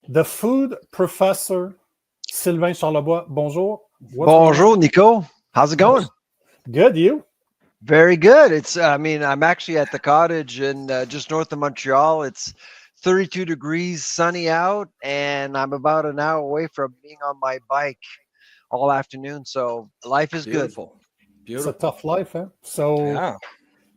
The food professor, Sylvain Charlebois. Bonjour. Bonjour, Nico. How's it going? Good, you? Very good. I'm actually at the cottage in just north of Montreal. It's 32 degrees, sunny out, and I'm about an hour away from being on my bike all afternoon. So life is Beautiful. It's a tough life, huh? So, Yeah.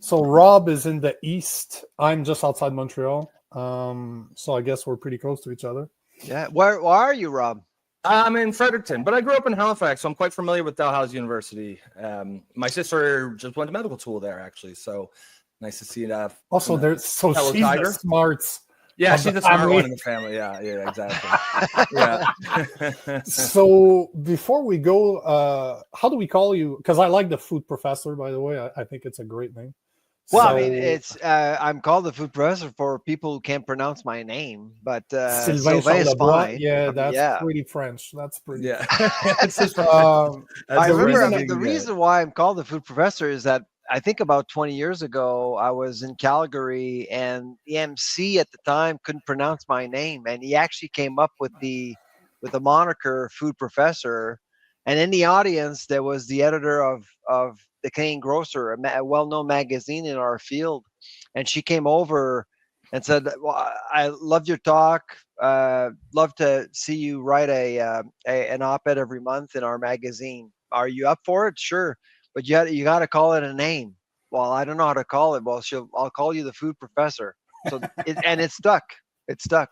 so Rob is in the east. I'm just outside Montreal. So I guess we're pretty close to each other. Yeah. Where are you, Rob? I'm in Fredericton, but I grew up in Halifax, so I'm quite familiar with Dalhousie University. My sister just went to medical school there, actually. So nice to see that. Also, there's so fellow she's Tiger. the smarts. Yeah, of she's the the smart family. one in the family. Yeah, exactly. Yeah. So before we go, how do we call you? Because I like the food professor, by the way. I think it's a great name. Well, So, I mean, it's I'm called the food professor for people who can't pronounce my name, but Sylvain Sylvain is Charlebois. fine. Yeah, that's yeah. pretty French. That's pretty. Yeah. It's just, Um, I the remember reason the reason why I'm called the food professor is that I think about 20 years ago, I was in Calgary and the MC at the time couldn't pronounce my name. And he actually came up with the moniker food professor. And in the audience, there was the editor of the Canadian Grocer, a well-known magazine in our field. And she came over and said, well, I loved your talk. Love to see you write an op-ed every month in our magazine. Are you up for it? Sure. But you got to call it a name. Well, I don't know how to call it. Well, I'll call you the food professor. So it stuck. It stuck.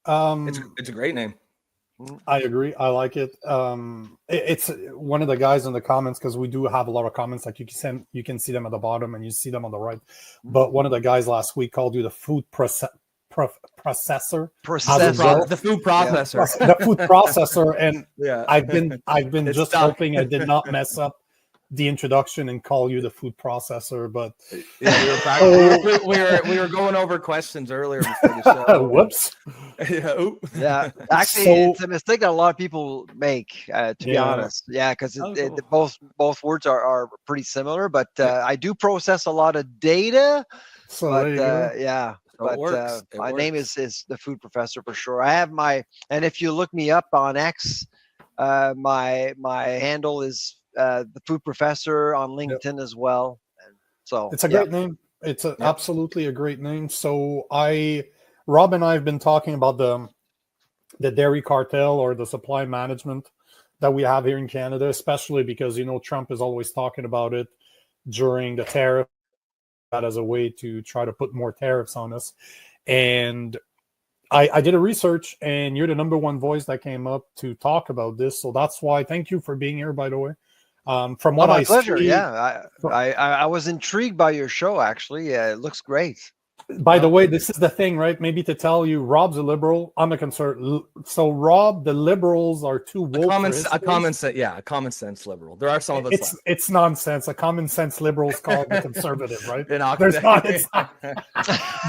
it's a great name. I agree. I like it. It's one of the guys in the comments, because we do have a lot of comments. Like you can see them at the bottom and you see them on the right. But one of the guys last week called you the food processor. The food processor. The food processor, and Yeah. I've been It's just stuck. hoping I did not mess up the introduction and call you the food processor. But Yeah, we were going over questions earlier before the show. whoops. Yeah, actually, So- it's a mistake that a lot of people make. To be Yeah. honest, yeah, because Oh. both words are pretty similar. But I do process a lot of data. So But there you go. yeah, So it but works. It my name works. is the food professor for sure. I have and if you look me up on X, my handle is the food professor on LinkedIn as well. And so It's a great name. It's absolutely a great name. So Rob and I have been talking about the dairy cartel, or the supply management that we have here in Canada, especially because Trump is always talking about it during the tariff, that as a way to try to put more tariffs on us. And I did a research, and you're the number one voice that came up to talk about this. So that's why. Thank you for being here, by the way. From what my I pleasure. see, Yeah, I was intrigued by your show. Actually, yeah, it looks great. by the way, this is the thing, right? Maybe to tell you, Rob's a liberal. I'm a conservative. So Rob, the liberals are too woke. A common sense liberal. There are some of us. It's nonsense. A common sense liberals call the conservative, right? They're not. There's not. It's not.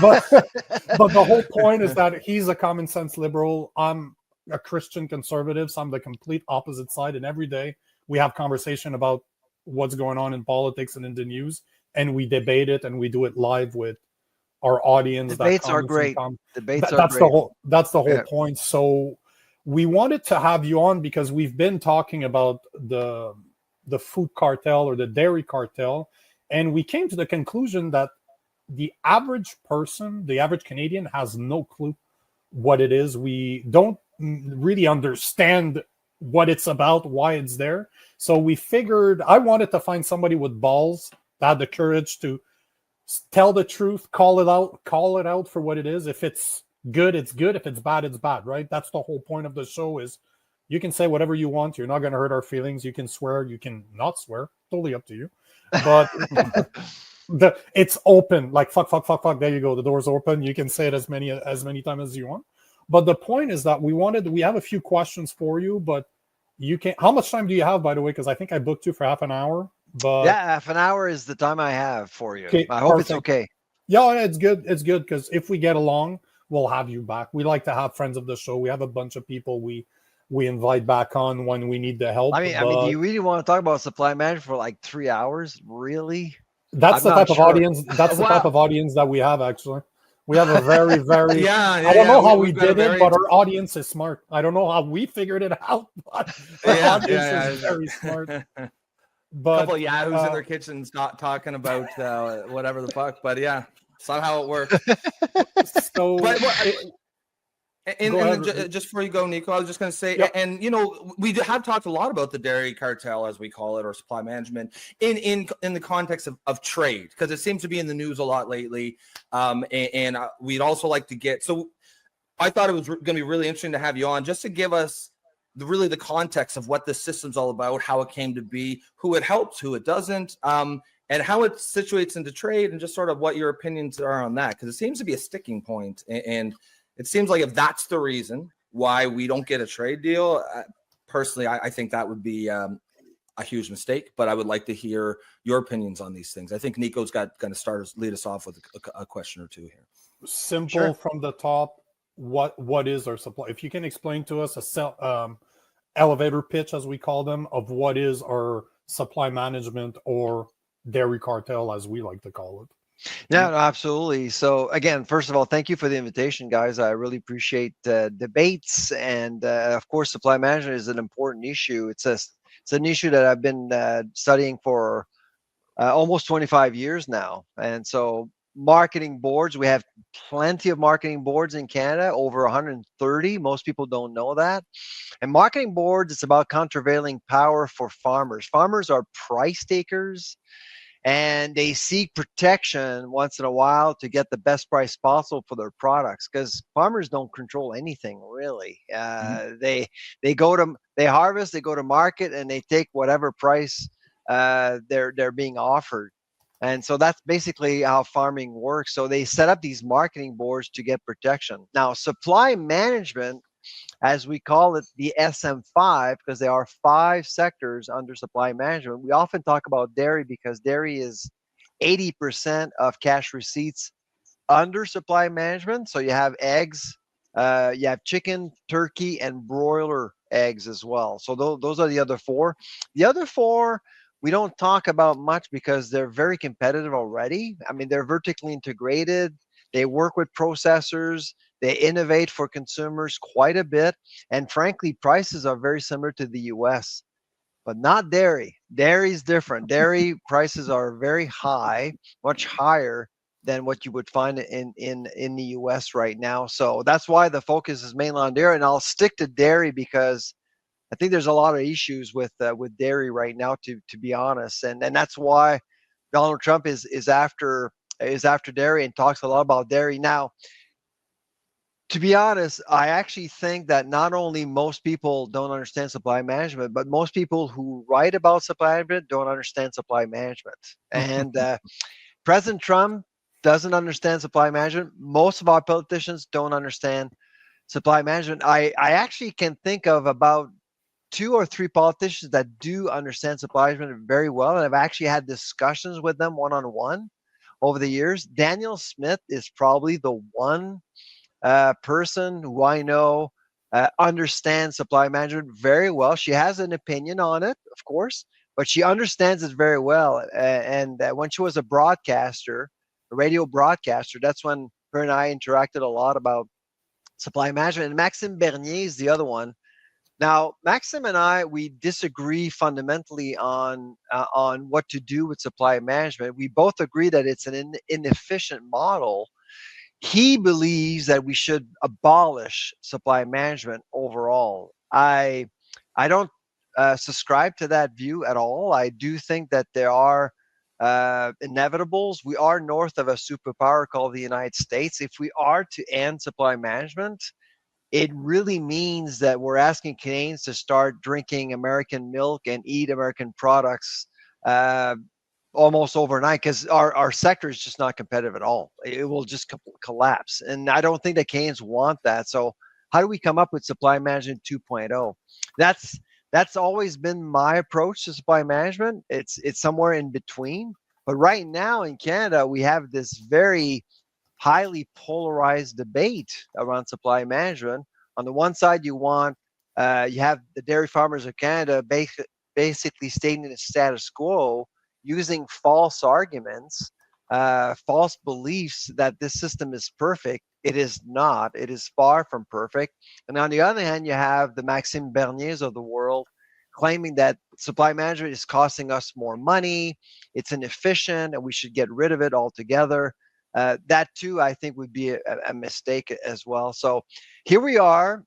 But the whole point is that he's a common sense liberal. I'm a Christian conservative, so I'm the complete opposite side. And every day we have conversation about what's going on in politics and in the news, and we debate it, and we do it live with our audience. Debates are great. Debates are that's great. That's the whole point. So we wanted to have you on because we've been talking about the food cartel, or the dairy cartel, and we came to the conclusion that the average person, the average Canadian, has no clue what it is. We don't really understand what it's about, why it's there. So we figured I wanted to find somebody with balls that had the courage to tell the truth, call it out for what it is. If it's good, it's good. If it's bad, it's bad, right? That's the whole point of the show. Is you can say whatever you want. You're not going to hurt our feelings. You can swear. You can not swear. Totally up to you. But it's open. Like fuck. There you go. The door's open. You can say it as many times as you want. But the point is that we have a few questions for you, but you can. How much time do you have, by the way? Because I think I booked you for half an hour. But yeah, half an hour is the time I have for you. Okay, I hope perfect. it's okay. Yeah, it's good. It's good because if we get along, we'll have you back. We like to have friends of the show. We have a bunch of people we invite back on when we need the help. I mean, do you really want to talk about supply management for like 3 hours? Really? That's I'm the not type of sure. audience. That's the type of audience that we have. Actually, We have a very, very. Yeah, I don't know how we we've got a did it, very but our audience is smart. I don't know how we figured it out, but our audience is very smart. But couple of yahoos in their kitchens talking about whatever the fuck. But yeah, it's not how it works. So, But go ahead. just before you go, Nico, I was just going to say, Yep. and we have talked a lot about the dairy cartel, as we call it, or supply management, in the context of trade, because it seems to be in the news a lot lately. And we'd also like to get. So, I thought it was going to be really interesting to have you on, just to give us the context of what this system's all about, how it came to be, who it helps, who it doesn't, and how it situates into trade, and just sort of what your opinions are on that, because it seems to be a sticking point. And it seems like if that's the reason why we don't get a trade deal, personally, I think that would be a huge mistake. But I would like to hear your opinions on these things. I think Nico's going to lead us off with a question or two here. Simple from the top. What is our supply? If you can explain to us elevator pitch, as we call them, of what is our supply management or dairy cartel, as we like to call it. Yeah, no, absolutely. So again, first of all, thank you for the invitation, guys. I really appreciate debates, and of course, supply management is an important issue. It's an issue that I've been studying for almost 25 years now. And so marketing boards, we have plenty of marketing boards in Canada, over 130. Most people don't know that. And marketing boards, it's about countervailing power for farmers. Farmers are price takers, and they seek protection once in a while to get the best price possible for their products, because farmers don't control anything really. They harvest, they go to market, and they take whatever price they're being offered. And so that's basically how farming works. So they set up these marketing boards to get protection. Now, supply management, as we call it, the SM5, because there are 5 sectors under supply management. We often talk about dairy because dairy is 80% of cash receipts under supply management. So you have eggs, you have chicken, turkey, and broiler eggs as well. So those are the other 4. The other 4 we don't talk about much because they're very competitive already. I mean, they're vertically integrated. They work with processors. They innovate for consumers quite a bit. And frankly, prices are very similar to the US, but not dairy. Dairy is different. Dairy prices are very high, much higher than what you would find in the US right now. So that's why the focus is mainly on dairy. And I'll stick to dairy because I think there's a lot of issues with dairy right now, to be honest. And that's why Donald Trump is after dairy and talks a lot about dairy. Now, to be honest, I actually think that not only most people don't understand supply management, but most people who write about supply management don't understand supply management. And President Trump doesn't understand supply management. Most of our politicians don't understand supply management. I actually can think of about 2 or 3 politicians that do understand supply management very well, and I've actually had discussions with them one-on-one over the years. Danielle Smith is probably the one person who I know understands supply management very well. She has an opinion on it, of course, but she understands it very well. And when she was a broadcaster, a radio broadcaster, that's when her and I interacted a lot about supply management. And Maxime Bernier is the other one. Now, Maxim and I, we disagree fundamentally on what to do with supply management. We both agree that it's an inefficient model. He believes that we should abolish supply management overall. I don't subscribe to that view at all. I do think that there are inevitables. We are north of a superpower called the United States. If we are to end supply management, it really means that we're asking Canadians to start drinking American milk and eat American products almost overnight, because our sector is just not competitive at all. It will just collapse. And I don't think that Canadians want that. So how do we come up with supply management 2.0? That's always been my approach to supply management. It's somewhere in between. But right now in Canada, we have this very highly polarized debate around supply management. On the one side, you have the dairy farmers of Canada basically stating the status quo, using false arguments false beliefs that this system is perfect. It is not. It is far from perfect. And on the other hand, you have the Maxime Berniers of the world claiming that supply management is costing us more money, it's inefficient, and we should get rid of it altogether. That too, I think, would be a mistake as well. So here we are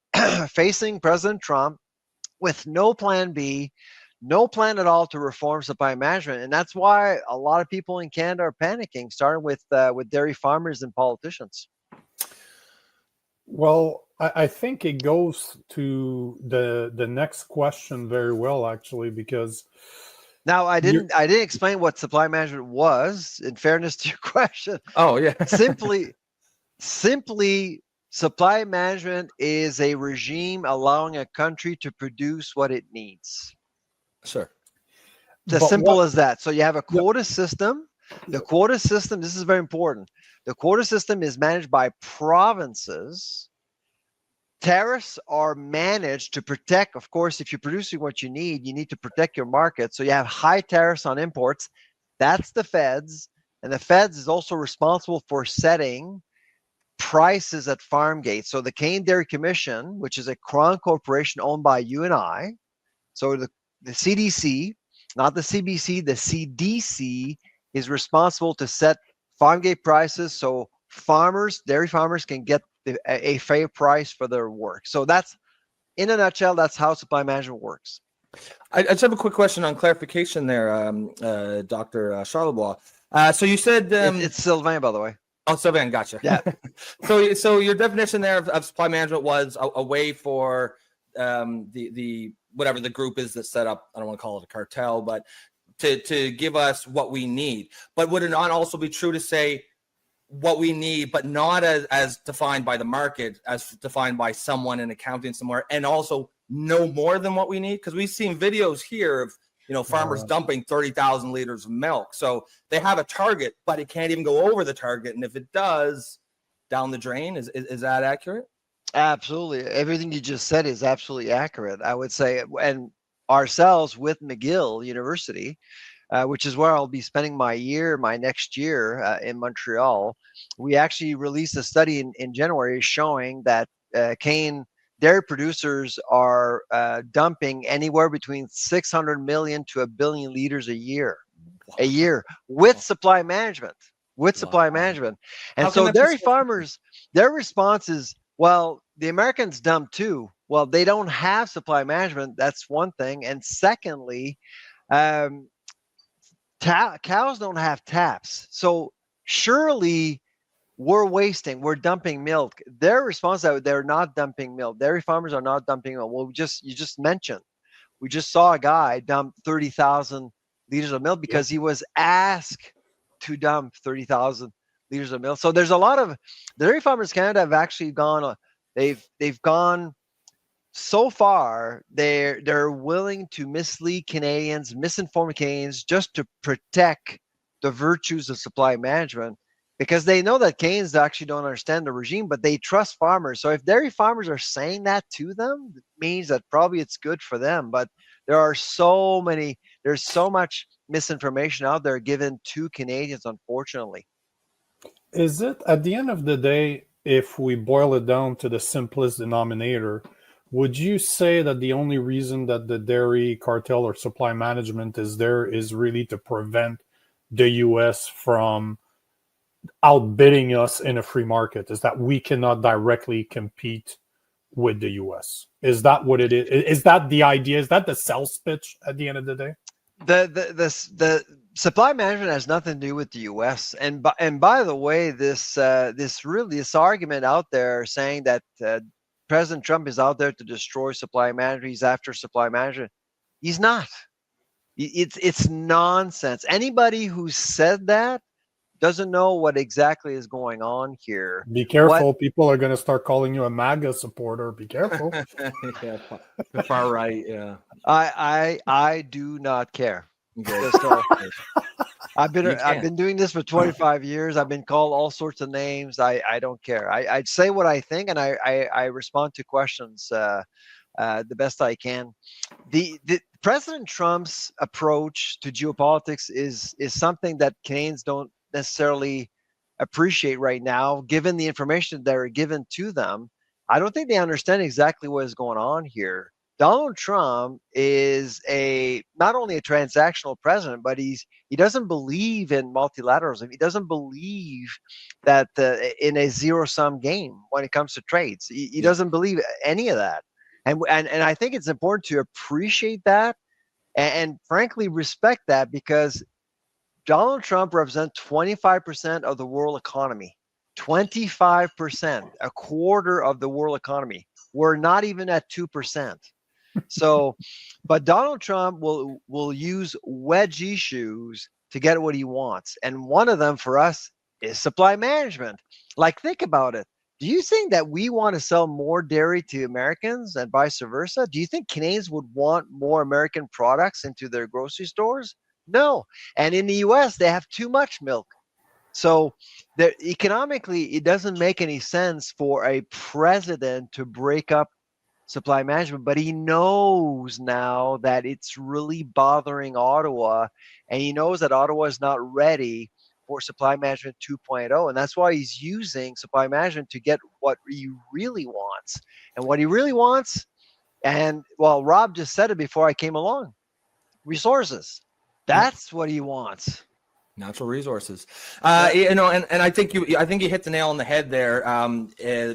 facing President Trump with no plan B, no plan at all to reform supply management, and that's why a lot of people in Canada are panicking, starting with dairy farmers and politicians. Well, I think it goes to the next question very well, actually, because now I didn't explain what supply management was. In fairness to your question, Oh yeah, simply, supply management is a regime allowing a country to produce what it needs. sure. It's as simple as that. So you have a quota system. The quota system, this is very important. The quota system is managed by provinces. Tariffs are managed to protect, of course, if you're producing what you need to protect your market. So you have high tariffs on imports. That's the feds. And the feds is also responsible for setting prices at farm gates. So the Canadian Dairy Commission, which is a crown corporation owned by you and I, so the CDC, not the CBC, the CDC is responsible to set farm gate prices so dairy farmers can get a fair price for their work. So that's, in a nutshell, that's how supply management works. I just have a quick question on clarification there, Dr. Charlebois. So you said it's Sylvain, by the way. Oh, Sylvain, gotcha. Yeah. So your definition there of supply management was a way for the whatever the group is that set up, I don't want to call it a cartel, but to give us what we need. But would it not also be true to say what we need, but not as defined by the market, as defined by someone in accounting somewhere, and also no more than what we need? Because we've seen videos here of farmers dumping 30,000 liters of milk. So they have a target, but it can't even go over the target. And if it does, down the drain. Is that accurate? Absolutely. Everything you just said is absolutely accurate, I would say. And ourselves with McGill University, which is where I'll be spending my next year in Montreal, we actually released a study in January showing that cane dairy producers are dumping anywhere between 600 million to 1 billion liters a year with supply management. And so dairy farmers, their response is, well, the Americans dump too. Well, they don't have supply management. That's one thing. And secondly, cows don't have taps. So surely we're dumping milk. Their response is they're not dumping milk. Dairy farmers are not dumping milk. Well, you just mentioned, we just saw a guy dump 30,000 liters of milk because he was asked to dump 30,000 liters of milk. So there's a lot of dairy farmers in Canada have actually gone. They've gone so far. They're willing to mislead Canadians, misinform Canadians, just to protect the virtues of supply management, because they know that Canadians actually don't understand the regime, but they trust farmers. So if dairy farmers are saying that to them, it means that probably it's good for them. But there's so much misinformation out there given to Canadians, unfortunately. Is it, at the end of the day, if we boil it down to the simplest denominator, would you say that the only reason that the dairy cartel or supply management is there is really to prevent the U.S. from outbidding us in a free market? Is that we cannot directly compete with the U.S.? Is that what it is? Is that the idea? Is that the sales pitch at the end of the day? The supply management has nothing to do with the U.S. And by the way, this argument out there saying that President Trump is out there to destroy supply management, he's after supply management. He's not. It's nonsense. Anybody who said that doesn't know what exactly is going on here. Be careful. People are going to start calling you a MAGA supporter. Be careful. Yeah, the far right. Yeah. I do not care. I've been doing this for 25 years. I've been called all sorts of names. I don't care. I say what I think, and I respond to questions the best I can. The President Trump's approach to geopolitics is something that Canadians don't necessarily appreciate right now, given the information that are given to them. I don't think they understand exactly what is going on here. Donald Trump is not only a transactional president, but he doesn't believe in multilateralism. He doesn't believe that in a zero-sum game when it comes to trades. He doesn't believe any of that. And I think it's important to appreciate that and frankly respect that, because Donald Trump represents 25% of the world economy. 25%, a quarter of the world economy. We're not even at 2%. So, but Donald Trump will use wedge issues to get what he wants. And one of them for us is supply management. Like, think about it. Do you think that we want to sell more dairy to Americans and vice versa? Do you think Canadians would want more American products into their grocery stores? No. And in the US, they have too much milk. So economically, it doesn't make any sense for a president to break up supply management, but he knows now that it's really bothering Ottawa, and he knows that Ottawa is not ready for supply management 2.0, and that's why he's using supply management to get what he really wants. And what he really wants, and well, Rob just said it before I came along, resources. That's what he wants. Natural resources, and I think you hit the nail on the head there.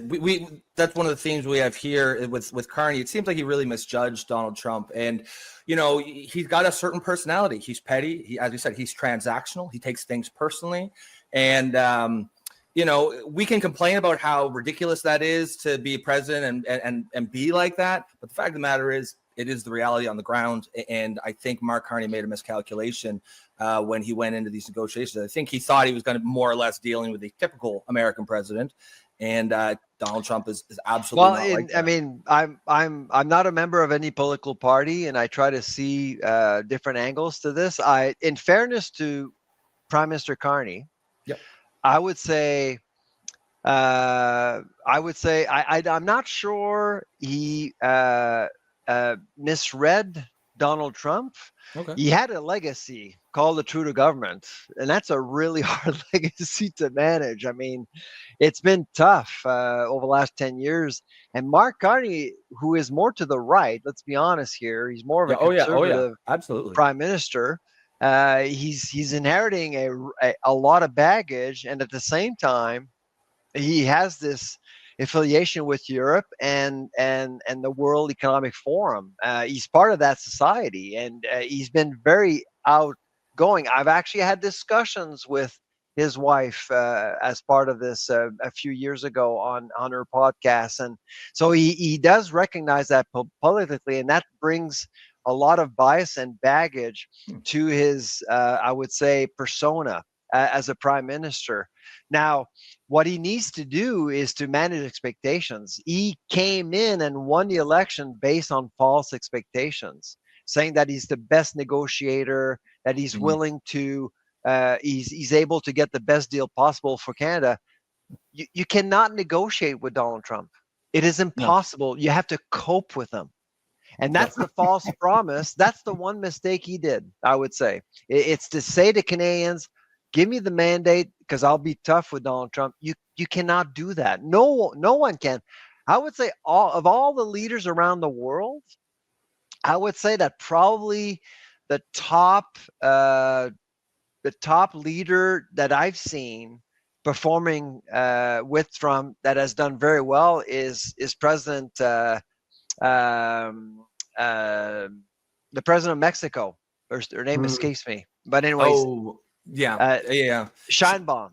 We that's one of the themes we have here with Carney. It seems like he really misjudged Donald Trump, and he's got a certain personality. He's petty. As you said, he's transactional. He takes things personally, and we can complain about how ridiculous that is to be president and be like that. But the fact of the matter is, it is the reality on the ground. And I think Mark Carney made a miscalculation when he went into these negotiations. I think he thought he was going to more or less dealing with a typical American president, and Donald Trump is absolutely not like that. I mean, I'm not a member of any political party, and I try to see different angles to this. In fairness to Prime Minister Carney, I would say I'm not sure he misread Donald Trump. Okay. He had a legacy called the Trudeau government, and that's a really hard legacy to manage. I mean, it's been tough over the last 10 years. And Mark Carney, who is more to the right, let's be honest here, he's more of a conservative absolutely prime minister. He's inheriting a lot of baggage, and at the same time, he has this affiliation with Europe and the World Economic Forum. He's part of that society, and he's been very outgoing. I've actually had discussions with his wife as part of this a few years ago on her podcast, and so he does recognize that politically, and that brings a lot of bias and baggage to his I would say persona as a prime minister. Now, what he needs to do is to manage expectations. He came in and won the election based on false expectations, saying that he's the best negotiator, that he's willing to, he's able to get the best deal possible for Canada. You cannot negotiate with Donald Trump. It is impossible. No. You have to cope with him. And that's the false promise. That's the one mistake he did, I would say. It's to say to Canadians, give me the mandate because I'll be tough with Donald Trump. You cannot do that. No one can. I would say all the leaders around the world, I would say that probably the top leader that I've seen performing with Trump that has done very well is President the president of Mexico. Her name escapes me. But anyways. Sheinbaum.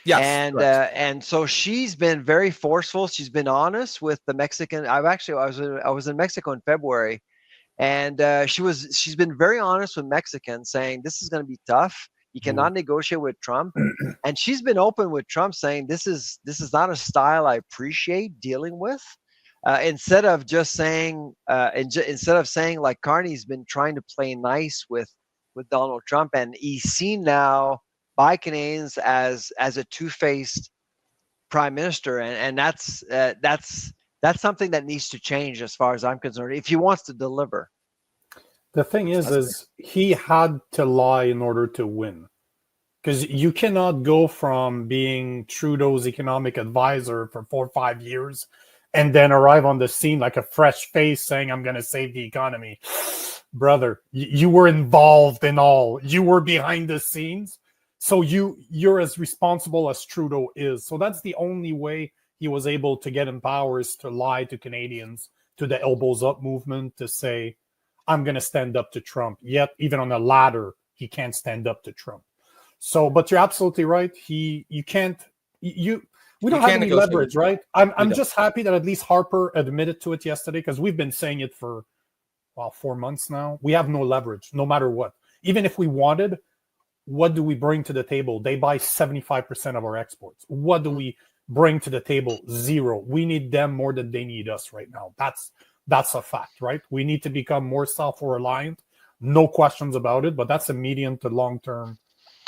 Yes, and so she's been very forceful. She's been honest with the Mexican. I was in Mexico in February, and she's been very honest with Mexicans, saying this is going to be tough. You cannot negotiate with Trump, and she's been open with Trump, saying this is not a style I appreciate dealing with. Instead of just saying, instead of saying like Carney's been trying to play nice with Donald Trump, and he's seen now by Canadians as a two-faced prime minister, and that's something that needs to change as far as I'm concerned if he wants to deliver. The thing is he had to lie in order to win. because you cannot go from being Trudeau's economic advisor for 4 or 5 years and then arrive on the scene like a fresh face saying, I'm going to save the economy. Brother, you were involved in all. You were behind the scenes. So you're as responsible as Trudeau is. So that's the only way he was able to get in power, is to lie to Canadians, to the elbows up movement, to say, I'm going to stand up to Trump. Yet, even on a ladder, he can't stand up to Trump. So, but you're absolutely right. We don't have any leverage, right? I'm just happy that at least Harper admitted to it yesterday, because we've been saying it for 4 months now. We have no leverage, no matter what. Even if we wanted, what do we bring to the table? They buy 75% of our exports. What do we bring to the table? Zero. We need them more than they need us right now. That's a fact, right? We need to become more self-reliant. No questions about it, but that's a medium to long-term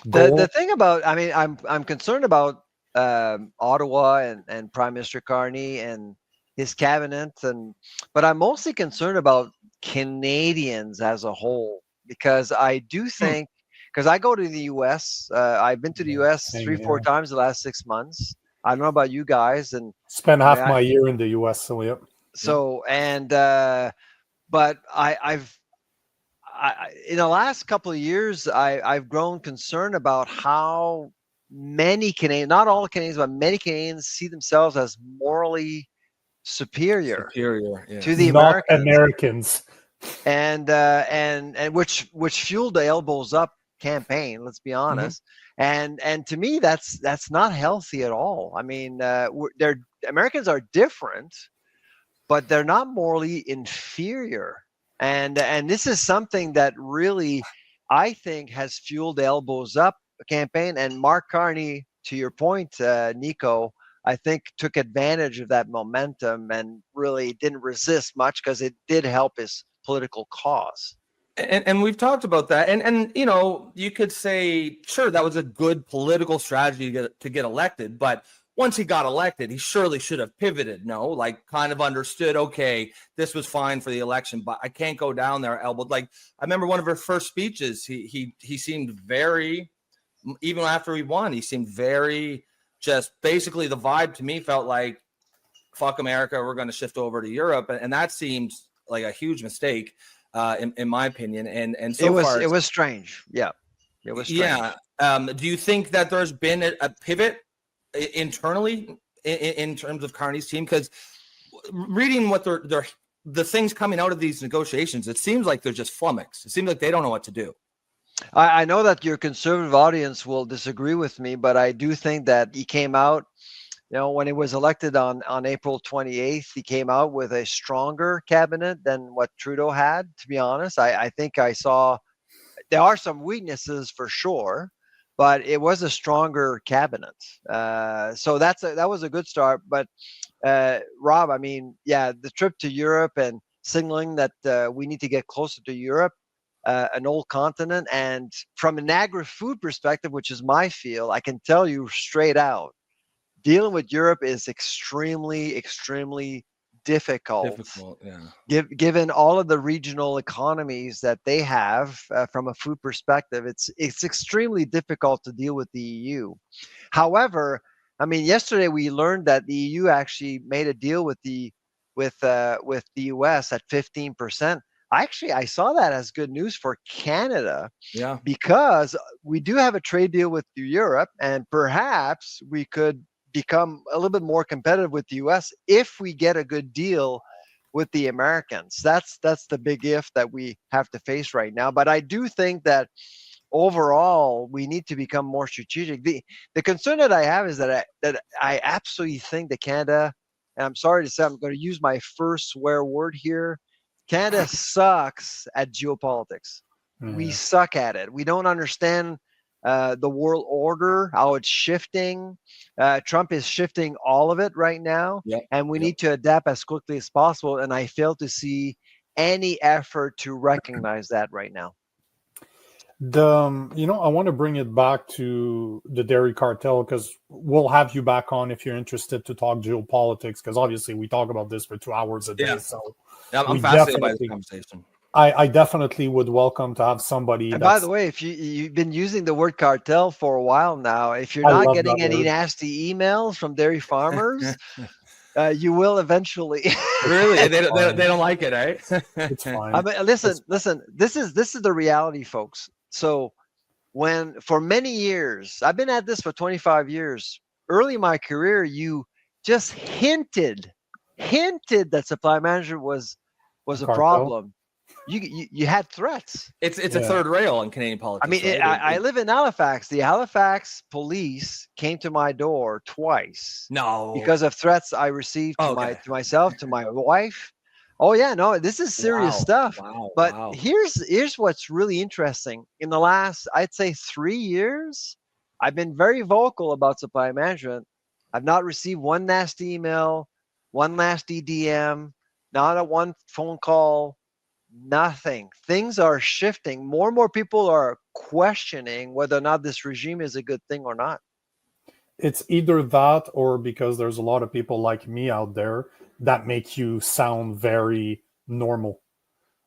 goal. The thing about, I mean, I'm concerned about Ottawa and Prime Minister Carney and his cabinet, but I'm mostly concerned about Canadians as a whole, because I do think, because I go to the U.S., I've been to the U.S. 3-4 times the last 6 months. I don't know about you guys, and spent half my year in the U.S. So yeah. So and but I've in the last couple of years, I've grown concerned about how many Canadians, not all Canadians, but many Canadians see themselves as morally superior to the Americans. And which fueled the elbows up campaign, let's be honest. And to me, that's not healthy at all. I mean, Americans are different, but they're not morally inferior. And this is something that really, I think, has fueled the elbows up campaign. And Mark Carney, to your point, Nico, I think took advantage of that momentum and really didn't resist much, because it did help his political cause. And we've talked about that. And you know, you could say, sure, that was a good political strategy to get elected, but once he got elected, he surely should have pivoted. No, like kind of understood, okay, this was fine for the election, but I can't go down there elbowed. Like, I remember one of her first speeches, he seemed very, even after he won, he seemed very, just basically the vibe to me felt like, fuck America, we're going to shift over to Europe. And that seemed like a huge mistake, in my opinion. And so it was strange. Yeah, it was strange. Yeah. Do you think that there's been a pivot internally in terms of Carney's team? Because reading what the things coming out of these negotiations, it seems like they're just flummoxed. It seems like they don't know what to do. I know that your conservative audience will disagree with me, but I do think that he came out, you know, when he was elected on April 28th, he came out with a stronger cabinet than what Trudeau had, to be honest. I think I saw there are some weaknesses for sure, but it was a stronger cabinet. So that was a good start. But Rob, I mean, yeah, the trip to Europe and signaling that we need to get closer to Europe, an old continent. And from an agri-food perspective, which is my field, I can tell you straight out, dealing with Europe is extremely, extremely difficult. Yeah. Given all of the regional economies that they have from a food perspective, it's extremely difficult to deal with the EU. However, I mean, yesterday we learned that the EU actually made a deal with the US at 15%. I saw that as good news for Canada. Yeah. Because we do have a trade deal with Europe, and perhaps we could become a little bit more competitive with the US if we get a good deal with the Americans. That's the big if that we have to face right now. But I do think that overall we need to become more strategic. The concern that I have is that I absolutely think that Canada, and I'm sorry to say, I'm going to use my first swear word here, Canada sucks at geopolitics. We suck at it. We don't understand the world order, how it's shifting. Trump is shifting all of it right now, and we need to adapt as quickly as possible. And I fail to see any effort to recognize that right now. I want to bring it back to the dairy cartel, because we'll have you back on if you're interested to talk geopolitics, because obviously we talk about this for 2 hours a day. So I'm fascinated by this conversation. I definitely would welcome to have somebody And by that's. the way, if you've been using the word cartel for a while now, if you're I not love that getting any word. nasty emails from dairy farmers, you will eventually. Really? They fine. don't like it, right? It's fine. I mean, listen, It's fine. listen. This is the reality, folks. So when for many years, I've been at this for 25 years. Early in my career, you just hinted that supply management was a Cartel. problem. You had threats. It's a Yeah. third rail in Canadian I politics, mean, right? I live in Halifax. The Halifax police came to my door twice No. because of threats I received to Okay. myself, to my wife. Oh yeah, no, this is serious Wow. stuff. Wow. But Wow. here's what's really interesting. In the last, I'd say 3 years, I've been very vocal about supply management. I've not received one nasty email, one nasty DM, not a one phone call, nothing. Things are shifting. More and more people are questioning whether or not this regime is a good thing or not. It's either that or because there's a lot of people like me out there that make you sound very normal.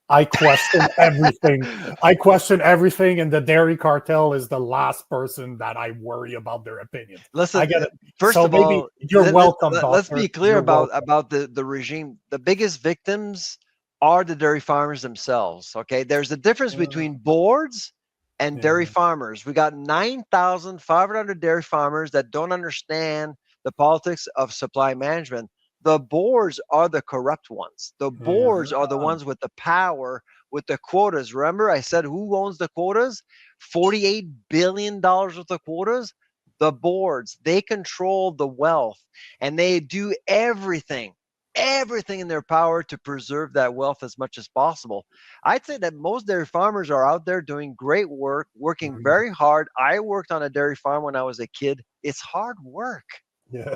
I question everything. I question everything, and the dairy cartel is the last person that I worry about their opinions. I Listen, get it. first So of maybe all, you're welcome, let's be doctor. clear You're welcome. about the regime. The biggest victims are the dairy farmers themselves. Okay, there's a difference between boards and dairy Yeah. farmers. We got 9,500 dairy farmers that don't understand the politics of supply management. The boards are the corrupt ones. The Yeah. boards are the ones with the power, with the quotas. Remember, I said who owns the quotas? $48 billion worth of quotas. The boards, they control the wealth, and they do everything in their power to preserve that wealth as much as possible. I'd say that most dairy farmers are out there doing great work, working very hard. I worked on a dairy farm when I was a kid. It's hard work.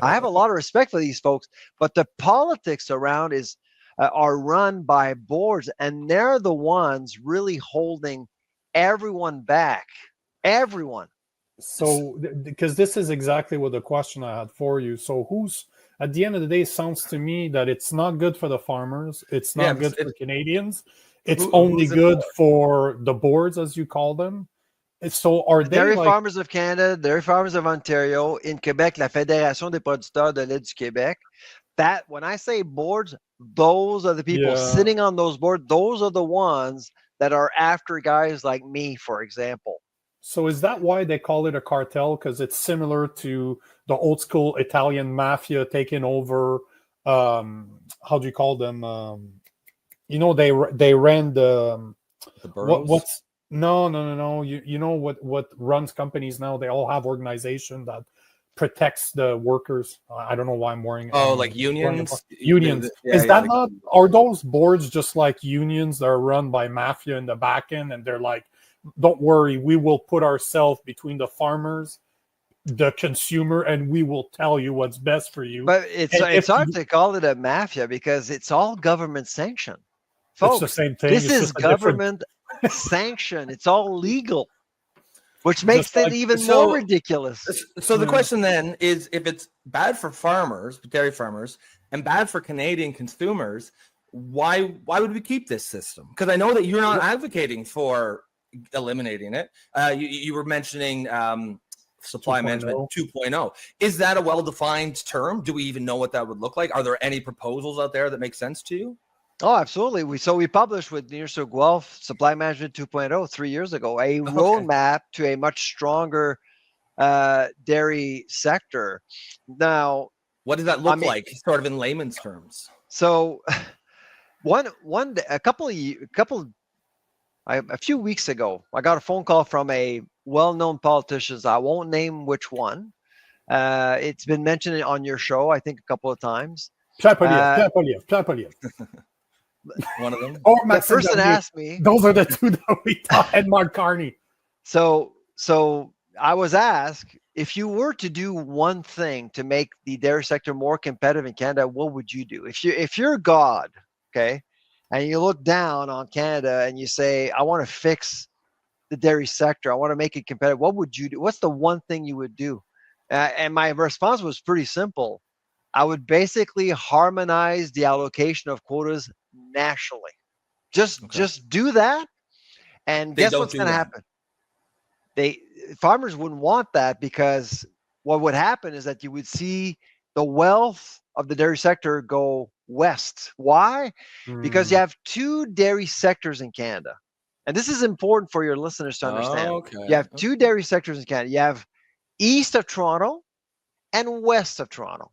I have Yeah. a lot of respect for these folks, but the politics around is are run by boards, and they're the ones really holding everyone back. Everyone. So, because this is exactly what the question I had for you. So, who's at the end of the day, it sounds to me that it's not good for the farmers. It's Yeah. not good for Canadians. It's only Who's it good for? for the boards, as you call them. So, are The they Dairy like, Farmers of Canada, Dairy Farmers of Ontario, in Quebec, la Fédération des producteurs de lait du Québec. That when I say boards, those are the people yeah? sitting on those boards. Those are the ones that are after guys like me, for example. So, is that why they call it a cartel? Because it's similar to the old school Italian mafia taking over. How do you call them? They ran the The boroughs? what's no. You know what runs companies now? They all have organization that protects the workers. I don't know why I'm wearing. Oh, like wearing a, unions? unions. Yeah, Is yeah. that not? Are those boards just like unions that are run by mafia in the back end, and they're like, don't worry, we will put ourselves between the farmers, the consumer, and we will tell you what's best for you. But And it's if hard you, to call it a mafia because it's all government sanctioned. it's the Folks, same thing. this It's is just a different, government sanctioned. It's all legal, which just makes it like even more So, ridiculous. so the yeah. question then is, if it's bad for farmers, dairy farmers, and bad for Canadian consumers, why would we keep this system? Because I know that you're not advocating for eliminating it. You were mentioning supply 2.0. management 2.0. Is that a well-defined term? Do we even know what that would look like? Are there any proposals out there that make sense to you? Oh, absolutely. We published with Nearso Guelph Supply Management 2.0 3 years ago a roadmap to a much stronger dairy sector. Now, What does that look like, sort of in layman's terms? So, a few weeks ago, I got a phone call from a well-known politician. I won't name which one. It's been mentioned on your show, I think, a couple of times. Pierre Poilievre. One of them. Or The Maxime person Bernier. asked me. Those are the two that we thought. And Mark Carney. So I was asked, if you were to do one thing to make the dairy sector more competitive in Canada, what would you do? If you're God, okay, and you look down on Canada and you say, I want to fix the dairy sector, I want to make it competitive, what would you do? What's the one thing you would do? And my response was pretty simple. I would basically harmonize the allocation of quotas nationally. Just do that, and guess what's going to happen? Farmers wouldn't want that, because what would happen is that you would see the wealth of the dairy sector go west. Why? Because you have two dairy sectors in Canada. And this is important for your listeners to understand. You have two dairy sectors in Canada. You have east of Toronto and west of Toronto.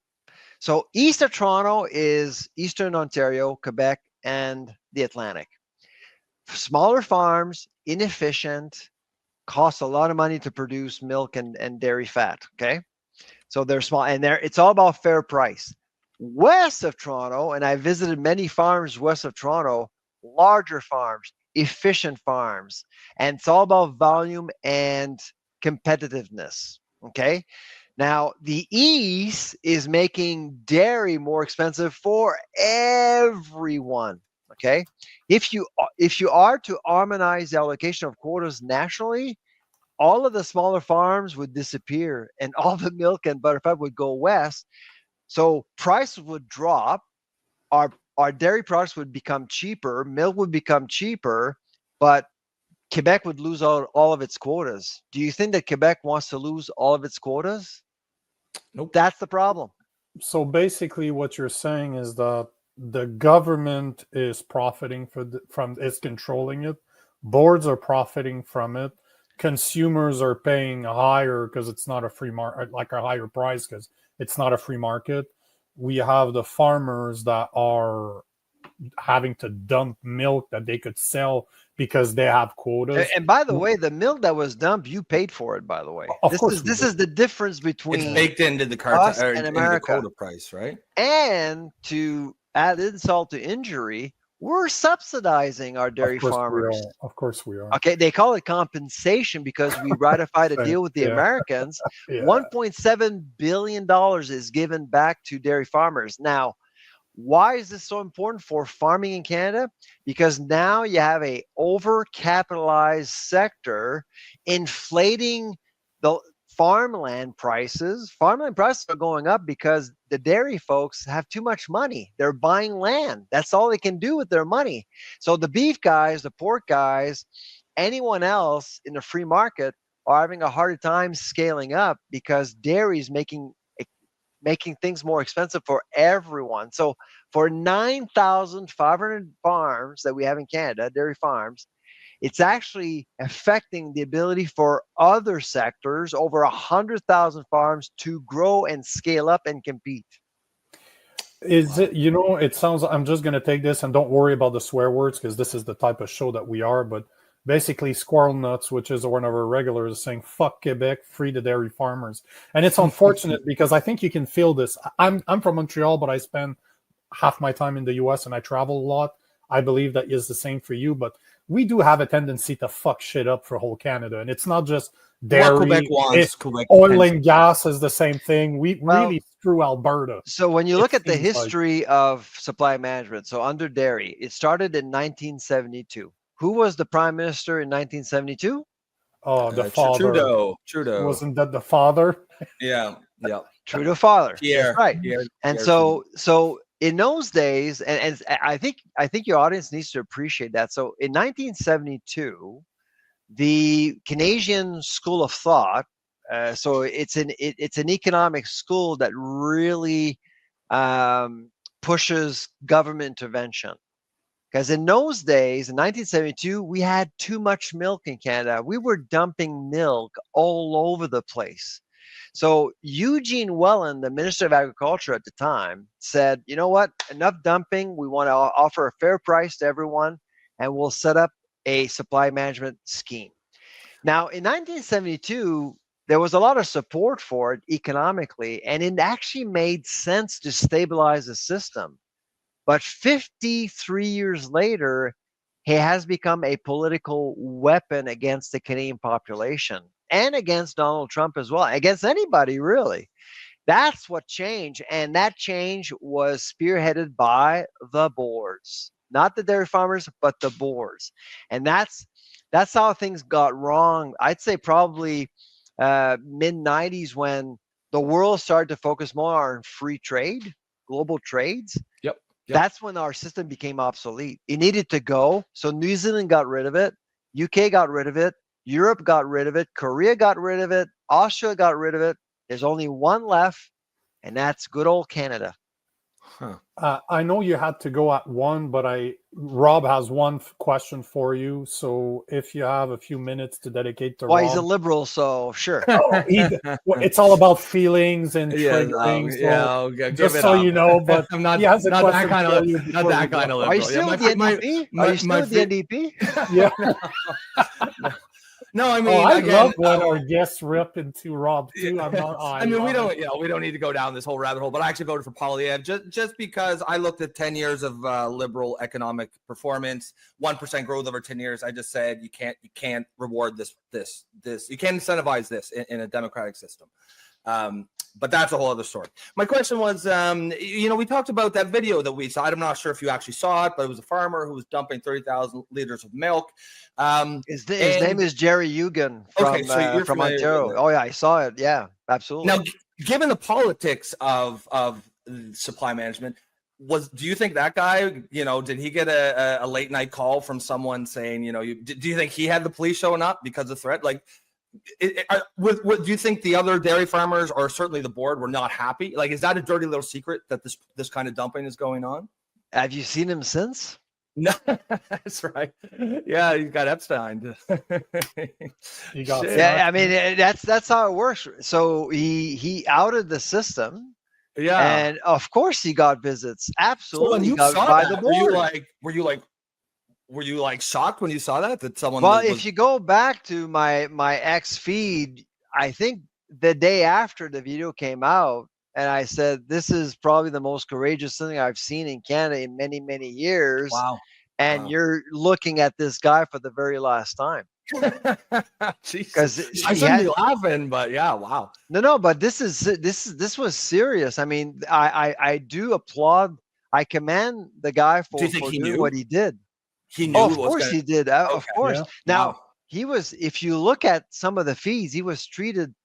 So east of Toronto is Eastern Ontario, Quebec, and the Atlantic. Smaller farms, inefficient, cost a lot of money to produce milk and dairy fat. Okay. So they're small, and it's all about fair price. West of Toronto, and I visited many farms west of Toronto, larger farms, efficient farms, and it's all about volume and competitiveness. Okay. Now, the East is making dairy more expensive for everyone. Okay. If you are to harmonize the allocation of quotas nationally, all of the smaller farms would disappear, and all the milk and butterfat would go west. So prices would drop. Our dairy products would become cheaper. Milk would become cheaper, but Quebec would lose all of its quotas. Do you think that Quebec wants to lose all of its quotas? Nope. That's the problem. So basically, what you're saying is that the government is profiting from it's controlling it. Boards are profiting from it. Consumers are paying higher because it's not a free market, like a higher price because it's not a free market. We have the farmers that are having to dump milk that they could sell because they have quotas. And by the way, the milk that was dumped, you paid for it. By the way, this is the difference between it's baked into the us and America. Into the quota price, right? And to add insult to injury, we're subsidizing our dairy farmers. Of course we are. Okay, they call it compensation because we ratified a deal with the Americans. $1.7 billion is given back to dairy farmers. Now, why is this so important for farming in Canada? Because now you have a overcapitalized sector inflating the farmland prices. Farmland prices are going up because the dairy folks have too much money. They're buying land. That's all they can do with their money. So the beef guys, the pork guys, anyone else in the free market are having a harder time scaling up because dairy is making things more expensive for everyone. So for 9,500 farms that we have in Canada, dairy farms, it's actually affecting the ability for other sectors, over 100,000 farms, to grow and scale up and compete. Is it, it sounds, I'm just going to take this, and don't worry about the swear words because this is the type of show that we are, but basically Squirrel Nuts, which is one of our regulars, is saying, fuck Quebec, free the dairy farmers. And it's unfortunate because I think you can feel this. I'm from Montreal, but I spend half my time in the US and I travel a lot. I believe that is the same for you, but we do have a tendency to fuck shit up for whole Canada. And it's not just dairy. Quebec wants, Quebec oil and gas is the same thing. We really screw Alberta. So when you look at the history of supply management, so under dairy, it started in 1972. Who was the prime minister in 1972? Oh, the father. Trudeau. Wasn't that the father? Yeah. Trudeau father. Pierre. Right. Pierre, and so in those days, and I think your audience needs to appreciate that. So in 1972, the Canadian School of Thought, so it's an economic school that really pushes government intervention. Because in those days, in 1972, we had too much milk in Canada. We were dumping milk all over the place. So Eugene Welland, the Minister of Agriculture at the time, said, you know what, enough dumping. We want to offer a fair price to everyone, and we'll set up a supply management scheme. Now, in 1972, there was a lot of support for it economically, and it actually made sense to stabilize the system. But 53 years later, he has become a political weapon against the Canadian population and against Donald Trump as well, against anybody really. That's what changed. And that change was spearheaded by the boards, not the dairy farmers, but the boards. And that's how things got wrong. I'd say probably mid-90s, when the world started to focus more on free trade, global trades. Yep. That's when our system became obsolete. It needed to go. So New Zealand got rid of it. UK got rid of it. Europe got rid of it. Korea got rid of it. Austria got rid of it. There's only one left, and that's good old Canada. I know you had to go at 1, but Rob has one question for you. So if you have a few minutes to dedicate to Well, Rob. he's a liberal, so sure. It's all about feelings and triggering. Just so you know, but I'm not, he has a not question that kind for of you not before that we go. kind of Are you liberal. still with the NDP? Are you still with the NDP? Yeah. No, I mean, I again, love when our guests rip into Rob too. I'm not. I mean, we don't need to go down this whole rabbit hole, but I actually voted for Poilievre just because I looked at 10 years of liberal economic performance, 1% growth over 10 years. I just said you can't reward this. You can't incentivize this in a democratic system. But that's a whole other story. My question was, we talked about that video that we saw. I'm not sure if you actually saw it, but it was a farmer who was dumping 30,000 liters of milk. His name is Jerry Eugen from Ontario. Oh, yeah, I saw it. Yeah, absolutely. Now, given the politics of supply management, do you think that guy, did he get a late night call from someone saying, do you think he had the police showing up because of threat? Like, do you think the other dairy farmers or certainly the board were not happy? Like, is that a dirty little secret that this kind of dumping is going on? Have you seen him since? No, that's right. Yeah, he's got Epstein. Yeah, I mean that's how it works. So he outed the system. Yeah, and of course he got visits. Absolutely, so when you got saw by that, the board. Were you like shocked when you saw that someone? Well, if you go back to my X feed, I think the day after the video came out, and I said, this is probably the most courageous thing I've seen in Canada in many, many years. Wow. And you're looking at this guy for the very last time. Because I shouldn't be laughing, but yeah, wow. No, but this was serious. I mean, I do applaud. I commend the guy for doing what he did. He knew. Of course he did. Of course. Yeah. Now he was. If you look at some of the feeds, he was treated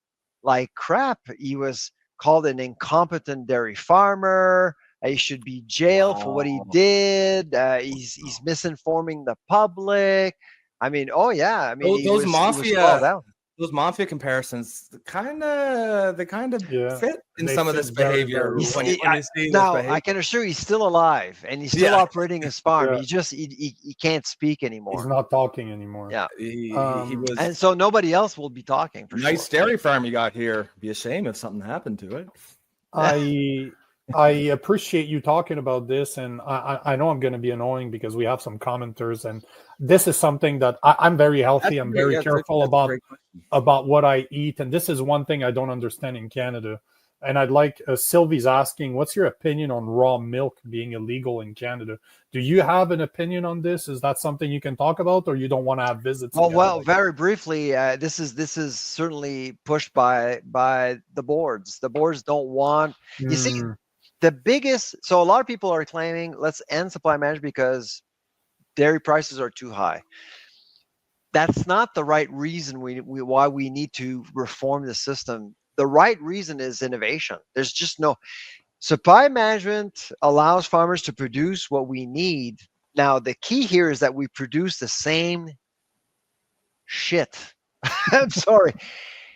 like crap. He was called an incompetent dairy farmer. He should be jailed for what he did. He's misinforming the public. I mean, those mafia comparisons kind of fit in some of this behavior. I can assure you, he's still alive and he's still operating his farm. He just he can't speak anymore. He's not talking anymore. Yeah, he was, and so nobody else will be talking. For nice dairy farm you got here. Be a shame if something happened to it. I appreciate you talking about this, and I know I'm going to be annoying because we have some commenters, and this is something that I'm very healthy. I'm very careful about what I eat, and this is one thing I don't understand in Canada. And I'd like Sylvie's asking, what's your opinion on raw milk being illegal in Canada? Do you have an opinion on this? Is that something you can talk about, or you don't want to have visits? Well, very briefly, this is certainly pushed by the boards. The boards don't want. You see, the biggest. So a lot of people are claiming let's end supply management because dairy prices are too high. That's not the right reason why we need to reform the system. The right reason is innovation. There's just no supply management allows farmers to produce what we need. Now, the key here is that we produce the same shit. I'm sorry.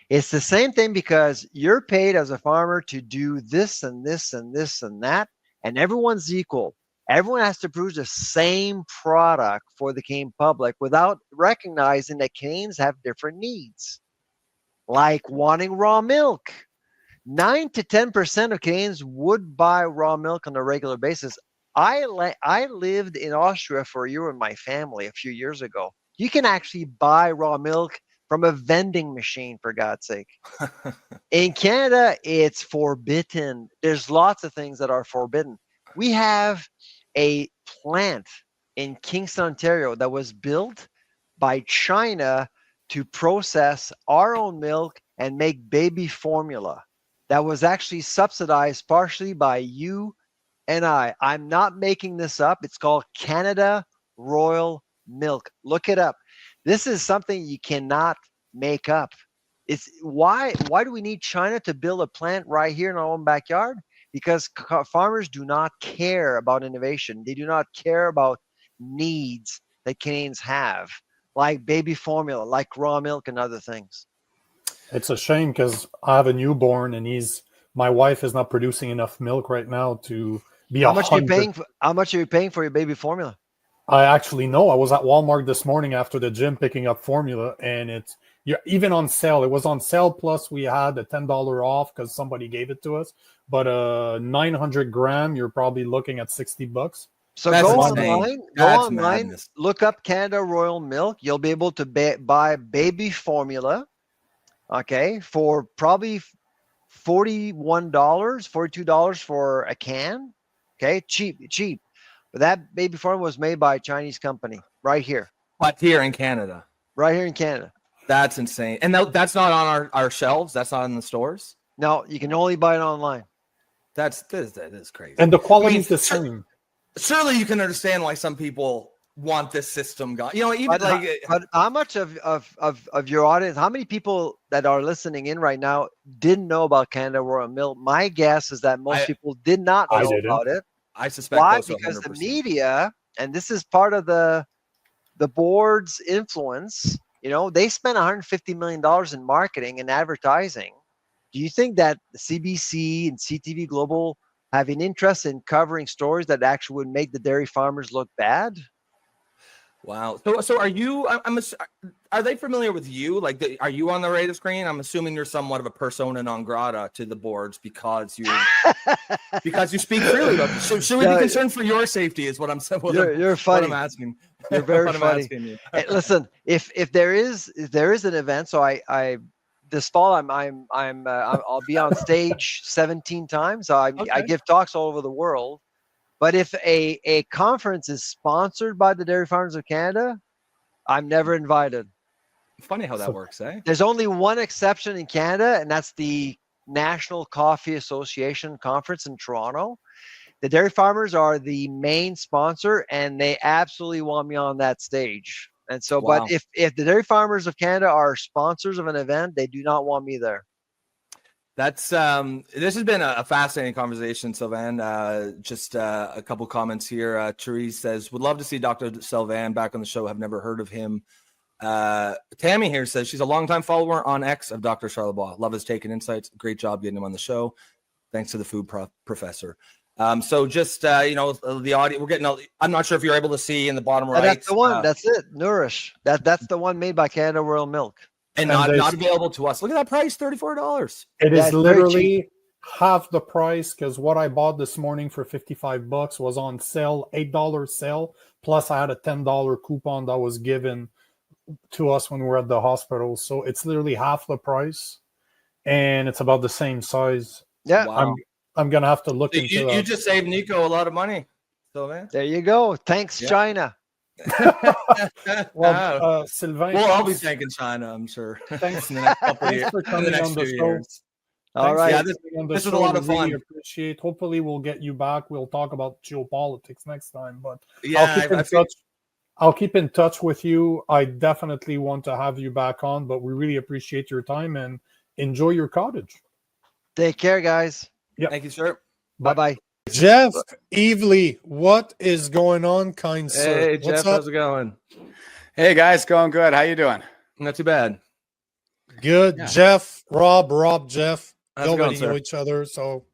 It's the same thing because you're paid as a farmer to do this and this and this and that, and everyone's equal. Everyone has to produce the same product for the Canadian public without recognizing that Canadians have different needs, like wanting raw milk. 9 to 10% of Canadians would buy raw milk on a regular basis. I lived in Austria for a year with my family a few years ago. You can actually buy raw milk from a vending machine, for God's sake. In Canada, it's forbidden. There's lots of things that are forbidden. We have a plant in Kingston, Ontario that was built by China to process our own milk and make baby formula. That was actually subsidized partially by you and I. I'm not making this up. It's called Canada Royal Milk. Look it up. This is something you cannot make up. It's why do we need China to build a plant right here in our own backyard? because farmers do not care about innovation. They do not care about needs that Canadians have, like baby formula, like raw milk and other things. It's a shame because I have a newborn and my wife is not producing enough milk right now to be How much are you 100. paying for, how much are you paying for your baby formula? I actually know. I was at Walmart this morning after the gym picking up formula, and you're even on sale. It was on sale, plus we had a $10 off because somebody gave it to us. But 900 gram, you're probably looking at $60. So That's go insane. online, That's madness. look up Canada Royal Milk. You'll be able to buy baby formula, okay, for probably $41, $42 for a can. Okay, cheap. But that baby formula was made by a Chinese company right here. But here in Canada. Right here in Canada. That's insane. And that's not on our shelves. That's not in the stores. No, you can only buy it online. That is crazy. And the quality is the same. Surely you can understand why some people want this system gone. You know, even but how much of your audience, how many people that are listening in right now didn't know about Canada Royal Milk? My guess is that most people did not know about it. I suspect. Why? Because the media, and this is part of the board's influence, they spent $150 million in marketing and advertising. Do you think that the CBC and CTV Global have an interest in covering stories that actually would make the dairy farmers look bad? Wow. So are they familiar with you? Like, are you on the radar screen? I'm assuming you're somewhat of a persona non grata to the boards because you speak freely about this. Should we be concerned for your safety? Is what I'm saying. You're funny. What I'm asking. You're very funny. Hey, listen, if there is an event, so I this fall I'll be on stage 17 times. I give talks all over the world. But if a conference is sponsored by the Dairy Farmers of Canada, I'm never invited. Funny how that works, eh? There's only one exception in Canada, and that's the National Coffee Association Conference in Toronto. The Dairy Farmers are the main sponsor, and they absolutely want me on that stage. And so, wow. But if the Dairy Farmers of Canada are sponsors of an event, they do not want me there. That's this has been a fascinating conversation, Sylvain. Just a couple comments here. Therese says, would love to see Dr. Sylvain back on the show. Have never heard of him. Tammy here says she's a longtime follower on X of Dr. Charlebois. Love his take and insights. Great job getting him on the show. Thanks to the food professor. So just the audio, we're getting. I'm not sure if you're able to see in the bottom right. That's the one. That's it. Nourish. That's the one made by Canada Royal Milk. And not available to us. Look at that price, $34. It is literally half the price because what I bought this morning for $55 was on sale, $8 sale. Plus, I had a $10 coupon that was given to us when we were at the hospital. So it's literally half the price, and it's about the same size. Yeah, wow. I'm gonna have to look into. You just saved Nico a lot of money. So man, there you go. Thanks, China. Well, Sylvain, I'll be thanking China, I'm sure. Thanks, in the next couple of years, for coming on the show. Years. All right. Yeah, this was a lot of fun. Really appreciate. Hopefully, we'll get you back. We'll talk about geopolitics next time. But yeah, I'll keep in touch with you. I definitely want to have you back on. But we really appreciate your time and enjoy your cottage. Take care, guys. Yeah. Thank you, sir. Bye-bye. Jeff Evely, what is going on, kind sir? Hey, Jeff, how's it going? Hey, guys, going good. How you doing? Not too bad. Good. Yeah. Jeff, Rob, Jeff. Nobody know each other, so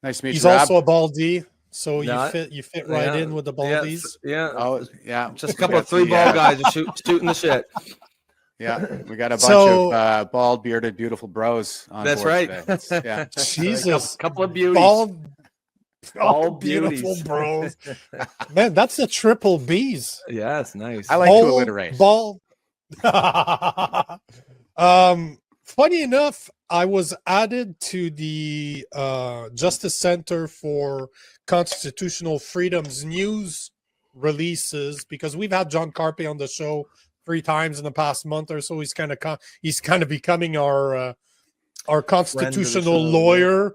nice to meet you. He's also a Baldy, so yeah. you fit right in with the Baldies. Yeah. Oh, yeah. Just a couple of three-ball guys shooting the shit. Yeah, we got a bunch of bald, bearded, beautiful bros on That's board right. Today. Yeah. Jesus. A couple of beauties. All beautiful bros. Man, that's the triple B's. Yeah, it's nice. I like to alliterate. Ball. Funny enough, I was added to the Justice Center for Constitutional Freedoms news releases because we've had John Carpe on the show 3 times in the past month or so. He's kind of becoming our constitutional lawyer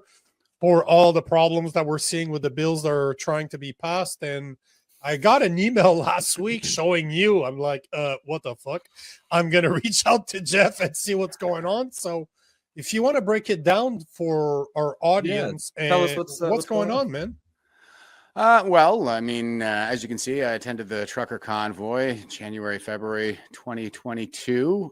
for all the problems that we're seeing with the bills that are trying to be passed. And I got an email last week showing you. I'm like, what the fuck? I'm going to reach out to Jeff and see what's going on. So if you want to break it down for our audience, Tell us and what's going going on. on, man. Well, I mean, as you can see, I attended the trucker convoy January, February 2022.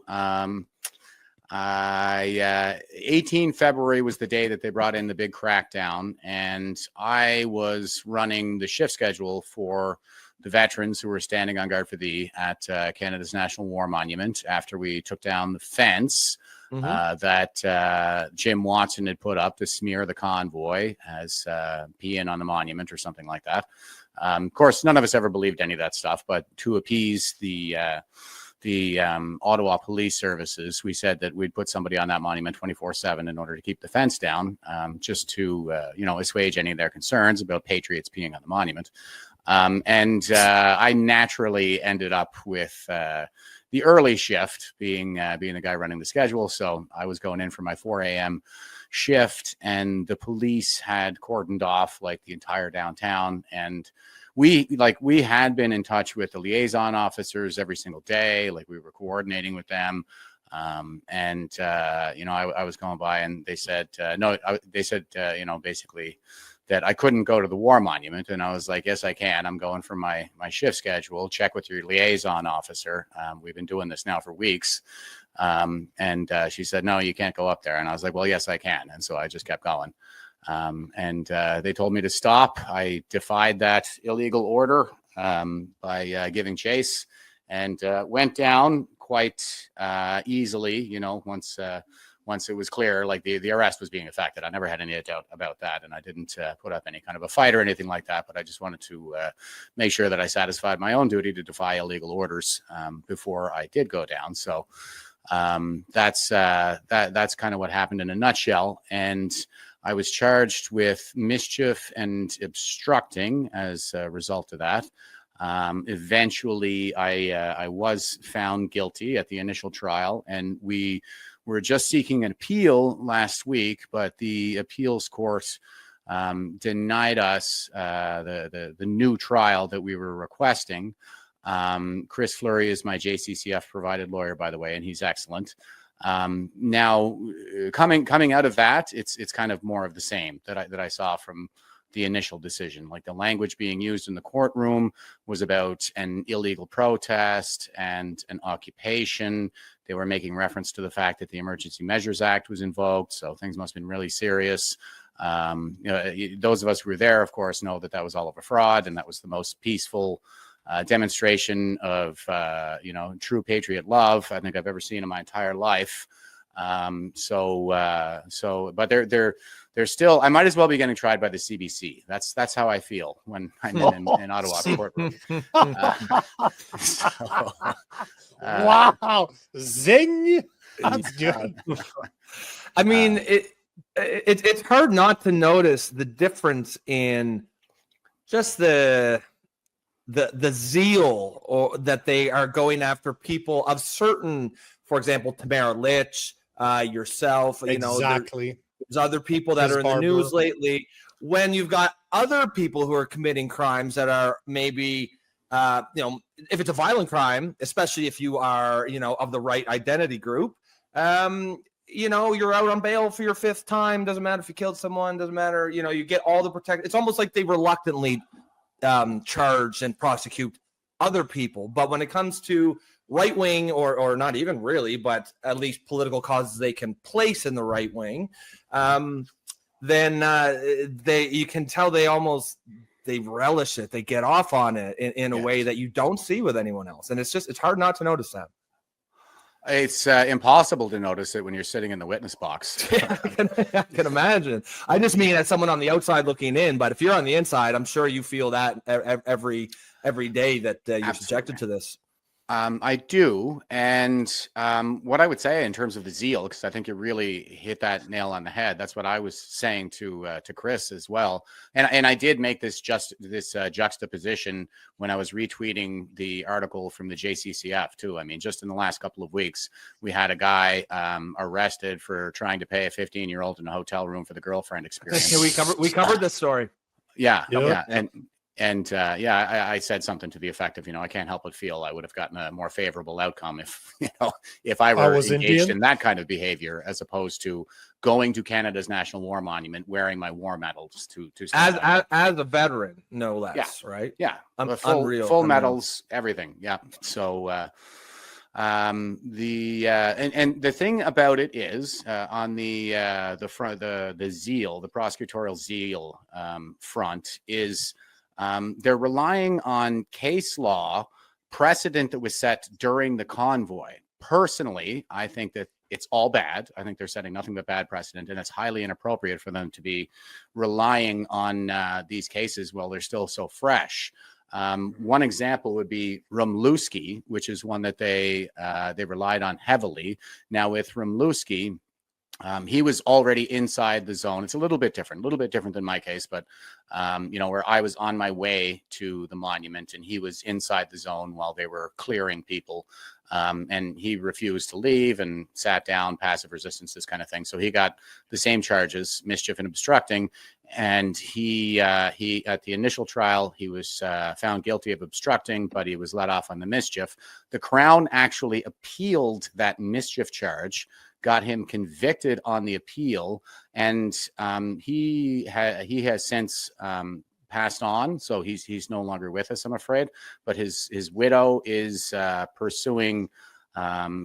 18 February was the day that they brought in the big crackdown, and I was running the shift schedule for the veterans who were standing on guard for thee at Canada's National War Monument after we took down the fence that Jim Watson had put up to smear the convoy as peeing on the monument or something like that. Of course, none of us ever believed any of that stuff, but to appease the Ottawa Police Services, we said that we'd put somebody on that monument 24/7 in order to keep the fence down, just to assuage any of their concerns about patriots peeing on the monument. I naturally ended up with the early shift, being the guy running the schedule. So I was going in for my 4 a.m. shift, and the police had cordoned off like the entire downtown. And we had been in touch with the liaison officers every single day. Like, we were coordinating with them. I was going by, and they said, basically that I couldn't go to the war monument. And I was like, yes, I can. I'm going for my shift schedule. Check with your liaison officer. We've been doing this now for weeks. She said, no, you can't go up there. And I was like, well, yes, I can. And so I just kept going. They told me to stop. I defied that illegal order by giving chase, and went down quite easily, once it was clear, like the arrest was being effected. I never had any doubt about that, and I didn't put up any kind of a fight or anything like that, but I just wanted to make sure that I satisfied my own duty to defy illegal orders before I did go down. So that's kind of what happened in a nutshell. And I was charged with mischief and obstructing as a result of that. Eventually, I was found guilty at the initial trial, and we were just seeking an appeal last week, but the appeals court denied us the new trial that we were requesting. Chris Fleury is my JCCF provided lawyer, by the way, and he's excellent. Now, coming out of that, it's kind of more of the same that I saw from the initial decision. Like, the language being used in the courtroom was about an illegal protest and an occupation. They were making reference to the fact that the Emergency Measures Act was invoked, so things must have been really serious. Those of us who were there, of course, know that was all of a fraud, and that was the most peaceful demonstration of true patriot love I think I've ever seen in my entire life. But they're still, I might as well be getting tried by the CBC. That's how I feel when I'm in Ottawa courtroom. Wow, zing! That's good. I mean, it's hard not to notice the difference in just the zeal or that they are going after people of certain, for example, Tamara Litch, yourself, Exactly. There's other people that are in the news lately. When you've got other people who are committing crimes that are maybe, if it's a violent crime, especially if you are, of the right identity group, you're out on bail for your fifth time. Doesn't matter if you killed someone. Doesn't matter. You get all the protection. It's almost like they reluctantly charge and prosecute other people. But when it comes to right wing or not even really, but at least political causes they can place in the right wing, then you can tell they relish it. They get off on it in a way that you don't see with anyone else. And it's hard not to notice that. It's impossible to notice it when you're sitting in the witness box. Yeah, I can imagine. I just mean as someone on the outside looking in, but if you're on the inside, I'm sure you feel that every day that you're subjected to this. I do. And what I would say in terms of the zeal, because I think you really hit that nail on the head. That's what I was saying to Chris as well. And I did make this juxtaposition when I was retweeting the article from the JCCF too. I mean, just in the last couple of weeks, we had a guy arrested for trying to pay a 15-year-old in a hotel room for the girlfriend experience. We covered this story. Yeah. And I said something to the effect of, I can't help but feel I would have gotten a more favorable outcome if I were was engaged Indian. in that kind of behavior, as opposed to going to Canada's National War Monument wearing my war medals to as a veteran, no less, right? Yeah, Unreal. full medals, everything. Yeah. So and the thing about it is on the front, the zeal, the prosecutorial zeal front is they're relying on case law precedent that was set during the convoy. Personally, I think that it's all bad. I think they're setting nothing but bad precedent, and it's highly inappropriate for them to be relying on these cases while they're still so fresh. One example would be Rumlewski, which is one that they relied on heavily. Now with Rumlewski, he was already inside the zone. It's a little bit different than my case, but where I was on my way to the monument and he was inside the zone while they were clearing people, and he refused to leave and sat down, passive resistance, this kind of thing. So he got the same charges, mischief and obstructing. And he at the initial trial, he was found guilty of obstructing, but he was let off on the mischief. The Crown actually appealed that mischief charge, got him convicted on the appeal, and he has since passed on, so he's no longer with us, I'm afraid. But his widow is pursuing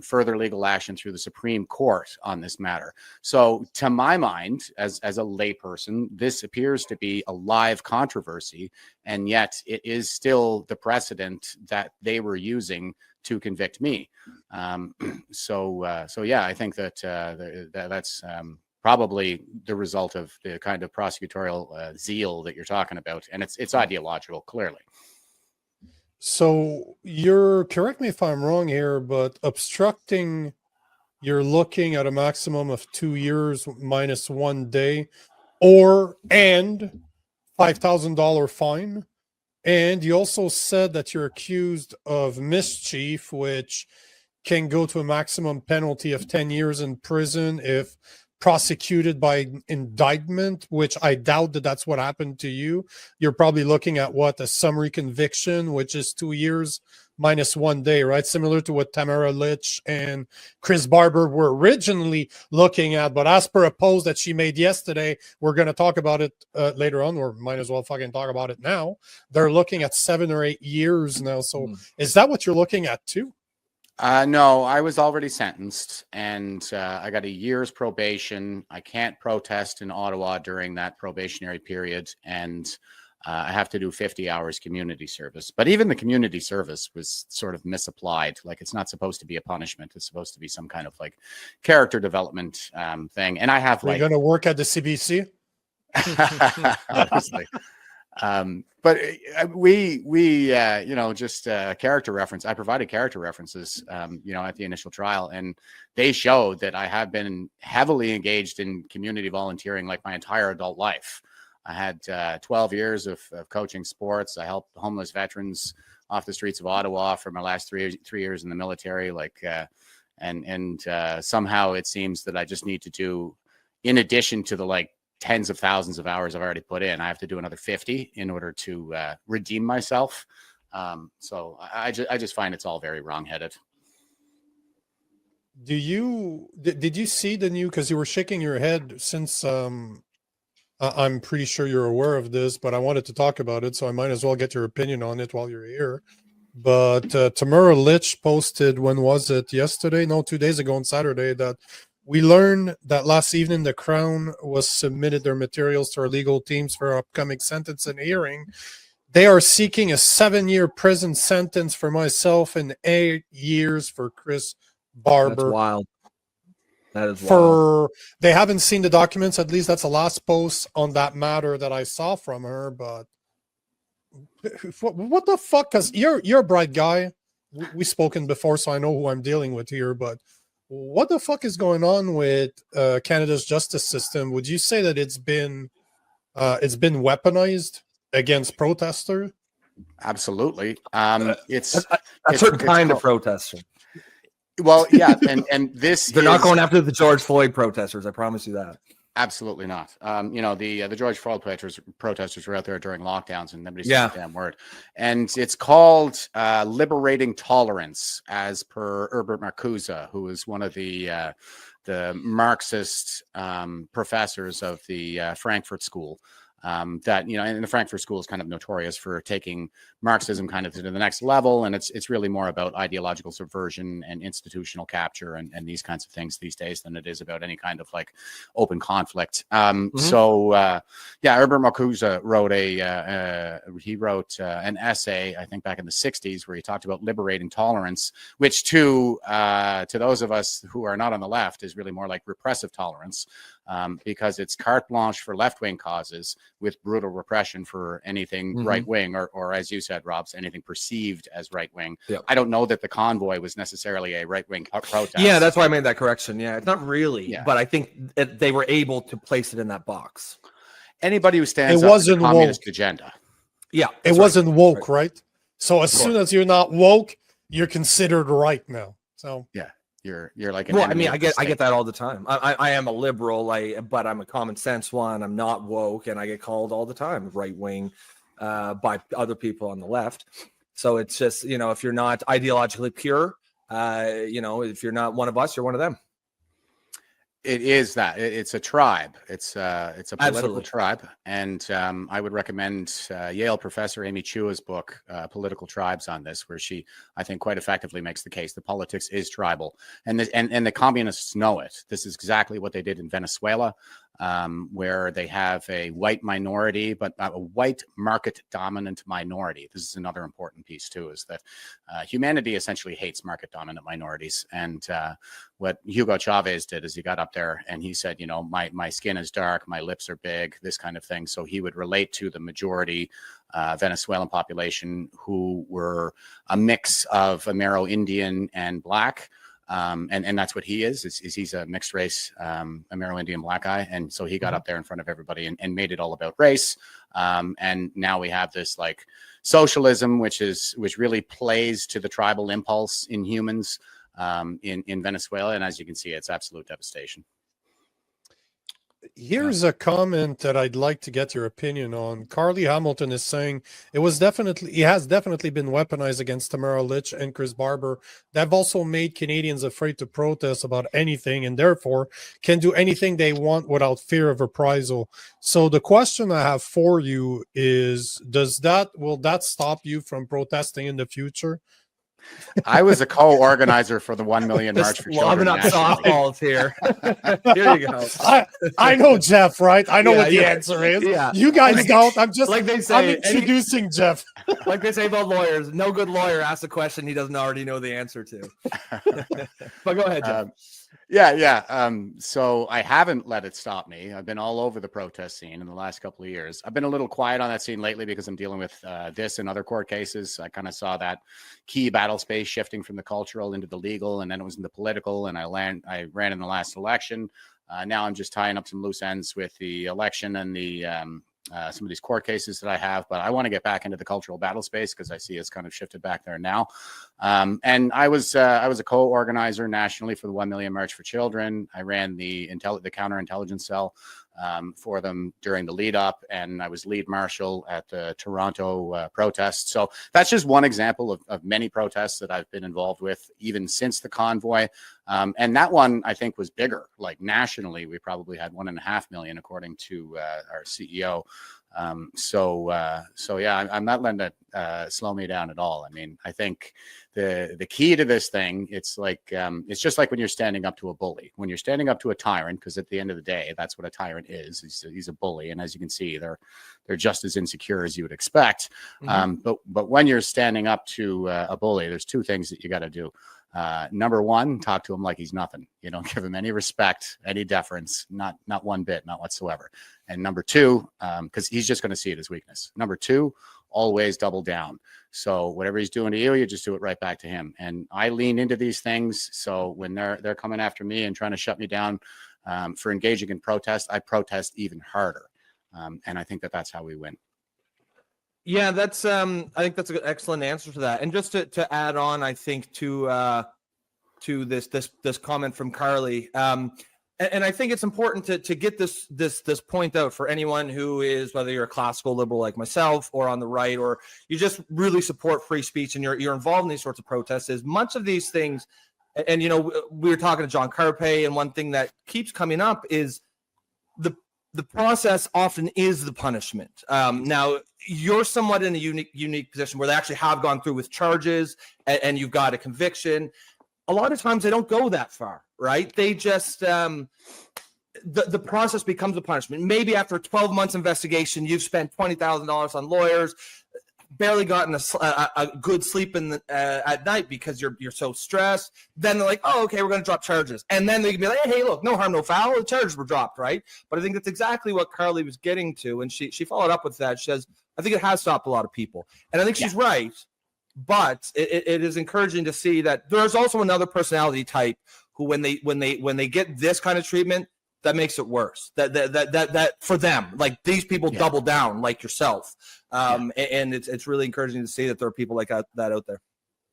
further legal action through the Supreme Court on this matter. So to my mind, as a layperson, this appears to be a live controversy, and yet it is still the precedent that they were using to convict me. So yeah, I think that that's probably the result of the kind of prosecutorial zeal that you're talking about, and it's ideological, clearly. So correct me if I'm wrong here, but obstructing, you're looking at a maximum of 2 years minus 1 day, and $5,000 fine. And you also said that you're accused of mischief, which can go to a maximum penalty of 10 years in prison if prosecuted by indictment, which I doubt that that's what happened to you. You're probably looking at a summary conviction, which is 2 years minus 1 day, right? Similar to what Tamara Litch and Chris Barber were originally looking at. But as per a post that she made yesterday, we're going to talk about it later on, or might as well fucking talk about it now. They're looking at 7 or 8 years now. So is that what you're looking at too? No, I was already sentenced, and I got a year's probation. I can't protest in Ottawa during that probationary period, and I have to do 50 hours community service. But even the community service was sort of misapplied. Like, it's not supposed to be a punishment. It's supposed to be some kind of like character development thing. And I have Are you going to work at the CBC? Obviously. But we just character reference. I provided character references, at the initial trial, and they showed that I have been heavily engaged in community volunteering like my entire adult life. I had 12 years of coaching sports. I helped homeless veterans off the streets of Ottawa for my last 3 years in the military. And somehow it seems that I just need to do, in addition to the tens of thousands of hours I've already put in, I have to do another 50 in order to redeem myself. So I just find it's all very wrongheaded. Did you see the new, because you were shaking your head since I'm pretty sure you're aware of this, but I wanted to talk about it, so I might as well get your opinion on it while you're here. But Tamara Litch posted, when was it? Yesterday? No, 2 days ago on Saturday, that we learned that last evening the Crown was submitted their materials to our legal teams for our upcoming sentence and hearing. They are seeking a 7-year prison sentence for myself and 8 years for Chris Barber. That's wild. That is wild. They haven't seen the documents. At least that's the last post on that matter that I saw from her. But what the fuck? Because you're a bright guy. We've spoken before, so I know who I'm dealing with here. But what the fuck is going on with Canada's justice system? Would you say that it's been weaponized against protesters? Absolutely. It's a certain kind of protester. Well, yeah, and this they're not going after the George Floyd protesters. I promise you that. Absolutely not. The George Floyd protesters were out there during lockdowns, and nobody said Yeah. a damn word. And it's called liberating tolerance, as per Herbert Marcuse, who is one of the Marxist professors of the Frankfurt School. That, and the Frankfurt School is kind of notorious for taking Marxism kind of to the next level, and it's really more about ideological subversion and institutional capture and these kinds of things these days than it is about any kind of like open conflict. So Herbert Marcuse wrote an essay, I think back in the 60s, where he talked about liberating tolerance, which to those of us who are not on the left is really more like repressive tolerance. Because it's carte blanche for left-wing causes with brutal repression for anything right-wing, or as you said, Robs, anything perceived as right-wing. Yep. I don't know that the convoy was necessarily a right-wing protest. Yeah, that's why I made that correction. Yeah, it's not really, Yeah. but I think they were able to place it in that box. Anybody who stands It up for the wasn't communist woke. agenda. Yeah, It wasn't woke, right? So as Correct. soon as you're not woke, you're considered right now. So You're like an Well, I enemy mean, of I the get state. that all the time. I am a liberal, but I'm a common sense one. I'm not woke, and I get called all the time right wing by other people on the left. So it's just, if you're not ideologically pure, if you're not one of us, you're one of them. It is that it's a tribe. It's a political Absolutely. tribe, and I would recommend Yale professor Amy Chua's book, "Political Tribes," on this, where she, I think, quite effectively makes the case that politics is tribal, and the communists know it. This is exactly what they did in Venezuela, where they have a white minority, but a white market dominant minority. This is another important piece too, is that humanity essentially hates market dominant minorities, and what Hugo Chavez did is he got up there and he said, my skin is dark, my lips are big, this kind of thing. So he would relate to the majority Venezuelan population, who were a mix of Amero-Indian and Black. And that's what he is he's a mixed race Amero-Indian Black guy. And so he got up there in front of everybody and made it all about race. And now we have this like socialism, which really plays to the tribal impulse in humans. In Venezuela, and as you can see, it's absolute devastation. here's a comment that I'd like to get your opinion on. Carly Hamilton is saying it has definitely been weaponized against Tamara Litch and Chris Barber. They've also made Canadians afraid to protest about anything, and therefore can do anything they want without fear of reprisal. So the question I have for you is, will that stop you from protesting in the future? I was a co-organizer for the 1 million March for Children. Lobbing up nationally. softballs here. Here you go. I know Jeff, right? I know Yeah, what the yeah. answer is. Yeah. You guys don't. I'm just Like they say, I'm introducing Jeff. Like they say about lawyers, no good lawyer asks a question he doesn't already know the answer to. But go ahead, Jeff. So I haven't let it stop me. I've been all over the protest scene in the last couple of years. I've been a little quiet on that scene lately because I'm dealing with this and other court cases. I kind of saw that key battle space shifting from the cultural into the legal, and then it was in the political, and I ran in the last election. Now I'm just tying up some loose ends with the election and the some of these court cases that I have, but I want to get back into the cultural battle space because I see it's kind of shifted back there now. And I was a co-organizer nationally for the 1 Million March for Children. I ran the counterintelligence cell for them during the lead up, and I was lead marshal at the Toronto protest. So that's just one example of many protests that I've been involved with, even since the convoy. And that one, I think, was bigger. Like nationally, we probably had 1.5 million, according to our CEO. So yeah, I'm not letting it slow me down at all. I mean, I think the key to this thing, it's like it's just like when you're standing up to a bully, when you're standing up to a tyrant, because at the end of the day, that's what a tyrant is. He's a bully, and as you can see, they're just as insecure as you would expect. Mm-hmm. But when you're standing up to a bully, there's two things that you got to do. Number one, talk to him like he's nothing. You don't give him any respect, any deference, not one bit, not whatsoever. And number two, because he's just going to see it as weakness. Number two, always double down. So whatever he's doing to you, you just do it right back to him. And I lean into these things. So when they're coming after me and trying to shut me down for engaging in protest, I protest even harder. And I think that's how we win. Yeah, that's I think that's an excellent answer to that. And just to add on, I think to this comment from Carly, And I think it's important to get this point out for anyone who is, whether you're a classical liberal like myself or on the right, or you just really support free speech and you're involved in these sorts of protests, is much of these things. And, you know, we were talking to John Carpe, and one thing that keeps coming up is the process often is the punishment. Now, you're somewhat in a unique position where they actually have gone through with charges and you've got a conviction. A lot of times they don't go that far, right? They just the process becomes a punishment. Maybe after 12 months investigation, you've spent $20,000 on lawyers, barely gotten a good sleep at night because you're so stressed. Then they're like, oh, okay, we're going to drop charges. And then they can be like, hey, look, no harm, no foul. The charges were dropped, right? But I think that's exactly what Carly was getting to. And she followed up with that. She says, I think it has stopped a lot of people. And I think she's right. But it is encouraging to see that there's also another personality type who, when they get this kind of treatment, that makes it worse. That for them, like these people double down, like yourself. And it's really encouraging to see that there are people like that out there.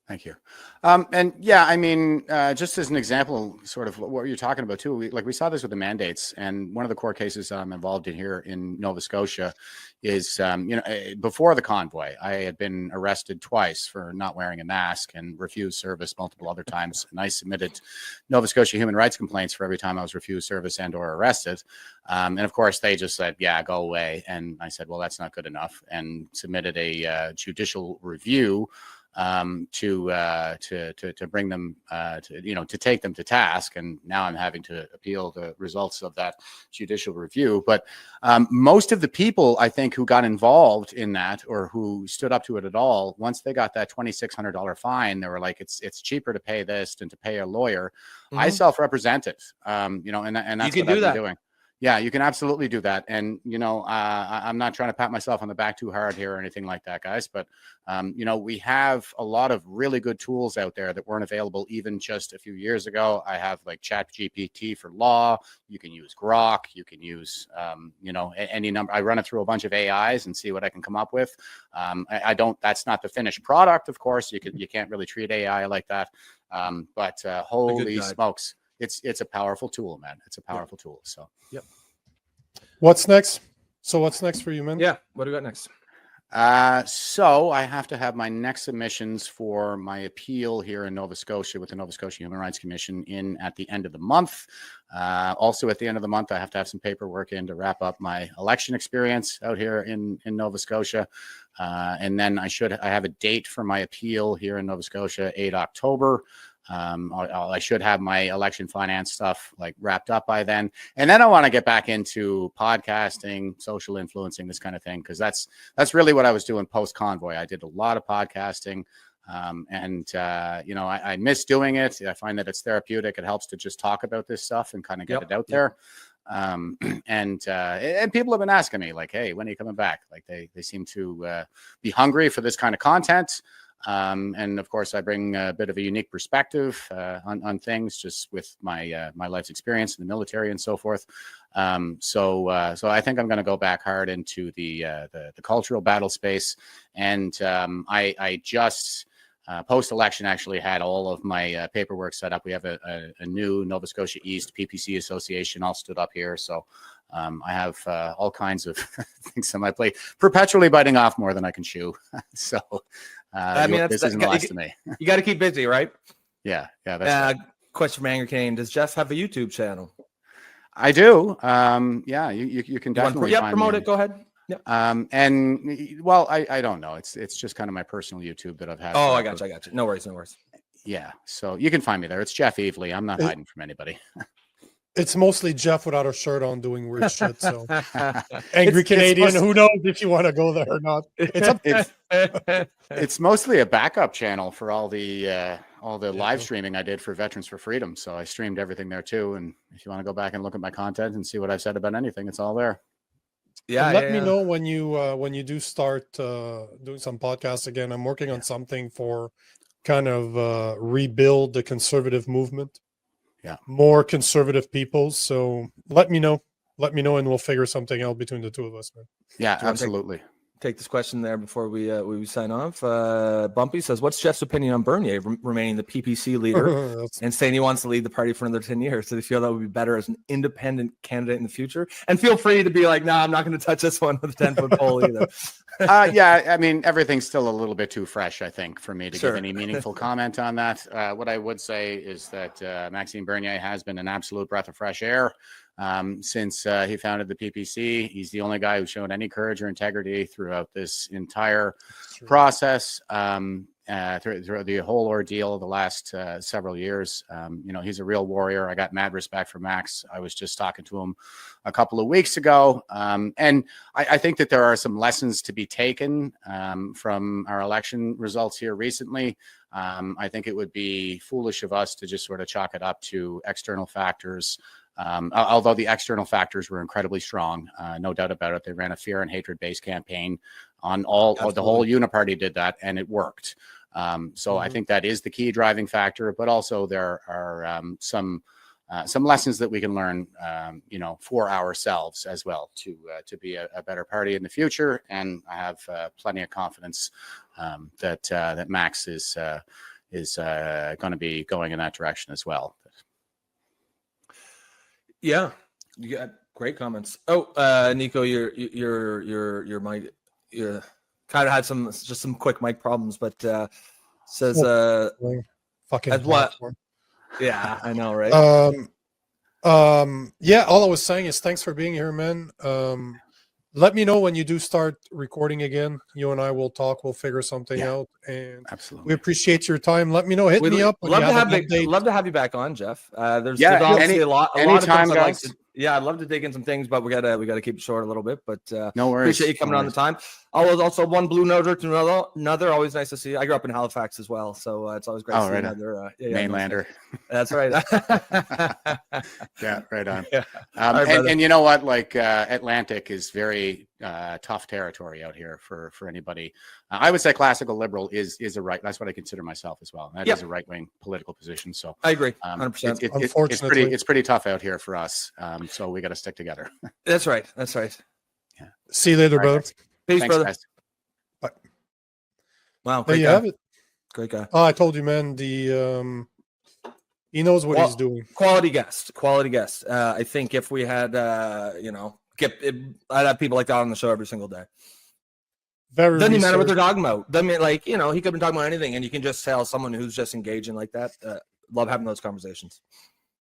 Thank you. And yeah, I mean, just as an example, sort of what you're talking about too, we saw this with the mandates, and one of the court cases I'm involved in here in Nova Scotia is, before the convoy, I had been arrested twice for not wearing a mask and refused service multiple other times. And I submitted Nova Scotia human rights complaints for every time I was refused service and or arrested. And of course they just said, yeah, go away. And I said, well, that's not good enough, and submitted a judicial review to bring them to take them to task. And now I'm having to appeal the results of that judicial review. But most of the people, I think, who got involved in that or who stood up to it at all, once they got that $2,600 fine, they were like, it's cheaper to pay this than to pay a lawyer. Mm-hmm. I self-represented, and that's what I've been doing. Yeah, you can absolutely do that. And, I'm not trying to pat myself on the back too hard here or anything like that, guys. But, we have a lot of really good tools out there that weren't available even just a few years ago. I have like ChatGPT for law. You can use Grok. You can use, any number. I run it through a bunch of AIs and see what I can come up with. That's not the finished product, of course. You can't really treat AI like that. But holy smokes. It's a powerful tool, man. It's a powerful tool. So, yep. What's next? So what's next for you, man? Yeah. What do we got next? So I have to have my next submissions for my appeal here in Nova Scotia with the Nova Scotia Human Rights Commission in at the end of the month. Also at the end of the month, I have to have some paperwork in to wrap up my election experience out here in Nova Scotia. And then I have a date for my appeal here in Nova Scotia, 8 October. I should have my election finance stuff like wrapped up by then. And then I want to get back into podcasting, social influencing, this kind of thing, because that's really what I was doing post convoy. I did a lot of podcasting. I miss doing it. I find that it's therapeutic. It helps to just talk about this stuff and kind of get it out there. And people have been asking me like, hey, when are you coming back? Like they seem to be hungry for this kind of content. And of course, I bring a bit of a unique perspective on things, just with my life's experience in the military and so forth. So I think I'm going to go back hard into the cultural battle space. And I just post-election actually had all of my paperwork set up. We have a new Nova Scotia East PPC Association all stood up here. So I have all kinds of things on my plate, perpetually biting off more than I can chew. So this isn't the last of me. You got to keep busy, right? Yeah. That's right. Question from Angry Kane: does Jeff have a YouTube channel? I do. You can definitely promote it. Go ahead. Yep. I don't know. It's just kind of my personal YouTube that I've had. Oh, I got you. No worries. Yeah. So you can find me there. It's Jeff Evely. I'm not hiding from anybody. It's mostly Jeff without a shirt on doing weird shit. So Angry Canadian, who knows if you want to go there or not? It's mostly a backup channel for all the live streaming I did for Veterans for Freedom. So I streamed everything there too. And if you want to go back and look at my content and see what I've said about anything, it's all there. Yeah. Let me know when you do start doing some podcasts again. I'm working on something for kind of rebuild the conservative movement. Yeah, more conservative people. So let me know, and we'll figure something out between the two of us, man. Yeah, absolutely. take this question there before we sign off. Bumpy says, "What's Jeff's opinion on Bernier remaining the PPC leader and saying he wants to lead the party for another 10 years? Do they feel that would be better as an independent candidate in the future?" And feel free to be like, "No, I'm not going to touch this one with a 10-foot pole either." Yeah, I mean, everything's still a little bit too fresh, I think, for me to Sure. give any meaningful comment on that. What I would say is that Maxime Bernier has been an absolute breath of fresh air since he founded the PPC. He's the only guy who's shown any courage or integrity throughout this entire process, through the whole ordeal of the last several years. He's a real warrior. I got mad respect for Max. I was just talking to him a couple of weeks ago. And I think that there are some lessons to be taken from our election results here recently. I think it would be foolish of us to just sort of chalk it up to external factors. Although the external factors were incredibly strong, no doubt about it. They ran a fear and hatred based campaign on the whole Uniparty did that, and it worked. So I think that is the key driving factor, but also there are some lessons that we can learn, for ourselves as well to be a better party in the future. And I have plenty of confidence that Max is going to be going in that direction as well. Yeah, you got great comments. Oh, Nico, your mic, you kind of had some quick mic problems, but says fucking as what? platform. Yeah, I know, right? Yeah, all I was saying is thanks for being here, man. Let me know when you do start recording again. You and I will talk. We'll figure something out. And Absolutely. we appreciate your time. Let me know. Hit me up. Love to have you back on, Jeff. There's Yeah, obviously a lot of anytime, things guys. I'd love to dig in some things, but we gotta keep it short a little bit. But no worries. Appreciate you coming on the time. Also one blue noter to another. Always nice to see you. I grew up in Halifax as well, so it's always great to see another mainlander. That's right. Yeah, right on. Yeah. And you know what? Like Atlantic is very tough territory out here for anybody. I would say classical liberal is a right. That's what I consider myself as well. That is a right wing political position. So I agree, 100%. Unfortunately, it's pretty tough out here for us. So we got to stick together. That's right. Yeah. See you later, brother. Peace, Thanks, brother. guys. Bye. Wow, There great you guy. have it. Great guy. Oh, I told you, man. He knows what he's doing. Quality guest. I think if we had, I'd have people like that on the show every single day. Very Doesn't even matter what they're researched. talking about. Doesn't mean he could have been talking about anything, and you can just tell someone who's just engaging like that. Love having those conversations.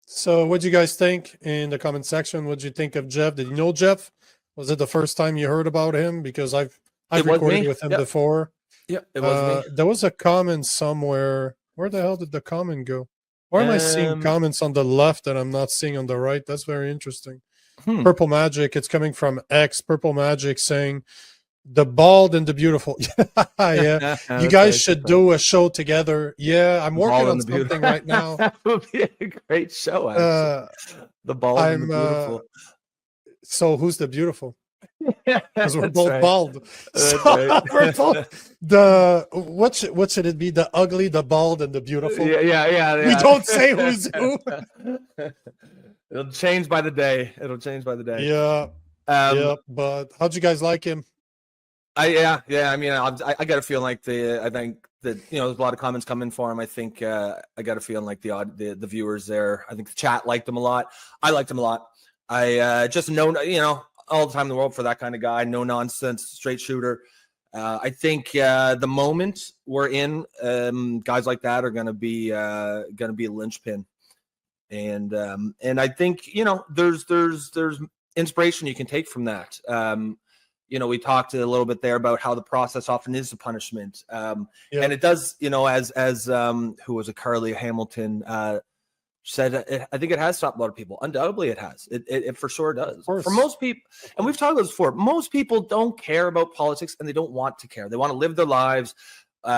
So, what do you guys think in the comment section? What did you think of Jeff? Did you know Jeff? Was it the first time you heard about him? Because I've recorded with him before. Yeah, it was me. There was a comment somewhere. Where the hell did the comment go? Why am I seeing comments on the left that I'm not seeing on the right? That's very interesting. Purple Magic. It's coming from X. Purple Magic saying, "The bald and the beautiful." Yeah, you guys should do a show together. Yeah, I'm working on something right now. That would be a great show. The bald and the beautiful. So who's the beautiful? Because we're That's both right. bald. So we're both what should it be? The ugly, the bald, and the beautiful. Yeah. We don't say who's who. It'll change by the day. Yeah. Yeah. But how'd you guys like him? I mean, I got a feeling like I think that there's a lot of comments coming for him. I think I got a feeling like the viewers there. I think the chat liked him a lot. I liked him a lot. I just know all the time in the world for that kind of guy. No nonsense, straight shooter. I think the moment we're in, guys like that are going to be a linchpin. And I think there's inspiration you can take from that. We talked a little bit there about how the process often is a punishment. And it does, as who was it, Carly Hamilton said, I think it has stopped a lot of people. Undoubtedly it has. It for sure does. For most people, and we've talked about this before, most people don't care about politics and they don't want to care. They want to live their lives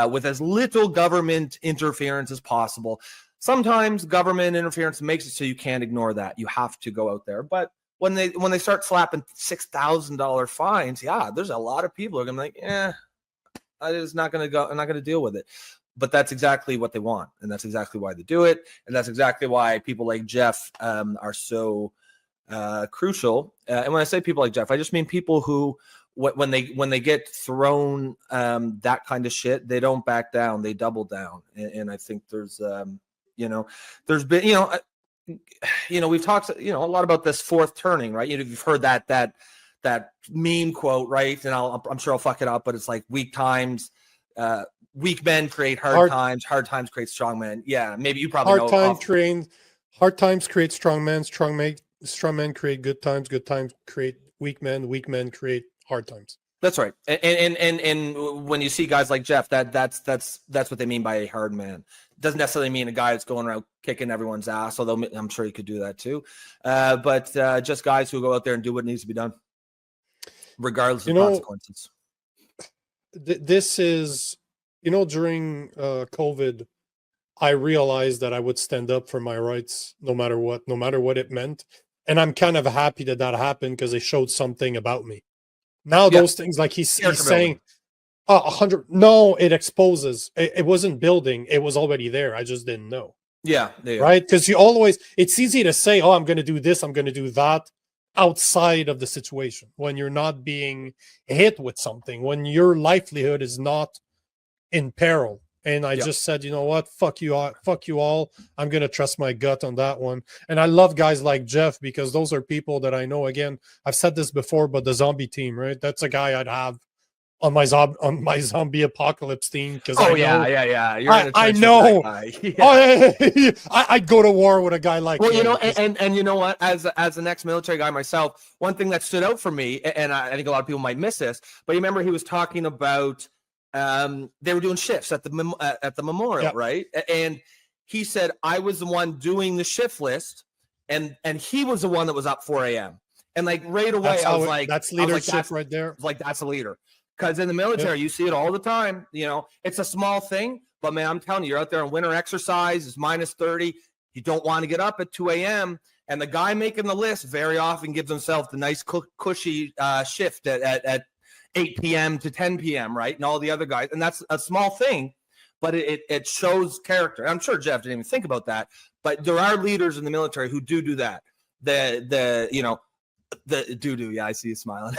with as little government interference as possible. Sometimes government interference makes it so you can't ignore that. You have to go out there. But when they start slapping $6,000 fines, there's a lot of people who are gonna be like, I'm just not gonna go. I'm not gonna deal with it. But that's exactly what they want, and that's exactly why they do it, and that's exactly why people like Jeff are so crucial. And when I say people like Jeff, I just mean people who when they get thrown that kind of shit, they don't back down, they double down. And I think there's there's been we've talked a lot about this fourth turning, right? You've heard that meme quote, right? And I'm sure I'll fuck it up, but it's like weak men create hard times, hard times create strong men. Yeah, maybe you probably know. Hard times create strong men, strong men create good times create weak men create hard times. That's right. And when you see guys like Jeff, that's what they mean by a hard man. Doesn't necessarily mean a guy that's going around kicking everyone's ass, although I'm sure he could do that too. But just guys who go out there and do what needs to be done, regardless of consequences. This is, during COVID, I realized that I would stand up for my rights no matter what it meant. And I'm kind of happy that happened because it showed something about me. Now those things, like he's saying, 100. No, it exposes. It wasn't building. It was already there. I just didn't know. Yeah. Right. Because it's easy to say, oh, I'm going to do this, I'm going to do that outside of the situation when you're not being hit with something, when your livelihood is not in peril. And I just said, you know what? Fuck you all. I'm going to trust my gut on that one. And I love guys like Jeff because those are people that I know. Again, I've said this before, but the zombie team, right? That's a guy I'd have on my zombie apocalypse team. Because yeah. I know. I'd go to war with a guy like him. And you know what? As an ex-military guy myself, one thing that stood out for me, and I think a lot of people might miss this, but you remember he was talking about they were doing shifts at the memorial, right? And he said, I was the one doing the shift list, and he was the one that was up 4 a.m. And like right away, I was like, that's leadership right there. Like that's a leader. Because in the military, you see it all the time. It's a small thing, but man, I'm telling you, you're out there in winter exercise, it's minus 30. You don't want to get up at 2 a.m. And the guy making the list very often gives himself the nice cushy shift at 8 p.m. to 10 p.m., right? And all the other guys. And that's a small thing, but it shows character. I'm sure Jeff didn't even think about that, but there are leaders in the military who do that. The doo-doo, yeah, I see you smiling.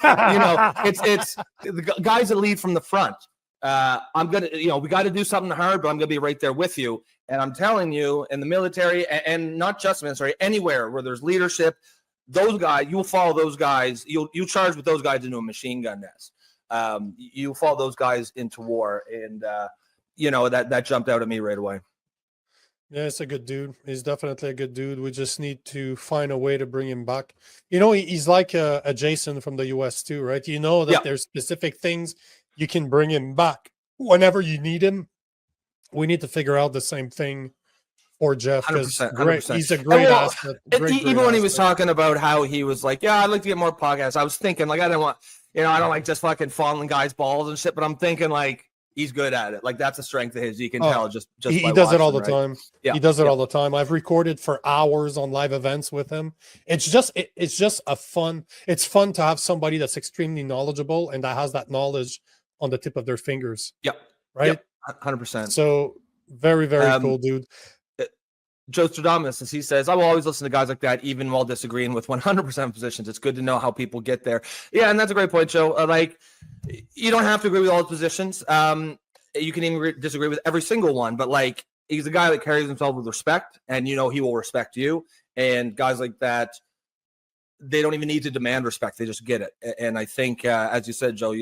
It's the guys that lead from the front. I'm gonna, we got to do something hard, but I'm gonna be right there with you. And I'm telling you, in the military, and not just military, anywhere where there's leadership, those guys, you'll follow those guys. You charge with those guys into a machine gun nest. You follow those guys into war, and that jumped out at me right away. Yeah, it's a good dude. He's definitely a good dude. We just need to find a way to bring him back. He's like a Jason from the US too, right? That there's specific things you can bring him back whenever you need him. We need to figure out the same thing for Jeff. 100%. He's a great asset. Even when he was talking about how he was like, yeah, I'd like to get more podcasts. I was thinking like, I don't want, I don't like just fucking falling guys' balls and shit, but I'm thinking like, he's good at it. Like that's a strength of his. You can tell just he does it all the time. Yeah, he does it all the time. I've recorded for hours on live events with him. It's just it's fun to have somebody that's extremely knowledgeable and that has that knowledge on the tip of their fingers. Yep. Right. 100%. So very, very cool, dude. Joe Stradamus, as he says, I will always listen to guys like that, even while disagreeing with 100% positions. It's good to know how people get there. Yeah, and that's a great point, Joe. Like, you don't have to agree with all his positions. You can even disagree with every single one, but like, he's a guy that carries himself with respect, and he will respect you. And guys like that, they don't even need to demand respect; they just get it. And I think, as you said, Joe,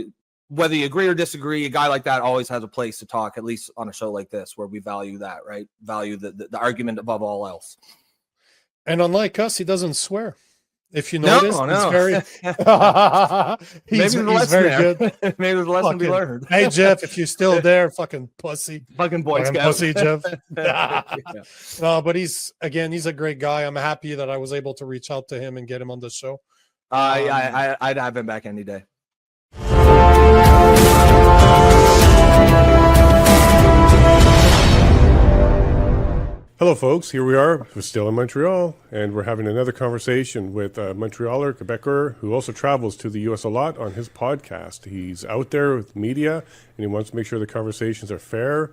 whether you agree or disagree, a guy like that always has a place to talk, at least on a show like this, where we value that, right? Value the argument above all else. And unlike us, he doesn't swear. If you notice, he's very, he's very good. Maybe there's a lesson to be learned. Hey, Jeff, if you're still there, fucking pussy. Fucking Boy Scout. Pussy, Jeff. No, but he's a great guy. I'm happy that I was able to reach out to him and get him on the show. I'd have him back any day. Hello, folks. Here we are. We're still in Montreal, and we're having another conversation with a Montrealer, Quebecer, who also travels to the U.S. a lot on his podcast. He's out there with media, and he wants to make sure the conversations are fair,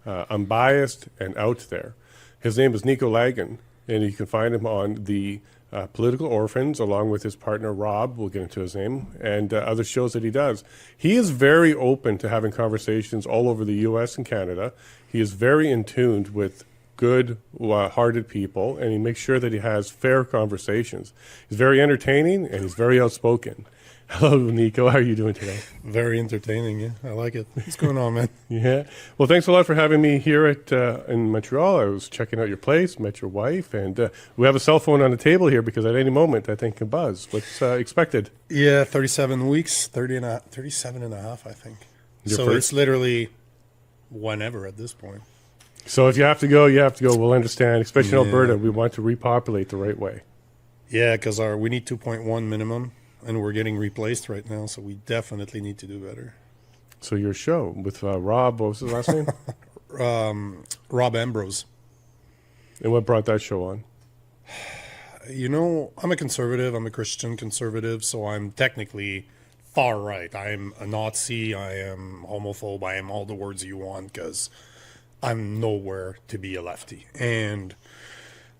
unbiased, and out there. His name is Nico Lagan, and you can find him on the Political Orphans, along with his partner Rob. We'll get into his name, and other shows that he does. He is very open to having conversations all over the U.S. and Canada. He is very in tune with good-hearted people, and he makes sure that he has fair conversations. He's very entertaining, and he's very outspoken. Hello, Nico. How are you doing today? Very entertaining. Yeah, I like it. What's going on, man? Yeah. Well, thanks a lot for having me here in Montreal. I was checking out your place, met your wife, and we have a cell phone on the table here because at any moment that thing can buzz. What's expected? Yeah, 37 weeks, 37 and a half, I think. Your so first? it's literally whenever at this point. So if you have to go, you have to go. We'll understand. Especially in Yeah. Alberta, we want to repopulate the right way. Yeah, because we need 2.1 minimum, and we're getting replaced right now, so we definitely need to do better. So your show with Rob, what was his last name? Rob Ambrose. And what brought that show on? You know, I'm a conservative. I'm a Christian conservative, so I'm technically far right. I'm a Nazi. I am homophobe. I am all the words you want because I'm nowhere to be a lefty. And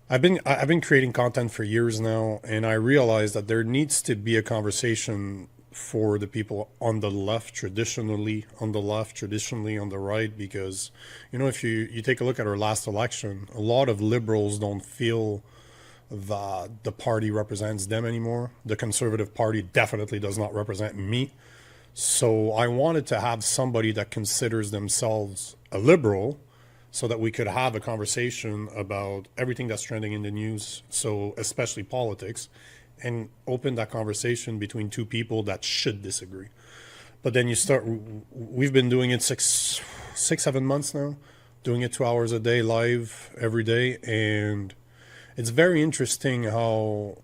I've been creating content for years now, and I realized that there needs to be a conversation for the people on the left, traditionally on the left, traditionally on the right, because, you know, if you take a look at our last election, a lot of liberals don't feel that the party represents them anymore. The Conservative Party definitely does not represent me. So I wanted to have somebody that considers themselves a liberal so that we could have a conversation about everything that's trending in the news, so especially politics, and open that conversation between two people that should disagree. But then we've been doing it six, 7 months now, doing it 2 hours a day, live every day, and it's very interesting how,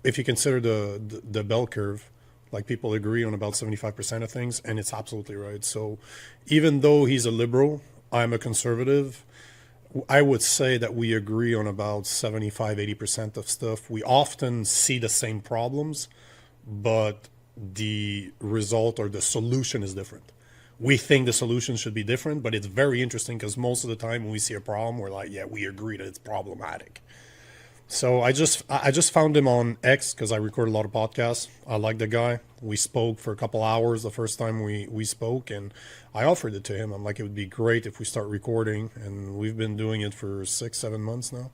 if you consider the bell curve, like people agree on about 75% of things, and it's absolutely right. So even though he's a liberal, I'm a conservative, I would say that we agree on about 75-80% of stuff. We often see the same problems, but the result or the solution is different. We think the solution should be different, but it's very interesting because most of the time when we see a problem, we're like, yeah, we agree that it's problematic. So I just found him on X because I record a lot of podcasts. I like the guy. We spoke for a couple hours the first time we spoke, and I offered it to him. I'm like, it would be great if we start recording, and we've been doing it for 6-7 months now.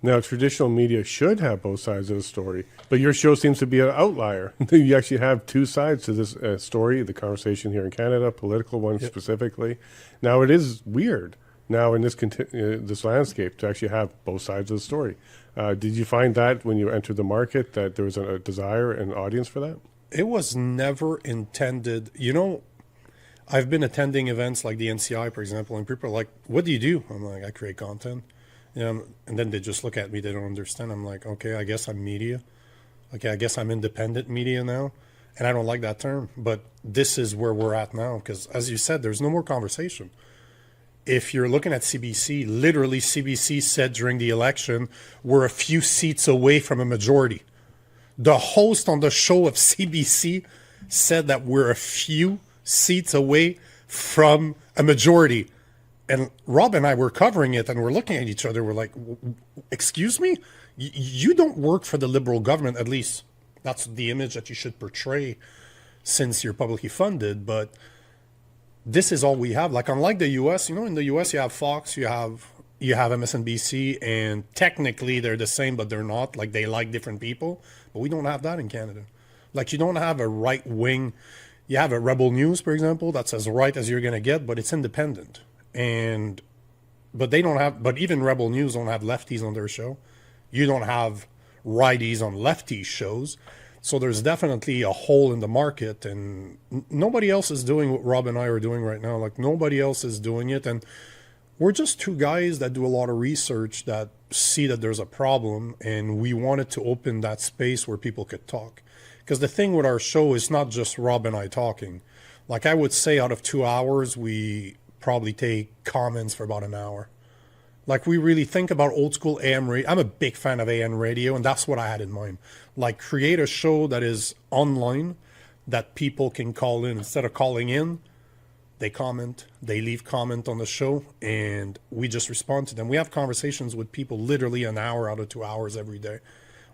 Now, traditional media should have both sides of the story, but your show seems to be an outlier. You actually have two sides to this story, the conversation here in Canada, political one specifically. Now, it is weird now in this landscape to actually have both sides of the story. Did you find that when you entered the market that there was a desire and audience for that? It was never intended. You know, I've been attending events like the NCI, for example, and people are like, what do you do? I'm like, I create content. And then they just look at me. They don't understand. I'm like, okay, I guess I'm media. Okay, I guess I'm independent media now. And I don't like that term. But this is where we're at now. Because as you said, there's no more conversation. If you're looking at CBC, literally CBC said during the election, we're a few seats away from a majority. The host on the show of CBC said that we're a few seats away from a majority. And Rob and I were covering it, and we're looking at each other. We're like, excuse me? You don't work for the Liberal government, at least. That's the image that you should portray since you're publicly funded. But this is all we have. Like, unlike the U.S., you know, in the U.S. you have Fox, you have MSNBC, and technically they're the same, but they're not. Like, they like different people. But we don't have that in Canada. Like, you don't have a right wing. You have a Rebel News, for example, that's as right as you're going to get, but it's independent. But even Rebel News don't have lefties on their show. You don't have righties on lefty shows. So there's definitely a hole in the market, and nobody else is doing what Rob and I are doing right now. Like, nobody else is doing it. And we're just two guys that do a lot of research that see that there's a problem, and we wanted to open that space where people could talk. Because the thing with our show is not just Rob and I talking. Like, I would say out of 2 hours, we probably take comments for about an hour. Like, we really think about old school AM radio. I'm a big fan of AM radio, and that's what I had in mind. Like, create a show that is online that people can call in. Instead of calling in, They comment, they leave comment on the show, and we just respond to them. We have conversations with people literally an hour out of 2 hours every day.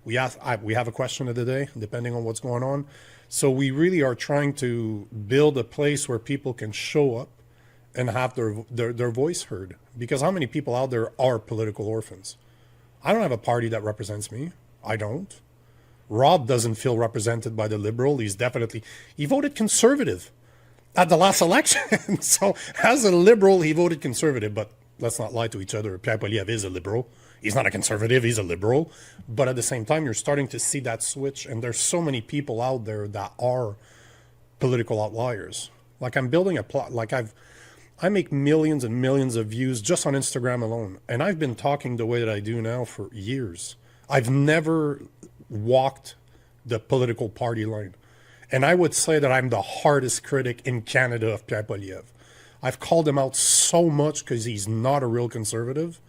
We have a question of the day, depending on what's going on. So we really are trying to build a place where people can show up and have their voice heard. Because how many people out there are political orphans? I don't have a party that represents me. I don't. Rob doesn't feel represented by the Liberal. He voted Conservative at the last election. So as a Liberal, he voted Conservative. But let's not lie to each other. Pierre Poilievre is a Liberal. He's not a Conservative, he's a Liberal. But at the same time, you're starting to see that switch. And there's so many people out there that are political outliers. Like I'm building a plot, like I make millions and millions of views just on Instagram alone. And I've been talking the way that I do now for years. I've never walked the political party line. And I would say that I'm the hardest critic in Canada of Pierre Poilievre. I've called him out so much because he's not a real conservative.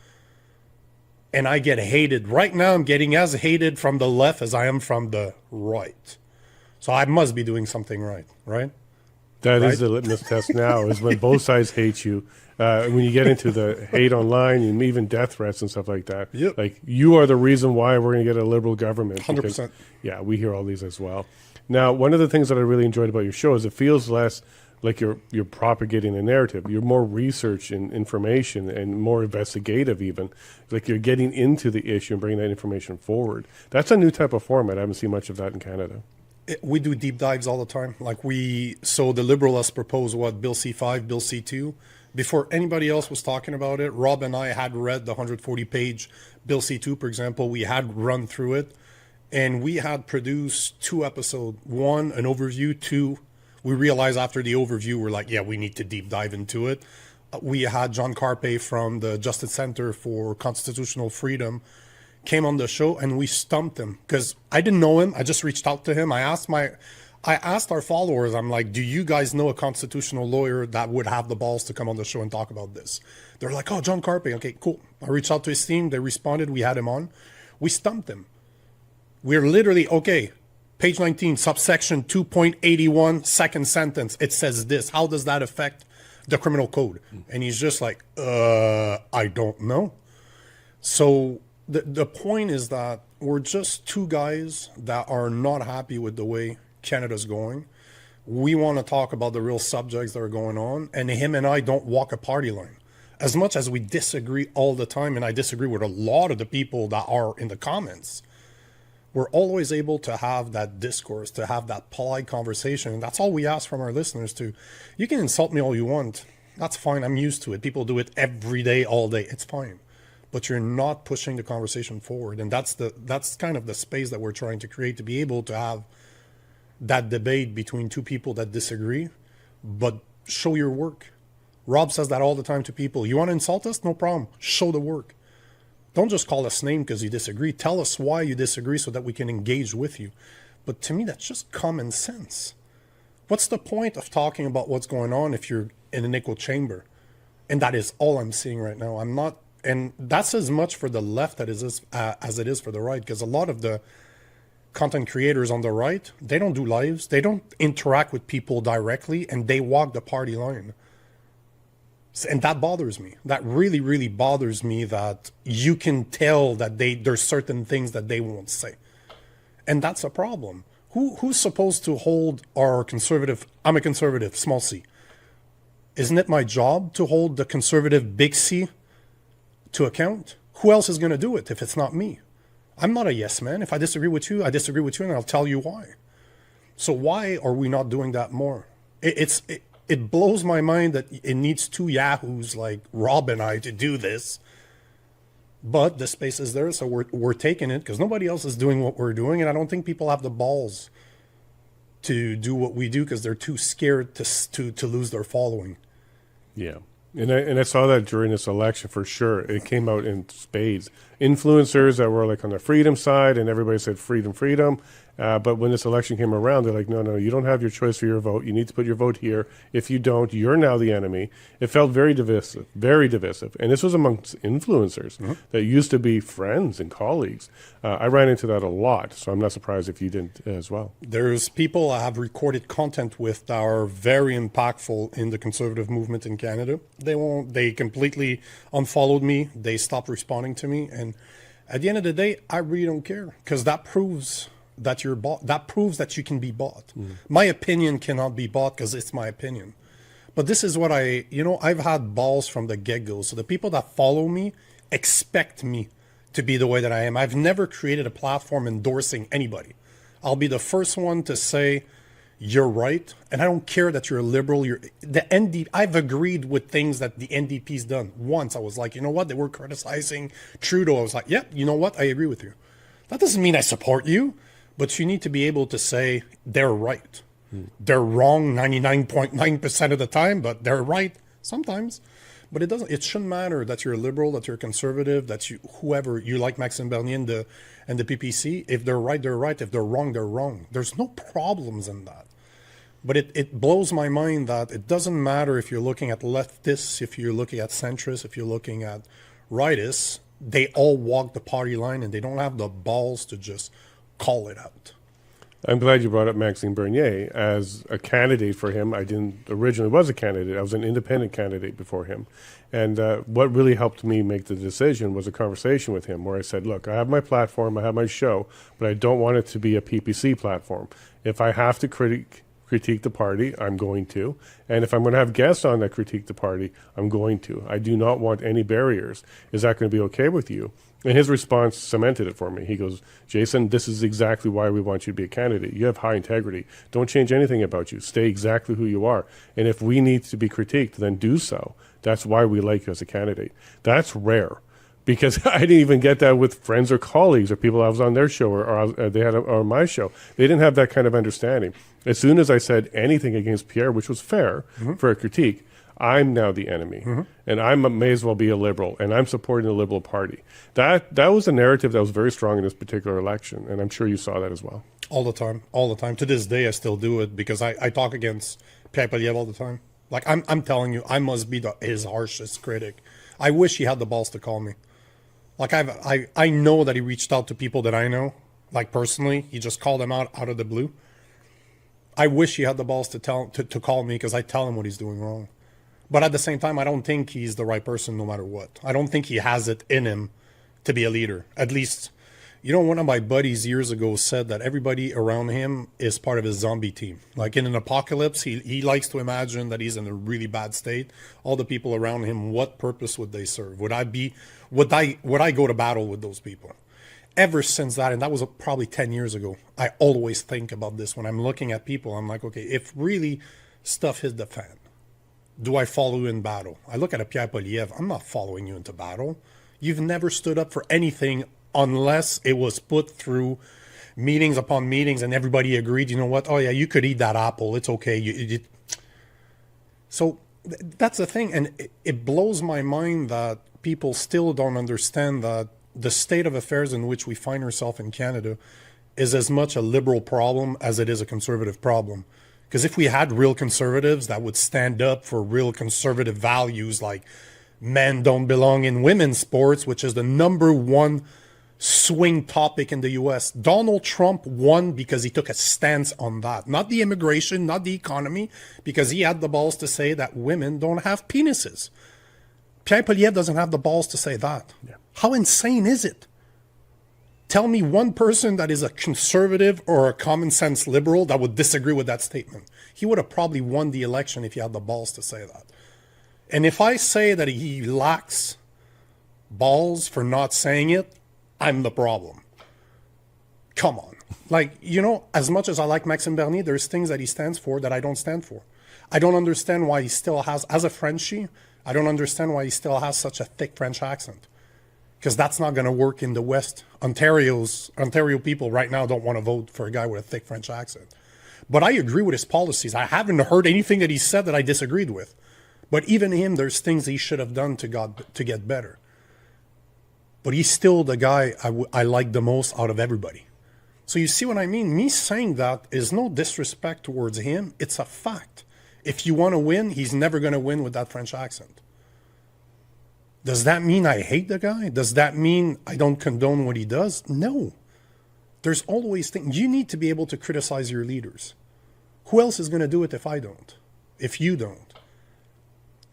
And I get hated. Right now, I'm getting as hated from the left as I am from the right. So I must be doing something right, right? That is the litmus test now, is when both sides hate you. When you get into the hate online and even death threats and stuff like that. Yep. Like, you are the reason why we're going to get a Liberal government. 100%. Because, yeah, we hear all these as well. Now, one of the things that I really enjoyed about your show is it feels less like you're propagating a narrative. You're more research and information and more investigative even. Like you're getting into the issue and bringing that information forward. That's a new type of format. I haven't seen much of that in Canada. We do deep dives all the time. So the Liberal has proposed Bill C5, Bill C2. Before anybody else was talking about it, Rob and I had read the 140-page Bill C2, for example. We had run through it, and we had produced 2 episodes. 1, an overview. 2, we realized after the overview, we're like, yeah, we need to deep dive into it. We had John Carpe from the Justice Center for Constitutional Freedom came on the show, and we stumped him because I didn't know him. I just reached out to him. I asked our followers, I'm like, do you guys know a constitutional lawyer that would have the balls to come on the show and talk about this? They're like, oh, John Carpe. Okay, cool. I reached out to his team. They responded. We had him on. We stumped him. We're literally, okay, page 19, subsection 2.81, second sentence. It says this. How does that affect the criminal code? And he's just like, I don't know. So the point is that we're just 2 guys that are not happy with the way Canada's going. We want to talk about the real subjects that are going on, and him and I don't walk a party line. As much as we disagree all the time, and I disagree with a lot of the people that are in the comments, we're always able to have that discourse, to have that polite conversation. And that's all we ask from our listeners too. You can insult me all you want. That's fine. I'm used to it. People do it every day, all day. It's fine. But you're not pushing the conversation forward. And that's kind of the space that we're trying to create, to be able to have that debate between 2 people that disagree, but show your work. Rob says that all the time to people. You want to insult us? No problem. Show the work. Don't just call us name because you disagree. Tell us why you disagree so that we can engage with you. But to me, that's just common sense. What's the point of talking about what's going on if you're in an echo chamber? And that is all I'm seeing right now. I'm not, and that's as much for the left as it is for the right, because a lot of the content creators on the right, they don't do lives, they don't interact with people directly, and they walk the party line. And that bothers me. That really, really bothers me, that you can tell that there's certain things that they won't say. And that's a problem. Who's supposed to hold our conservative, I'm a conservative, small c. Isn't it my job to hold the conservative big C to account? Who else is going to do it if it's not me? I'm not a yes man. If I disagree with you, I disagree with you, and I'll tell you why. So why are we not doing that more? It blows my mind that it needs 2 yahoos like Rob and I to do this. But the space is there, so we're taking it because nobody else is doing what we're doing, and I don't think people have the balls to do what we do because they're too scared to lose their following. Yeah. And I saw that during this election for sure. It came out in spades. Influencers that were like on the freedom side, and everybody said freedom, freedom. But when this election came around, they're like, no, you don't have your choice for your vote. You need to put your vote here. If you don't, you're now the enemy. It felt very divisive, very divisive. And this was amongst influencers that used to be friends and colleagues. I ran into that a lot, so I'm not surprised if you didn't as well. There's people I have recorded content with that are very impactful in the conservative movement in Canada. They completely unfollowed me. They stopped responding to me. And at the end of the day, I really don't care, because that proves that you're bought. That proves that you can be bought. My opinion cannot be bought because it's my opinion. But this is what I've had balls from the get-go. So the people that follow me expect me to be the way that I am. I've never created a platform endorsing anybody. I'll be the first one to say, you're right. And I don't care that you're a liberal. I've agreed with things that the NDP's done. Once I was like, you know what? They were criticizing Trudeau. I was like, yeah, you know what? I agree with you. That doesn't mean I support you. But you need to be able to say they're right. They're wrong 99.9% of the time, but they're right sometimes. But it shouldn't matter that you're a liberal, that you're a conservative, that whoever you like, Maxime Bernier and the PPC. If they're right, they're right. If they're wrong, they're wrong. There's no problems in that. But it blows my mind that it doesn't matter if you're looking at leftists, if you're looking at centrists, if you're looking at rightists, they all walk the party line and they don't have the balls to just call it out. I'm glad you brought up Maxime Bernier as a candidate for him. I didn't originally was a candidate. I was an independent candidate before him. And what really helped me make the decision was a conversation with him where I said, look, I have my platform, I have my show, but I don't want it to be a PPC platform. If I have to critique the party, I'm going to. And if I'm going to have guests on that critique the party, I'm going to. I do not want any barriers. Is that going to be okay with you? And his response cemented it for me. He goes, Jason, this is exactly why we want you to be a candidate. You have high integrity. Don't change anything about you. Stay exactly who you are. And if we need to be critiqued, then do so. That's why we like you as a candidate. That's rare, because I didn't even get that with friends or colleagues or people I was on their show or they had on my show. They didn't have that kind of understanding. As soon as I said anything against Pierre, which was fair for a critique, I'm now the enemy, and I may as well be a liberal, and I'm supporting the Liberal Party. That was a narrative that was very strong in this particular election, and I'm sure you saw that as well. All the time. To this day, I still do it because I talk against Pierre Poilievre all the time. Like, I'm telling you, I must be his harshest critic. I wish he had the balls to call me. Like, I know that he reached out to people that I know, like personally. He just called them out of the blue. I wish he had the balls to call me, because I tell him what he's doing wrong. But at the same time, I don't think he's the right person no matter what. I don't think he has it in him to be a leader. At least, one of my buddies years ago said that everybody around him is part of his zombie team. Like in an apocalypse, he likes to imagine that he's in a really bad state. All the people around him, what purpose would they serve? Would I go to battle with those people? Ever since that, and that was probably 10 years ago, I always think about this when I'm looking at people. I'm like, okay, if really stuff hit the fan, do I follow you in battle? I look at a Pierre Poilievre. I'm not following you into battle. You've never stood up for anything unless it was put through meetings upon meetings and everybody agreed, you know what? Oh, yeah, you could eat that apple. It's okay. So that's the thing. And it blows my mind that people still don't understand that the state of affairs in which we find ourselves in Canada is as much a liberal problem as it is a conservative problem. Because if we had real conservatives that would stand up for real conservative values like men don't belong in women's sports, which is the #1 swing topic in the US, Donald Trump won because he took a stance on that. Not the immigration, not the economy, because he had the balls to say that women don't have penises. Pierre Poilievre doesn't have the balls to say that. Yeah. How insane is it? Tell me one person that is a conservative or a common sense liberal that would disagree with that statement. He would have probably won the election if he had the balls to say that. And if I say that he lacks balls for not saying it, I'm the problem. Come on. Like, as much as I like Maxime Bernier, there's things that he stands for that I don't stand for. I don't understand why he still has, as a Frenchie, I don't understand why he still has such a thick French accent. Because that's not going to work in the West. Ontario people right now don't want to vote for a guy with a thick French accent. But I agree with his policies. I haven't heard anything that he said that I disagreed with. But even him, there's things he should have done to get better. But he's still the guy I like the most out of everybody. So you see what I mean? Me saying that is no disrespect towards him. It's a fact. If you want to win, he's never going to win with that French accent. Does that mean I hate the guy? Does that mean I don't condone what he does? No. There's always things. You need to be able to criticize your leaders. Who else is going to do it if I don't? If you don't?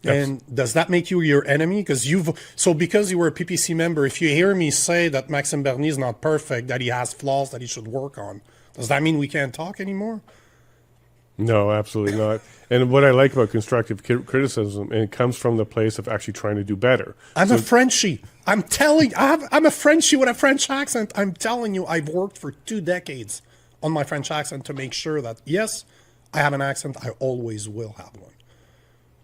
And does that make you your enemy? Because you were a PPC member, if you hear me say that Maxime Bernier is not perfect, that he has flaws that he should work on, does that mean we can't talk anymore? No, absolutely not. And what I like about constructive criticism, and it comes from the place of actually trying to do better. I'm a Frenchie. I'm a Frenchie with a French accent. I'm telling you, I've worked for 2 decades on my French accent to make sure that, yes, I have an accent. I always will have one.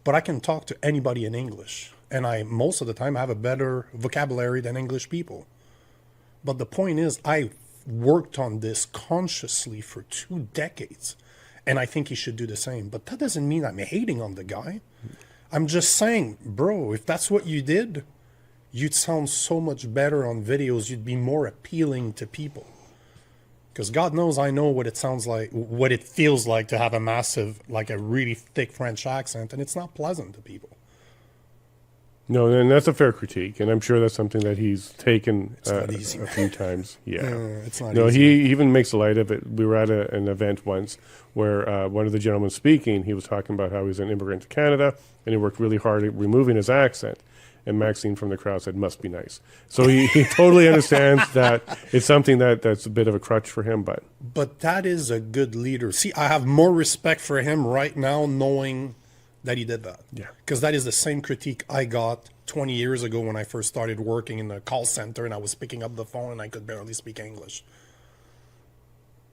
But I can talk to anybody in English. And I, most of the time, have a better vocabulary than English people. But the point is, I worked on this consciously for 2 decades. And I think he should do the same. But that doesn't mean I'm hating on the guy. I'm just saying, bro, if that's what you did, you'd sound so much better on videos. You'd be more appealing to people. Because God knows I know what it sounds like, what it feels like to have a massive, like a really thick French accent, and it's not pleasant to people. No, and that's a fair critique, and I'm sure that's something that he's taken not easy, a few times. Yeah, it's not no, easy. he even makes light of it. We were at an event once where one of the gentlemen speaking, he was talking about how he's an immigrant to Canada, and he worked really hard at removing his accent. And Maxine from the crowd said, must be nice. So he totally understands that it's something that's a bit of a crutch for him. But that is a good leader. See, I have more respect for him right now knowing that he did that. Yeah. Because that is the same critique I got 20 years ago when I first started working in the call center and I was picking up the phone and I could barely speak English.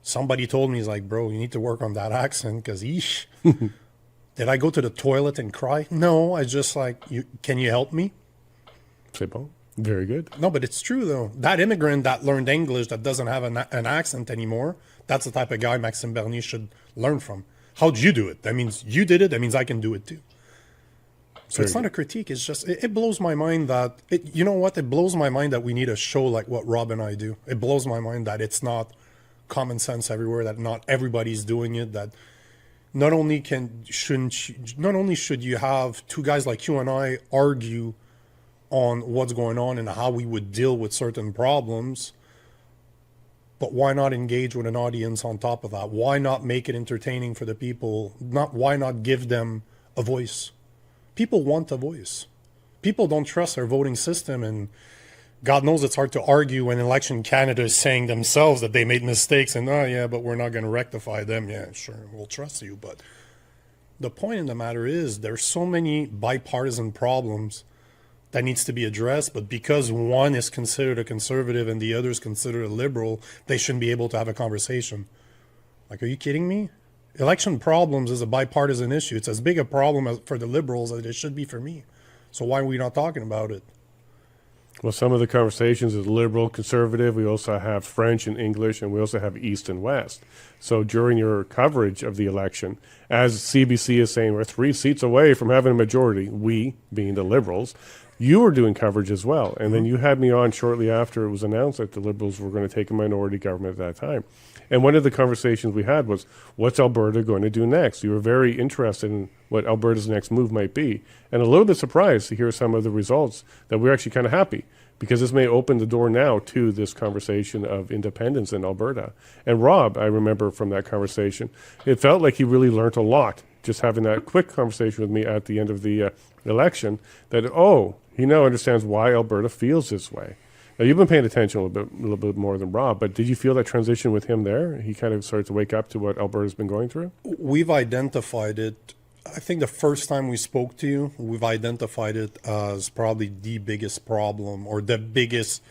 Somebody told me, he's like, bro, you need to work on that accent because eesh. Did I go to the toilet and cry? No, I just like, can you help me? C'est bon. Very good. No, but it's true, though. That immigrant that learned English that doesn't have an accent anymore, that's the type of guy Maxime Bernier should learn from. How'd you do it? That means you did it. That means I can do it, too. So it's not a critique. It's just, it blows my mind that, you know what? It blows my mind that we need a show like what Rob and I do. It blows my mind that it's not common sense everywhere, that not everybody's doing it, that not only should you have 2 guys like you and I argue on what's going on and how we would deal with certain problems, but why not engage with an audience on top of that? Why not make it entertaining for the people? Why not give them a voice? People want a voice. People don't trust our voting system, and God knows it's hard to argue when Election Canada is saying themselves that they made mistakes and, oh yeah, but we're not going to rectify them. Yeah, sure, we'll trust you. But the point in the matter is there's so many bipartisan problems that needs to be addressed, but because one is considered a conservative and the other is considered a liberal, they shouldn't be able to have a conversation. Like, are you kidding me? Election problems is a bipartisan issue. It's as big a problem for the liberals as it should be for me. So why are we not talking about it? Well, some of the conversations is liberal, conservative. We also have French and English, and we also have East and West. So during your coverage of the election, as CBC is saying, we're 3 seats away from having a majority, we being the liberals, you were doing coverage as well. And then you had me on shortly after it was announced that the Liberals were going to take a minority government at that time. And one of the conversations we had was, what's Alberta going to do next? You were very interested in what Alberta's next move might be. And a little bit surprised to hear some of the results that we're actually kind of happy, because this may open the door now to this conversation of independence in Alberta. And Rob, I remember from that conversation, it felt like he really learned a lot just having that quick conversation with me at the end of the election, that, he now understands why Alberta feels this way. Now, you've been paying attention a little bit more than Rob, but did you feel that transition with him there? He kind of started to wake up to what Alberta's been going through? We've identified it. I think the first time we spoke to you, we've identified it as probably the biggest problem or the biggest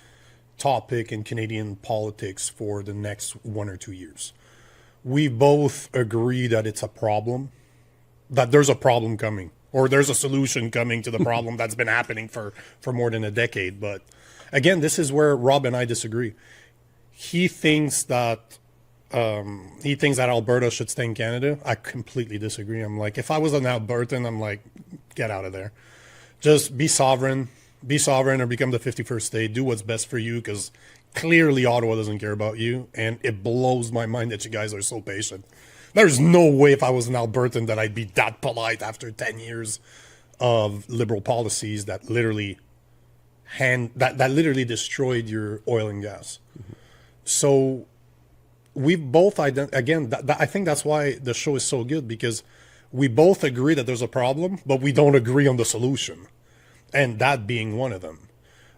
topic in Canadian politics for the next 1 or 2 years. We both agree that it's a problem, that there's a problem coming, or there's a solution coming to the problem that's been happening for more than a decade. But again, this is where Rob and I disagree. He thinks that Alberta should stay in Canada. I completely disagree. I'm like, if I was an Albertan, I'm like, get out of there. Just be sovereign. Be sovereign or become the 51st state. Do what's best for you, because clearly Ottawa doesn't care about you. And it blows my mind that you guys are so patient. There's no way if I was an Albertan that I'd be that polite after 10 years of liberal policies that literally that literally destroyed your oil and gas. Mm-hmm. So we've both again, I think that's why the show is so good, because we both agree that there's a problem, but we don't agree on the solution. And that being one of them.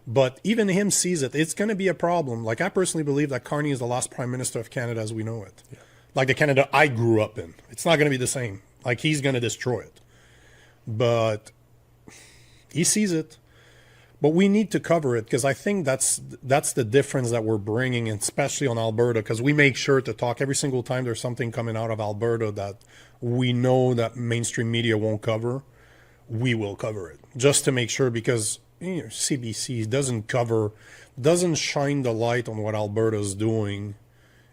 But even him sees it. It's going to be a problem. Like, I personally believe that Carney is the last prime minister of Canada as we know it. Yeah. Like the Canada I grew up in. It's not going to be the same. Like, he's going to destroy it. But he sees it. But we need to cover it, because I think that's the difference that we're bringing, especially on Alberta, because we make sure to talk every single time there's something coming out of Alberta that we know that mainstream media won't cover. We will cover it just to make sure, because CBC doesn't shine the light on what Alberta's doing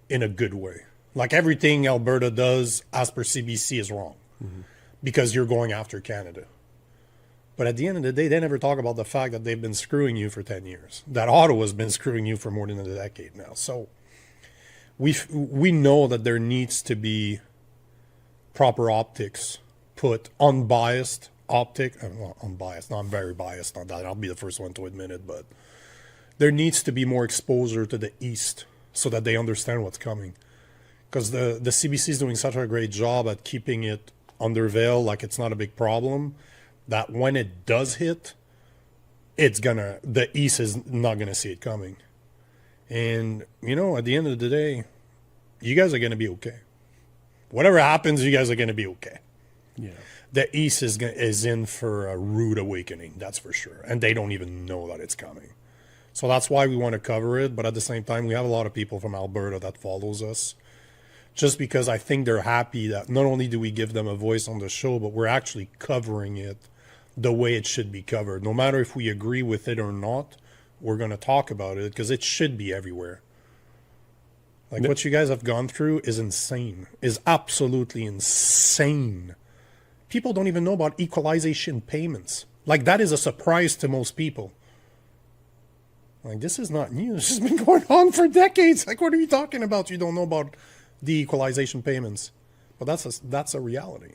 in a good way. Like, everything Alberta does as per CBC is wrong, because you're going after Canada. But at the end of the day, they never talk about the fact that they've been screwing you for 10 years, that Ottawa's been screwing you for more than a decade now. So we know that there needs to be proper optics put, unbiased unbiased. No, I'm very biased on that. I'll be the first one to admit it, but there needs to be more exposure to the East so that they understand what's coming. Because the CBC is doing such a great job at keeping it under veil, like it's not a big problem, that when it does hit, the East is not gonna see it coming. And at the end of the day, you guys are gonna be okay. Whatever happens, you guys are gonna be okay. Yeah. The East is in for a rude awakening, that's for sure. And they don't even know that it's coming. So that's why we want to cover it. But at the same time, we have a lot of people from Alberta that follows us. Just because I think they're happy that not only do we give them a voice on the show, but we're actually covering it the way it should be covered. No matter if we agree with it or not, we're going to talk about it, because it should be everywhere. Like, what you guys have gone through is insane, is absolutely insane. People don't even know about equalization payments. Like, that is a surprise to most people. Like, this is not news. This has been going on for decades. Like, what are you talking about? You don't know about the equalization payments. But that's a reality.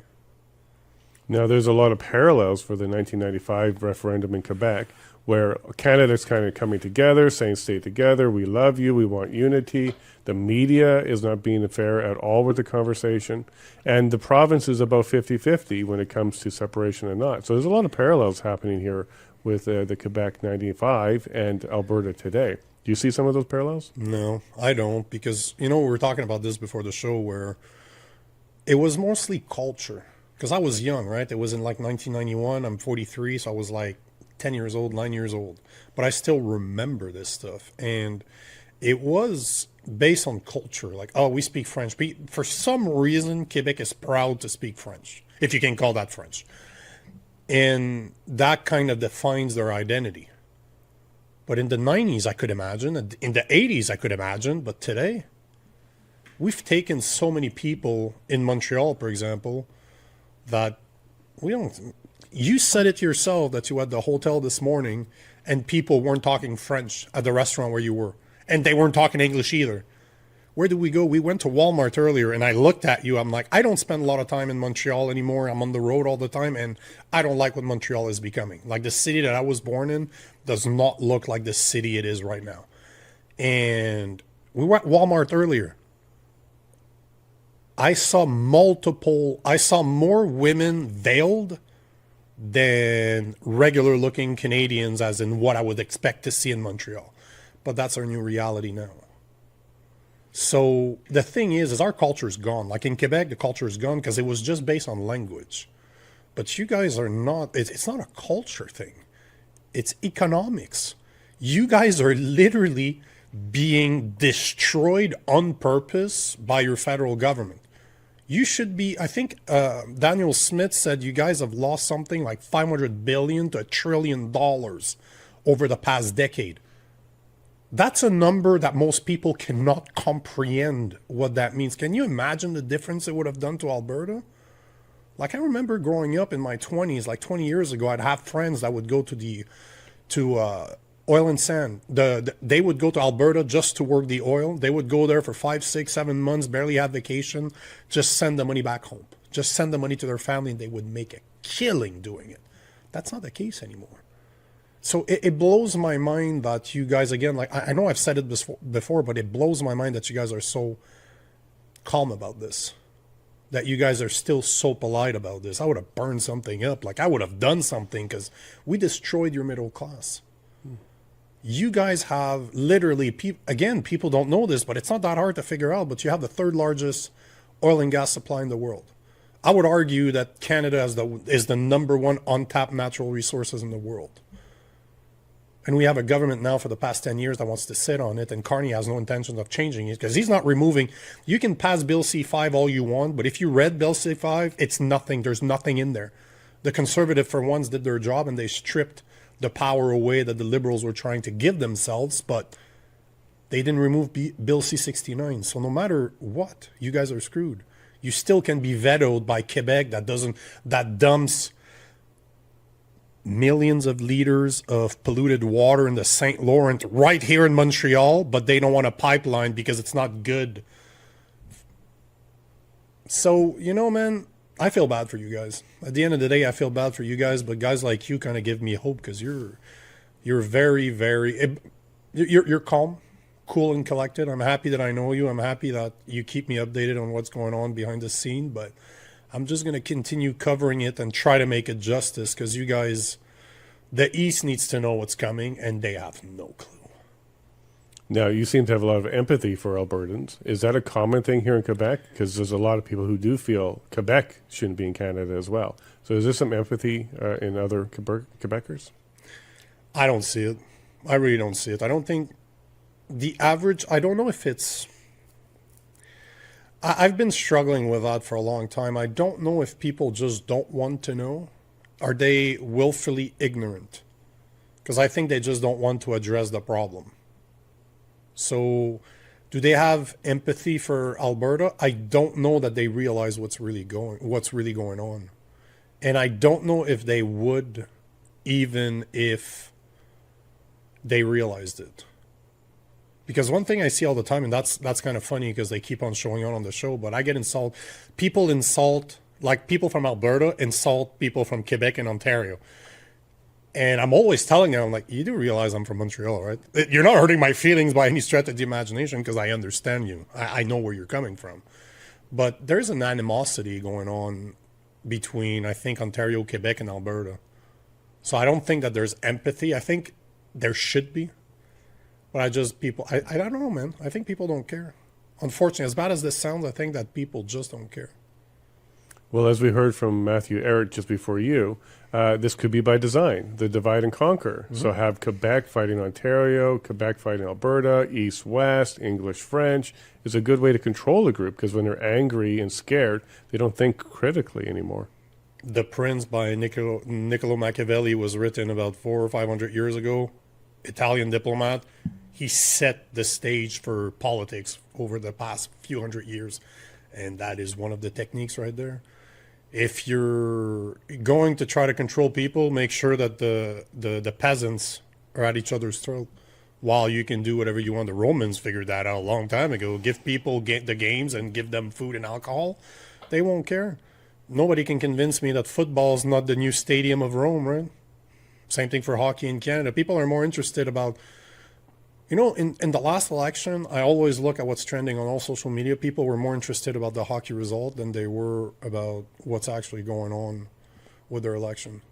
Now, there's a lot of parallels for the 1995 referendum in Quebec, where Canada's kind of coming together, saying, stay together, we love you, we want unity. The media is not being fair at all with the conversation. And the province is about 50-50 when it comes to separation and not. So there's a lot of parallels happening here with the Quebec 95 and Alberta today. Do you see some of those parallels? No, I don't, because, we were talking about this before the show, where it was mostly culture. Because I was young, right? It was in like 1991. I'm 43, so I was like 10 years old, 9 years old. But I still remember this stuff. And it was based on culture. Like, oh, we speak French. For some reason, Quebec is proud to speak French, if you can call that French. And that kind of defines their identity. But in the 90s, I could imagine. In the 80s, I could imagine. But today, we've taken so many people in Montreal, for example, that we don't. You said it yourself that you had the hotel this morning and people weren't talking French at the restaurant where you were, and they weren't talking English either. Where did we go? We went to Walmart earlier, and I looked at you. I'm like, I don't spend a lot of time in Montreal anymore. I'm on the road all the time, and I don't like what Montreal is becoming. Like, the city that I was born in does not look like the city it is right now. And we were at Walmart earlier. I saw more women veiled than regular looking Canadians, as in what I would expect to see in Montreal. But that's our new reality now. So the thing is our culture is gone. Like in Quebec, the culture is gone because it was just based on language. But you guys are not, it's not a culture thing. It's economics. You guys are literally being destroyed on purpose by your federal government. You should be, I think Daniel Smith said you guys have lost something like $500 billion to $1 trillion over the past decade. That's a number that most people cannot comprehend what that means. Can you imagine the difference it would have done to Alberta? Like, I remember growing up in my 20s, like 20 years ago, I'd have friends that would go to the to oil and sand. They would go to Alberta just to work the oil. They would go there for 5, 6, 7 months, barely have vacation, just send the money back home. Just send the money to their family, and they would make a killing doing it. That's not the case anymore. So it blows my mind that you guys, again, like I know I've said it before, but it blows my mind that you guys are so calm about this. That you guys are still so polite about this. I would have burned something up. Like I would have done something because we destroyed your middle class. You guys have literally, people don't know this, but it's not that hard to figure out, but you have the third largest oil and gas supply in the world. I would argue that Canada is the number one untapped natural resources in the world. And we have a government now for the past 10 years that wants to sit on it, and Carney has no intention of changing it because he's not removing. You can pass Bill C-5 all you want, but if you read Bill C-5, it's nothing. There's nothing in there. The conservative, for once, did their job, and they stripped the power away that the liberals were trying to give themselves, but they didn't remove Bill C-69. So no matter what, you guys are screwed. You still can be vetoed by Quebec that dumps millions of liters of polluted water in the St. Lawrence right here in Montreal, but they don't want a pipeline because it's not good. So, man, I feel bad for you guys. At the end of the day, I feel bad for you guys, but guys like you kind of give me hope because you're very, very, you're calm, cool, and collected. I'm happy that I know you. I'm happy that you keep me updated on what's going on behind the scene, but I'm just going to continue covering it and try to make it justice because you guys, the East needs to know what's coming, and they have no clue. Now, you seem to have a lot of empathy for Albertans. Is that a common thing here in Quebec? Because there's a lot of people who do feel Quebec shouldn't be in Canada as well. So is there some empathy in other Quebecers? I don't see it. I really don't see it. I don't think the average, I don't know if it's, I've been struggling with that for a long time. I don't know if people just don't want to know. Are they willfully ignorant? Because I think they just don't want to address the problem. So do they have empathy for Alberta? I don't know that they realize what's really going on. And I don't know if they would, even if they realized it. Because one thing I see all the time, and that's kind of funny because they keep on showing on the show, but I get insulted. People insult, like people from Alberta insult people from Quebec and Ontario. And I'm always telling them, I'm like, you do realize I'm from Montreal, right? You're not hurting my feelings by any stretch of the imagination because I understand you. I know where you're coming from. But there's an animosity going on between, I think, Ontario, Quebec, and Alberta. So I don't think that there's empathy. I think there should be. But I don't know, man. I think people don't care. Unfortunately, as bad as this sounds, I think that people just don't care. Well, as we heard from Matthew Eric just before you, this could be by design, the divide and conquer. Mm-hmm. So have Quebec fighting Ontario, Quebec fighting Alberta, East-West, English-French is a good way to control a group because when they're angry and scared, they don't think critically anymore. The Prince by Niccolo Machiavelli was written about 400 or 500 years ago. Italian diplomat. He set the stage for politics over the past few hundred years. And that is one of the techniques right there. If you're going to try to control people, make sure that the peasants are at each other's throat while you can do whatever you want. The Romans figured that out a long time ago. Give people the games and give them food and alcohol. They won't care. Nobody can convince me that football is not the new stadium of Rome, right? Same thing for hockey in Canada. People are more interested about, in the last election, I always look at what's trending on all social media. People were more interested about the hockey result than they were about what's actually going on with their election.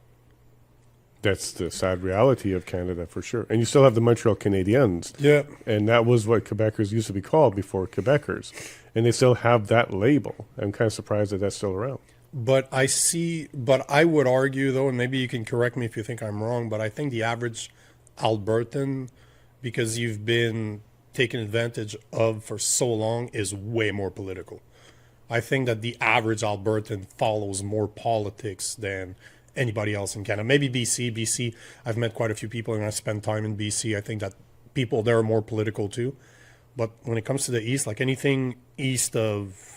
That's the sad reality of Canada for sure. And you still have the Montreal Canadiens. Yeah. And that was what Quebecers used to be called before Quebecers. And they still have that label. I'm kind of surprised that that's still around. But I would argue, though, and maybe you can correct me if you think I'm wrong, but I think the average Albertan, because you've been taken advantage of for so long, is way more political. I think that the average Albertan follows more politics than anybody else in Canada. Maybe BC, I've met quite a few people and I spent time in BC. I think that people there are more political too. But when it comes to the East, like anything east of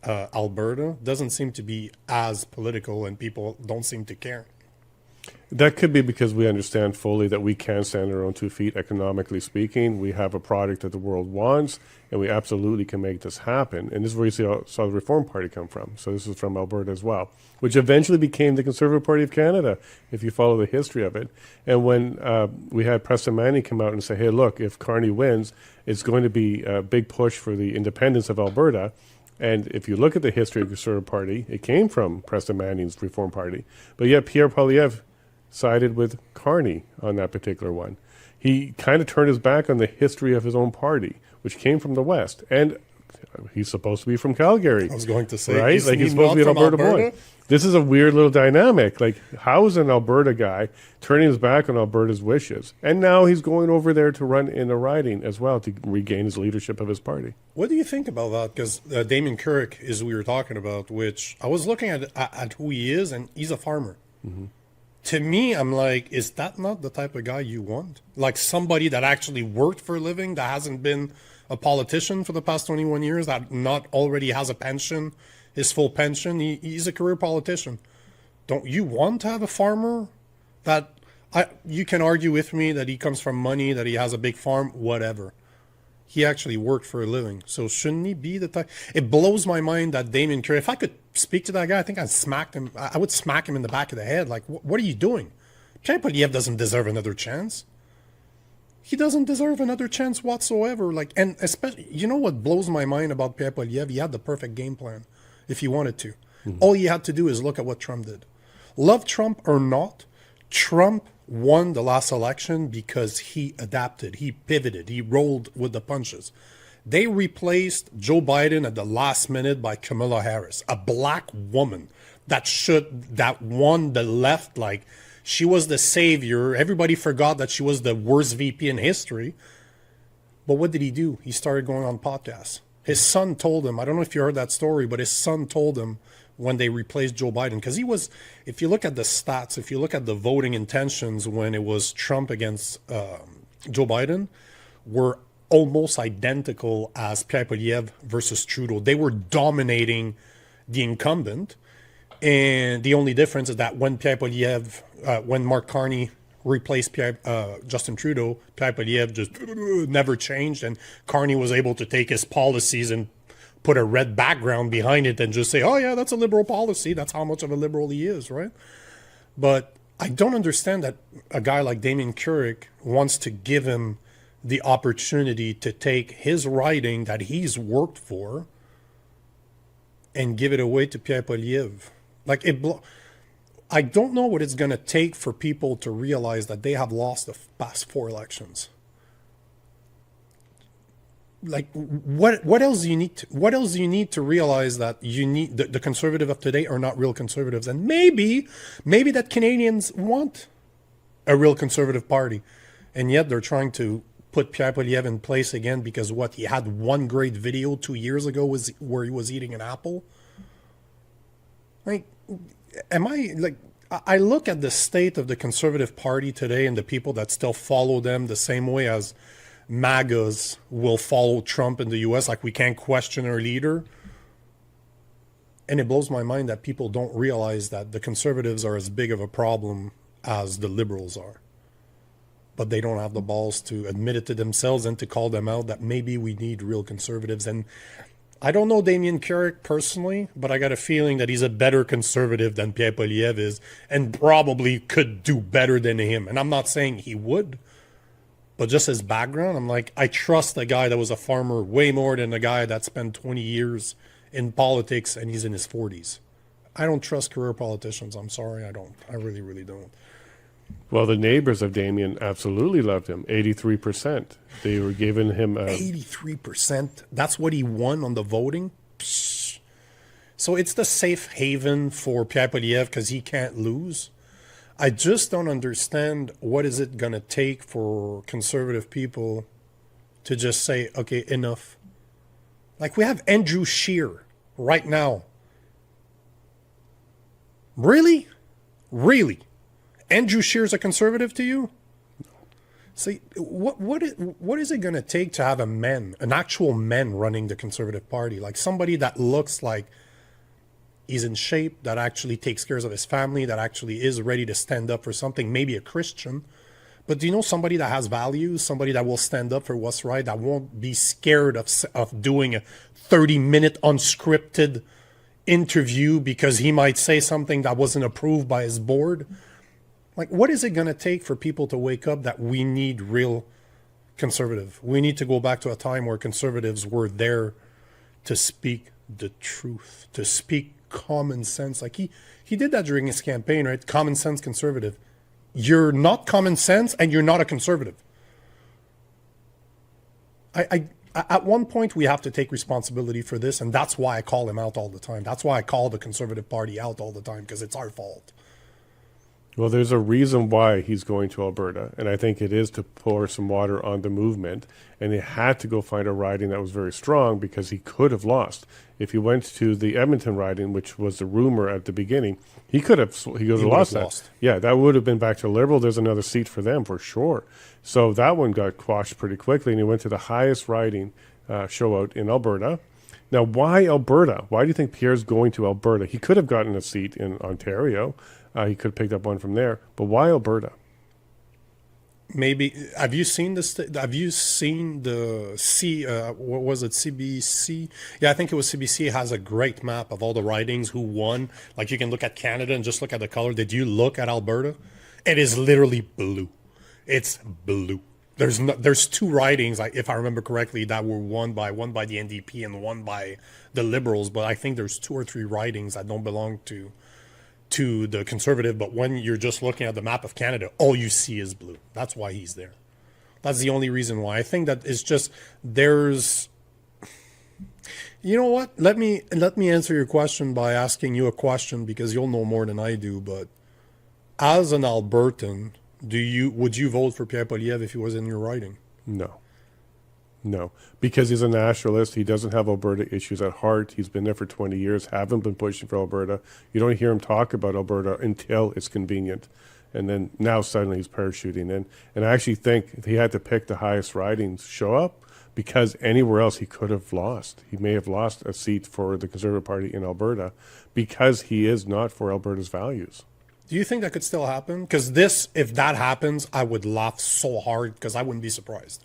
Alberta doesn't seem to be as political and people don't seem to care. That could be because we understand fully that we can stand on our own 2 feet, economically speaking. We have a product that the world wants, and we absolutely can make this happen. And this is where you saw the Reform Party come from. So this is from Alberta as well, which eventually became the Conservative Party of Canada, if you follow the history of it. And when we had Preston Manning come out and say, hey, look, if Carney wins, it's going to be a big push for the independence of Alberta. And if you look at the history of the Conservative Party, it came from Preston Manning's Reform Party. But yet Pierre Poilievre sided with Carney on that particular one. He kind of turned his back on the history of his own party, which came from the West. And he's supposed to be from Calgary. I was going to say, right? He's supposed to be an Alberta boy. This is a weird little dynamic. Like, how is an Alberta guy turning his back on Alberta's wishes? And now he's going over there to run in a riding as well to regain his leadership of his party. What do you think about that? Because Damien Carrick is who we were talking about, which I was looking at who he is, and he's a farmer. Mm-hmm. To me, I'm like, is that not the type of guy you want? Like somebody that actually worked for a living, that hasn't been a politician for the past 21 years, that not already has a pension, his full pension. He's a career politician. Don't you want to have a farmer that you can argue with me that he comes from money, that he has a big farm, whatever. He actually worked for a living. So shouldn't he be the type? It blows my mind that Damien Carrick, if I could speak to that guy, I think I'd smack him. I would smack him in the back of the head. Like, what are you doing? Pierre Poilievre doesn't deserve another chance. He doesn't deserve another chance whatsoever. Like, and especially, you know what blows my mind about Pierre Poilievre? He had the perfect game plan if he wanted to. Mm-hmm. All you had to do is look at what Trump did. Love Trump or not, Trump won the last election because he adapted, he pivoted, he rolled with the punches. They replaced Joe Biden at the last minute by Kamala Harris, a black woman that won the left. Like, she was the savior. Everybody forgot that she was the worst VP in history. But what did he do? He started going on podcasts. His son told him, I don't know if you heard that story, but his son told him when they replaced Joe Biden, because he was, if you look at the stats, if you look at the voting intentions when it was Trump against Joe Biden, were almost identical as Pierre Poilievre versus Trudeau. They were dominating the incumbent, and the only difference is that when Pierre Poilievre, when Mark Carney replaced Justin Trudeau, Pierre Poilievre just never changed, and Carney was able to take his policies and put a red background behind it and just say, oh yeah, that's a liberal policy. That's how much of a liberal he is, right? But I don't understand that a guy like Damien Carrick wants to give him the opportunity to take his riding that he's worked for and give it away to Pierre Poilievre. Like, I don't know what it's going to take for people to realize that they have lost the past 4 elections. Like, what else do you need to realize that you need the conservative of today are not real conservatives, and maybe that Canadians want a real conservative party, and yet they're trying to put Pierre Poilievre in place again because he had one great video 2 years ago was where he was eating an apple. Like, I look at the state of the Conservative Party today and the people that still follow them the same way as MAGAs will follow Trump in the US, like we can't question our leader. And it blows my mind that people don't realize that the conservatives are as big of a problem as the liberals are. But they don't have the balls to admit it to themselves and to call them out that maybe we need real conservatives. And I don't know Damien Carrick personally, but I got a feeling that he's a better conservative than Pierre Poilievre is and probably could do better than him. And I'm not saying he would, but just his background, I'm like, I trust a guy that was a farmer way more than a guy that spent 20 years in politics and he's in his 40s. I don't trust career politicians. I'm sorry, I don't. I really, really don't. Well, the neighbors of Damien absolutely loved him. 83%. They were giving him 83%. That's what he won on the voting. Psh. So it's the safe haven for Pierre Poilievre because he can't lose. I just don't understand what is it going to take for conservative people to just say, okay, enough. Like, we have Andrew Scheer right now. Really? Really? Andrew Scheer's a conservative to you? See, what is it going to take to have an actual man running the Conservative Party? Like somebody that looks like he's in shape, that actually takes care of his family, that actually is ready to stand up for something, maybe a Christian. But do you know somebody that has values, somebody that will stand up for what's right, that won't be scared of doing a 30-minute unscripted interview because he might say something that wasn't approved by his board? Like, what is it going to take for people to wake up that we need real conservative? We need to go back to a time where conservatives were there to speak the truth, to speak common sense. Like he did that during his campaign, right? Common sense conservative. You're not common sense and you're not a conservative. At one point we have to take responsibility for this, and that's why I call him out all the time. That's why I call the Conservative Party out all the time, because it's our fault. Well, there's a reason why he's going to Alberta, and I think it is to pour some water on the movement. And he had to go find a riding that was very strong because he could have lost. If he went to the Edmonton riding, which was the rumor at the beginning, he could have lost that. Yeah, that would have been back to Liberal. There's another seat for them for sure. So that one got quashed pretty quickly, and he went to the highest riding show out in Alberta. Now, why Alberta? Why do you think Pierre's going to Alberta? He could have gotten a seat in Ontario. He could have picked up one from there. But why Alberta? Maybe have you seen this? Have you seen the what was it, CBC? Yeah, I think it was CBC. Has a great map of all the ridings, who won. Like, you can look at Canada and just look at the color. Did you look at Alberta? It is literally blue. It's blue. There's two ridings, if I remember correctly, that were won by the NDP and one by the Liberals. But I think there's 2 or 3 ridings that don't belong to the Conservative. But when you're just looking at the map of Canada, all you see is blue. That's why he's there. That's the only reason why. I think that it's just there's. You know what? Let me answer your question by asking you a question, because you'll know more than I do. But as an Albertan, would you vote for Pierre Poilievre if he was in your riding? No, because he's a nationalist. He doesn't have Alberta issues at heart. He's been there for 20 years, haven't been pushing for Alberta. You don't hear him talk about Alberta until it's convenient. And then now suddenly he's parachuting in. And I actually think he had to pick the highest ridings show up, because anywhere else he could have lost. He may have lost a seat for the Conservative Party in Alberta because he is not for Alberta's values. Do you think that could still happen? Because if that happens, I would laugh so hard, because I wouldn't be surprised.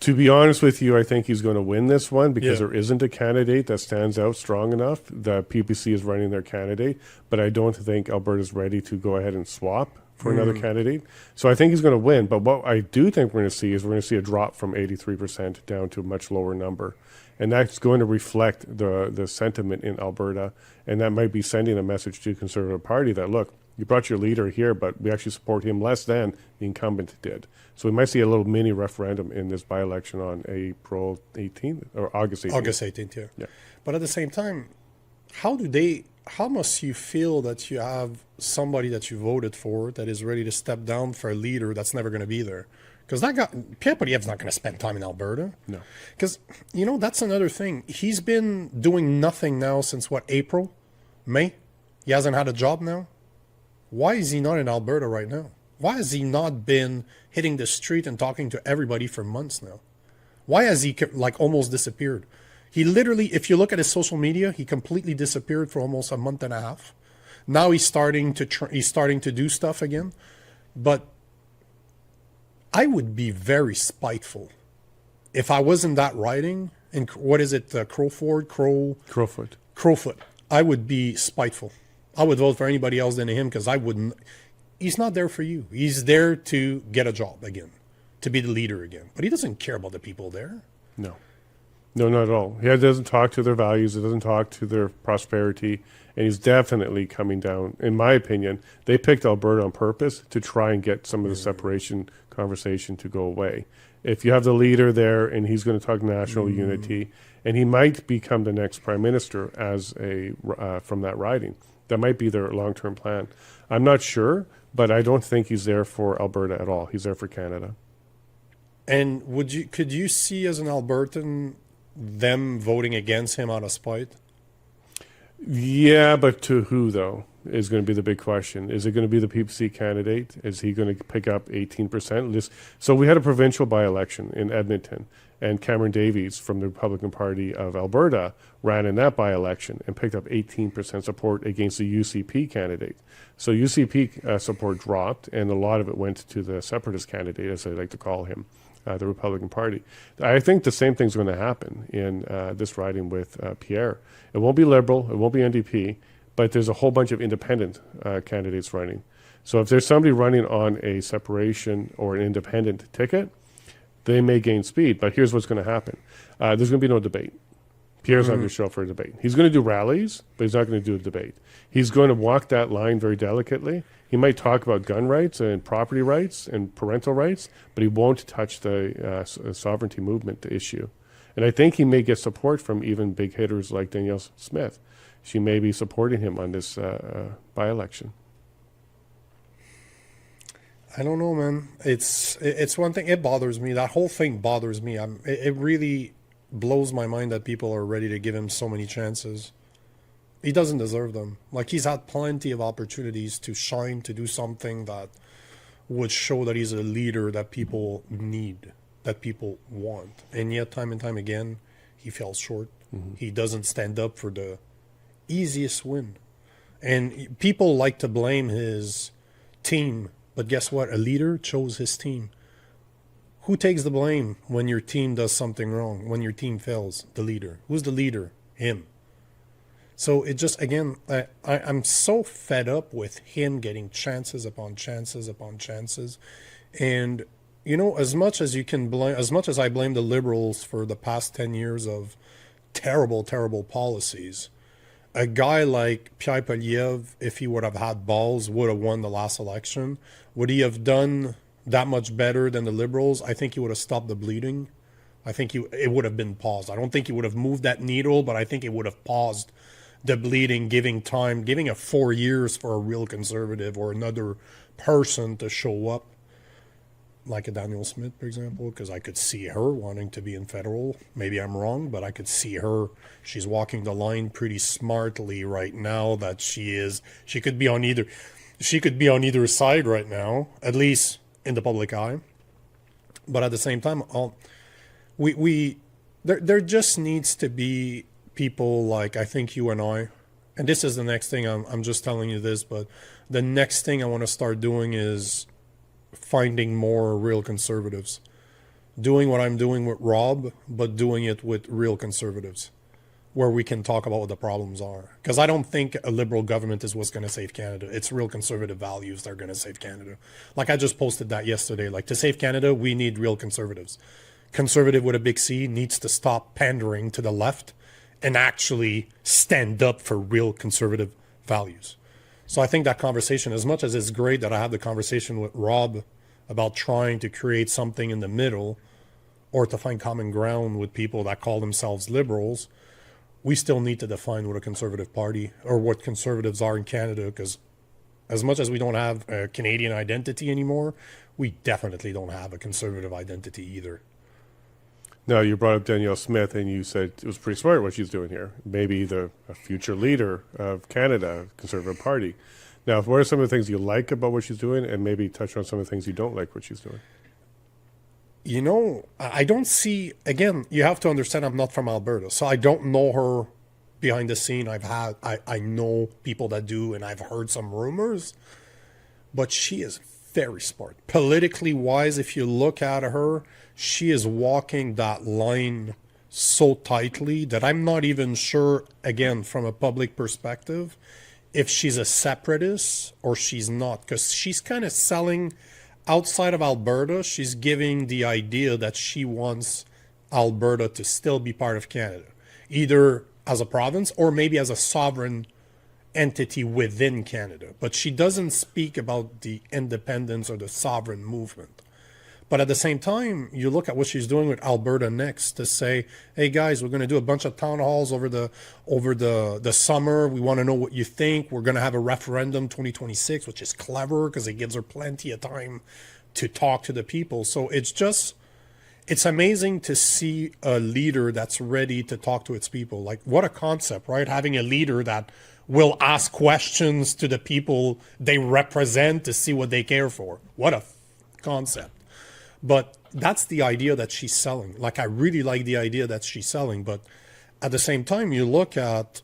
To be honest with you, I think he's going to win this one, because there isn't a candidate that stands out strong enough. The PPC is running their candidate, but I don't think Alberta's ready to go ahead and swap for another candidate. So I think he's going to win. But what I do think we're going to see is we're going to see a drop from 83% down to a much lower number. And that's going to reflect the sentiment in Alberta. And that might be sending a message to the Conservative Party that, look, you brought your leader here, but we actually support him less than the incumbent did. So we might see a little mini referendum in this by-election on April 18th or August 18th. August 18th, yeah. But at the same time, how must you feel that you have somebody that you voted for that is ready to step down for a leader that's never going to be there? Because Pierre Poilievre's not going to spend time in Alberta. No. Because, that's another thing. He's been doing nothing now since, April? May? He hasn't had a job now? Why is he not in Alberta right now? Why has he not been hitting the street and talking to everybody for months now? Why has he almost disappeared? He literally, if you look at his social media, he completely disappeared for almost a month and a half. Now he's starting to do stuff again. But I would be very spiteful if I was in that riding. And what is it? Crowfoot. I would be spiteful. I would vote for anybody else than him, because I wouldn't. He's not there for you. He's there to get a job again, to be the leader again. But he doesn't care about the people there. No, not at all. He doesn't talk to their values. He doesn't talk to their prosperity. And he's definitely coming down. In my opinion, they picked Alberta on purpose to try and get some of the separation conversation to go away. If you have the leader there and he's going to talk national unity, and he might become the next prime minister as from that riding. That might be their long-term plan. I'm not sure, but I don't think he's there for Alberta at all. He's there for Canada. And could you see, as an Albertan, them voting against him out of spite? Yeah, but to who, though? is going to be the big question. Is it going to be the PPC candidate? Is he going to pick up 18%? So we had a provincial by-election in Edmonton, and Cameron Davies from the Republican Party of Alberta ran in that by-election and picked up 18% support against the UCP candidate. So UCP support dropped, and a lot of it went to the separatist candidate, as I like to call him, the Republican Party. I think the same thing's going to happen in this riding with Pierre. It won't be Liberal, it won't be NDP, but there's a whole bunch of independent candidates running. So if there's somebody running on a separation or an independent ticket, they may gain speed. But here's what's going to happen. There's going to be no debate. Pierre's not going to show up for a debate. He's going to do rallies, but he's not going to do a debate. He's going to walk that line very delicately. He might talk about gun rights and property rights and parental rights, but he won't touch the sovereignty movement issue. And I think he may get support from even big hitters like Danielle Smith. She may be supporting him on this by-election. I don't know, man. It's one thing. It bothers me. That whole thing bothers me. It really blows my mind that people are ready to give him so many chances. He doesn't deserve them. Like, he's had plenty of opportunities to shine, to do something that would show that he's a leader that people need, that people want. And yet, time and time again, he fell short. Mm-hmm. He doesn't stand up for the easiest win. And people like to blame his team, but guess what? A leader chose his team. Who takes the blame when your team does something wrong, when your team fails? The leader. Who's the leader? Him. So it just, again, I'm so fed up with him getting chances upon chances upon chances. And, you know, as much as I blame the Liberals for the past 10 years of terrible, terrible policies, a guy like Pierre Poilievre, if he would have had balls, would have won the last election. Would he have done that much better than the Liberals? I think he would have stopped the bleeding. I think it would have been paused. I don't think he would have moved that needle, but I think it would have paused the bleeding, giving time, giving it 4 years for a real conservative or another person to show up, like a Danielle Smith, for example, because I could see her wanting to be in federal. Maybe I'm wrong, but I could see her. She's walking the line pretty smartly right now. That she could be on either side right now, at least in the public eye. But at the same time, there just needs to be people like, I think you and I, and this is the next thing, I'm just telling you this, but the next thing I want to start doing is finding more real conservatives. Doing what I'm doing with Rob, but doing it with real conservatives, where we can talk about what the problems are. Because I don't think a Liberal government is what's going to save Canada. It's real conservative values that are going to save Canada. Like, I just posted that yesterday. Like, to save Canada, we need real conservatives. Conservative with a big C needs to stop pandering to the left and actually stand up for real conservative values. So I think that conversation, as much as it's great that I have the conversation with Rob about trying to create something in the middle or to find common ground with people that call themselves liberals, we still need to define what a conservative party or what conservatives are in Canada, because as much as we don't have a Canadian identity anymore, we definitely don't have a conservative identity either. Now, you brought up Danielle Smith, and you said it was pretty smart what she's doing here. Maybe a future leader of Canada, Conservative Party. Now, what are some of the things you like about what she's doing, and maybe touch on some of the things you don't like what she's doing? You know, I don't see, again, you have to understand I'm not from Alberta, so I don't know her behind the scene. I know people that do, and I've heard some rumors, but she is very smart. Politically wise, if you look at her, she is walking that line so tightly that I'm not even sure, again, from a public perspective, if she's a separatist or she's not, because she's kind of selling outside of Alberta. She's giving the idea that she wants Alberta to still be part of Canada, either as a province or maybe as a sovereign entity within Canada. But she doesn't speak about the independence or the sovereign movement. But at the same time, you look at what she's doing with Alberta Next to say, hey guys, we're going to do a bunch of town halls over the summer. We want to know what you think. We're going to have a referendum 2026, which is clever because it gives her plenty of time to talk to the people. So it's amazing to see a leader that's ready to talk to its people. Like, what a concept, right? Having a leader that will ask questions to the people they represent to see what they care for. What a concept. But that's the idea that she's selling. Like, I really like the idea that she's selling. But at the same time, you look at,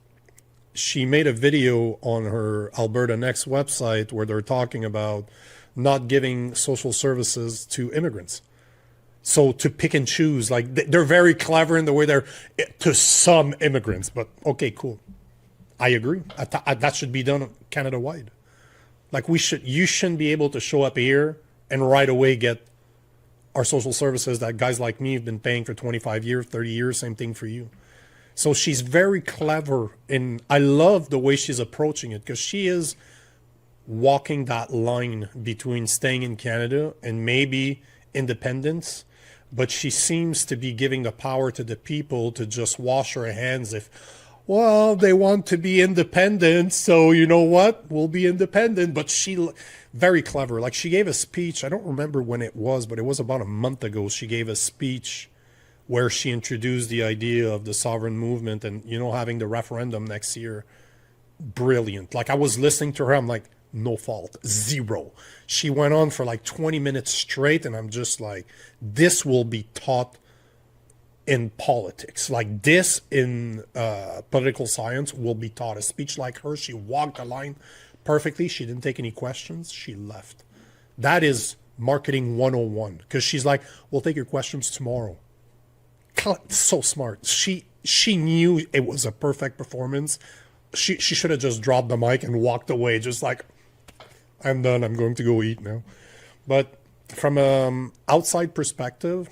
she made a video on her Alberta Next website where they're talking about not giving social services to immigrants. So to pick and choose, like, they're very clever in the way they're to some immigrants. But okay, cool. I agree. That should be done Canada-wide. Like, you shouldn't be able to show up here and right away get our social services that guys like me have been paying for 25 years, 30 years, same thing for you. So she's very clever, and I love the way she's approaching it, because she is walking that line between staying in Canada and maybe independence, but she seems to be giving the power to the people to just wash her hands if, well, they want to be independent, so you know what? We'll be independent. But she, very clever. Like, she gave a speech, I don't remember when it was, but it was about a month ago. She gave a speech where she introduced the idea of the sovereign movement and, you know, having the referendum next year. Brilliant. Like, I was listening to her, I'm like, no fault, zero. She went on for like 20 minutes straight, and I'm just like, this will be taught in politics. Like, this in political science will be taught. A speech like her, she walked the line perfectly. She didn't take any questions. She left. That is marketing 101, because she's like, we'll take your questions tomorrow. So smart. She knew it was a perfect performance. She should have just dropped the mic and walked away, just like, I'm done, I'm going to go eat now. But from an outside perspective,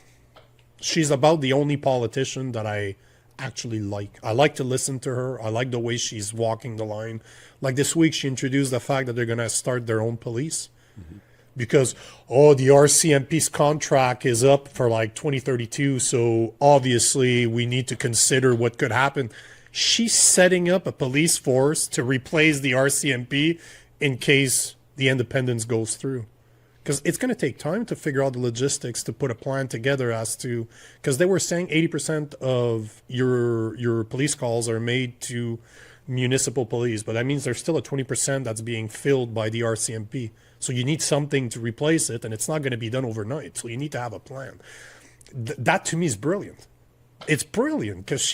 she's about the only politician that I actually like. I like to listen to her. I like the way she's walking the line. Like, this week, she introduced the fact that they're going to start their own police. Mm-hmm. Because, the RCMP's contract is up for like 2032, so obviously we need to consider what could happen. She's setting up a police force to replace the RCMP in case the independence goes through. Because it's going to take time to figure out the logistics to put a plan together as to, because they were saying 80% of your police calls are made to municipal police, but that means there's still a 20% that's being filled by the RCMP. So you need something to replace it, and it's not going to be done overnight. So you need to have a plan. That to me is brilliant. It's brilliant because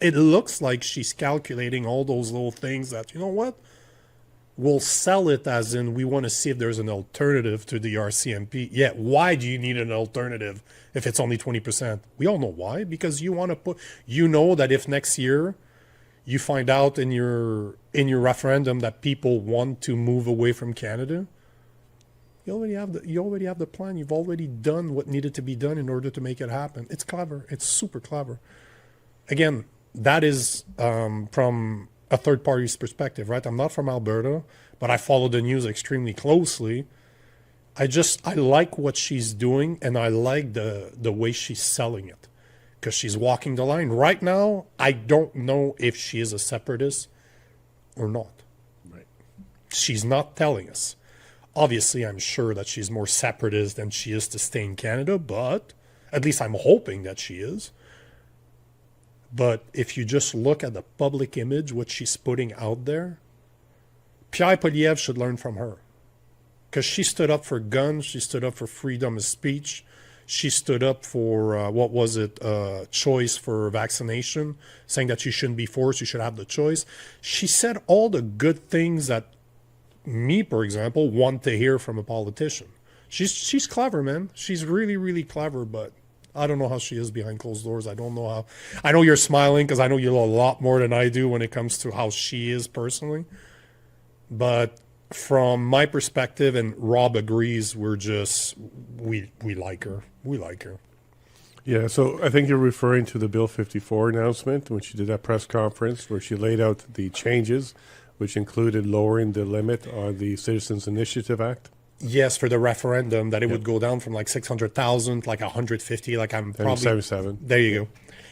it looks like she's calculating all those little things that, you know what, we'll sell it as in we want to see if there's an alternative to the RCMP. Yeah, why do you need an alternative if it's only 20%? We all know why. Because you want to you know that if next year you find out in your referendum that people want to move away from Canada, you already have the plan. You've already done what needed to be done in order to make it happen. It's clever. It's super clever. Again, that is from a third party's perspective, right? I'm not from Alberta, but I follow the news extremely closely. I like what she's doing, and I like the way she's selling it, because she's walking the line. Right now, I don't know if she is a separatist or not. Right. She's not telling us. Obviously, I'm sure that she's more separatist than she is to stay in Canada, but at least I'm hoping that she is. But if you just look at the public image, what she's putting out there, Pierre Poilievre should learn from her. Because she stood up for guns, she stood up for freedom of speech, she stood up for, choice for vaccination, saying that you shouldn't be forced, you should have the choice. She said all the good things that me, for example, want to hear from a politician. She's clever, man. She's really, really clever, but I don't know how she is behind closed doors. I don't know how. I know you're smiling because I know you know a lot more than I do when it comes to how she is personally. But from my perspective, and Rob agrees, we like her. We like her. Yeah, so I think you're referring to the Bill 54 announcement when she did that press conference where she laid out the changes, which included lowering the limit on the Citizens Initiative Act. Yes, for the referendum, that it would go down from like 600,000, like 150, like I'm probably 77. There you go.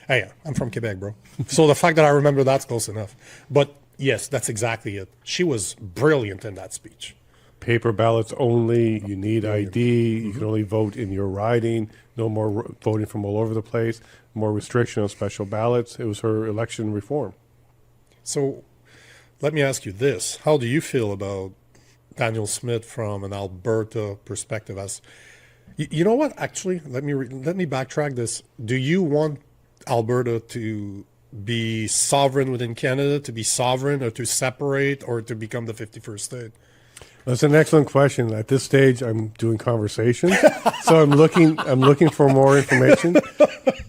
Hey, yeah, I'm from Quebec, bro. So the fact that I remember that's close enough. But yes, that's exactly it. She was brilliant in that speech. Paper ballots only. You need ID. You can only vote in your riding. No more voting from all over the place. More restriction on special ballots. It was her election reform. So let me ask you this. How do you feel about Daniel Smith from an Alberta perspective? As you know what? Actually, let me backtrack this. Do you want Alberta to be sovereign within Canada, to be sovereign, or to separate, or to become the 51st state? That's an excellent question. At this stage, I'm doing conversation, so I'm looking for more information.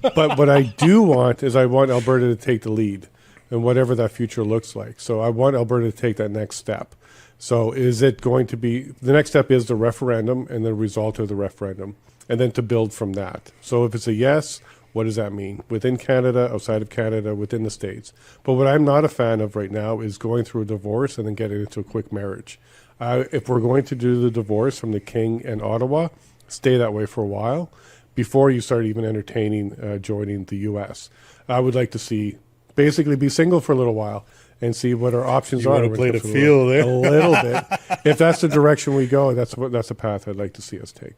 But what I do want is I want Alberta to take the lead, and whatever that future looks like. So I want Alberta to take that next step. So is it going to be the next step is the referendum and the result of the referendum, and then to build from that. So if it's a yes, what does that mean within Canada, outside of Canada, within the States? But what I'm not a fan of right now is going through a divorce and then getting into a quick marriage. If we're going to do the divorce from the King and Ottawa, stay that way for a while before you start even entertaining joining the U.S. I would like to see basically be single for a little while and see what our options You are. want to play the field there? A little bit. If that's the direction we go, that's the path I'd like to see us take.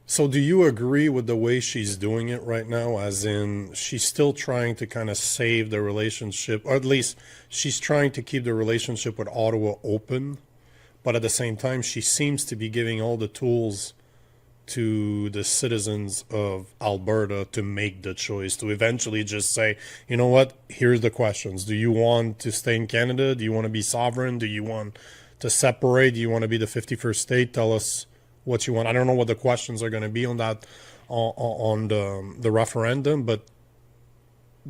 So do you agree with the way she's doing it right now, as in she's still trying to kind of save the relationship, or at least she's trying to keep the relationship with Ottawa open, but at the same time she seems to be giving all the tools to the citizens of Alberta to make the choice, to eventually just say, you know what, here's the questions. Do you want to stay in Canada? Do you want to be sovereign? Do you want to separate? Do you want to be the 51st state? Tell us what you want. I don't know what the questions are going to be on that, on the referendum, but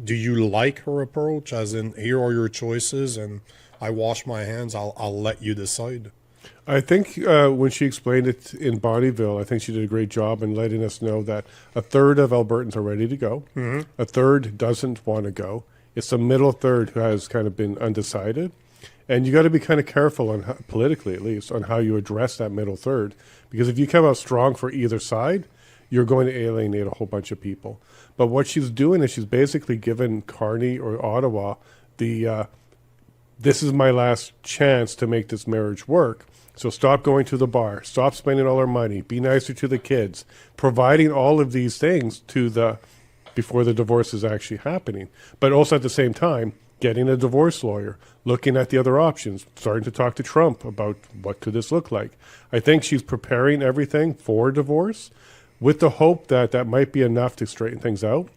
do you like her approach, as in, here are your choices and I wash my hands, I'll let you decide? I think when she explained it in Bonnyville, I think she did a great job in letting us know that a third of Albertans are ready to go. Mm-hmm. A third doesn't want to go. It's the middle third who has kind of been undecided. And you got to be kind of careful on how, politically at least, on how you address that middle third. Because if you come out strong for either side, you're going to alienate a whole bunch of people. But what she's doing is she's basically given Carney or Ottawa the this is my last chance to make this marriage work. So stop going to the bar, stop spending all our money, be nicer to the kids, providing all of these things to the before the divorce is actually happening. But also at the same time, getting a divorce lawyer, looking at the other options, starting to talk to Trump about what could this look like. I think she's preparing everything for divorce with the hope that that might be enough to straighten things out.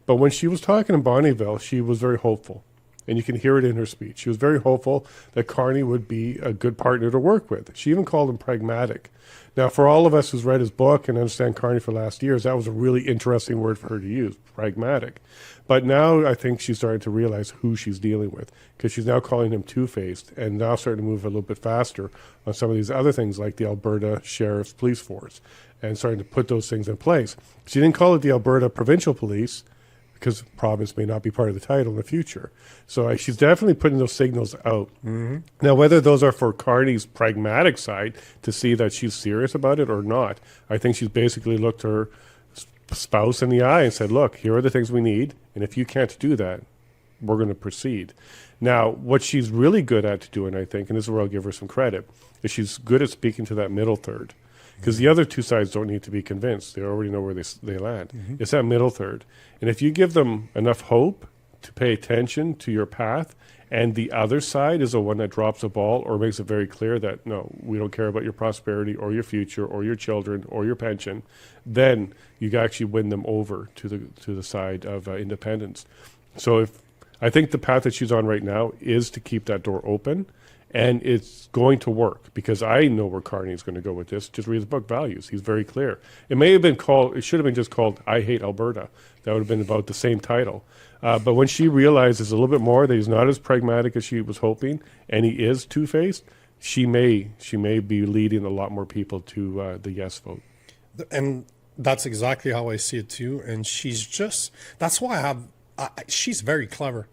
But when she was talking in Bonnyville, she was very hopeful. And you can hear it in her speech. She was very hopeful that Carney would be a good partner to work with. She even called him pragmatic. Now, for all of us who's read his book and understand Carney for the last years, that was a really interesting word for her to use, pragmatic. But now I think she's starting to realize who she's dealing with, because she's now calling him two-faced and now starting to move a little bit faster on some of these other things like the Alberta Sheriff's Police Force and starting to put those things in place. She didn't call it the Alberta Provincial Police, because province may not be part of the title in the future. So she's definitely putting those signals out. Mm-hmm. Now, whether those are for Carney's pragmatic side to see that she's serious about it or not, I think she's basically looked her spouse in the eye and said, look, here are the things we need, and if you can't do that, we're going to proceed. Now, what she's really good at doing, I think, and this is where I'll give her some credit, is she's good at speaking to that middle third. Because the other two sides don't need to be convinced. They already know where they land. Mm-hmm. It's that middle third. And if you give them enough hope to pay attention to your path, and the other side is the one that drops the ball or makes it very clear that, no, we don't care about your prosperity or your future or your children or your pension, then you actually win them over to the side of independence. So I think the path that she's on right now is to keep that door open. And it's going to work, because I know where Carney is going to go with this. Just read his book, Values. He's very clear. It should have been just called I Hate Alberta. That would have been about the same title. But when she realizes a little bit more that he's not as pragmatic as she was hoping, and he is two-faced, she may be leading a lot more people to the yes vote. And that's exactly how I see it too. And that's why she's very clever,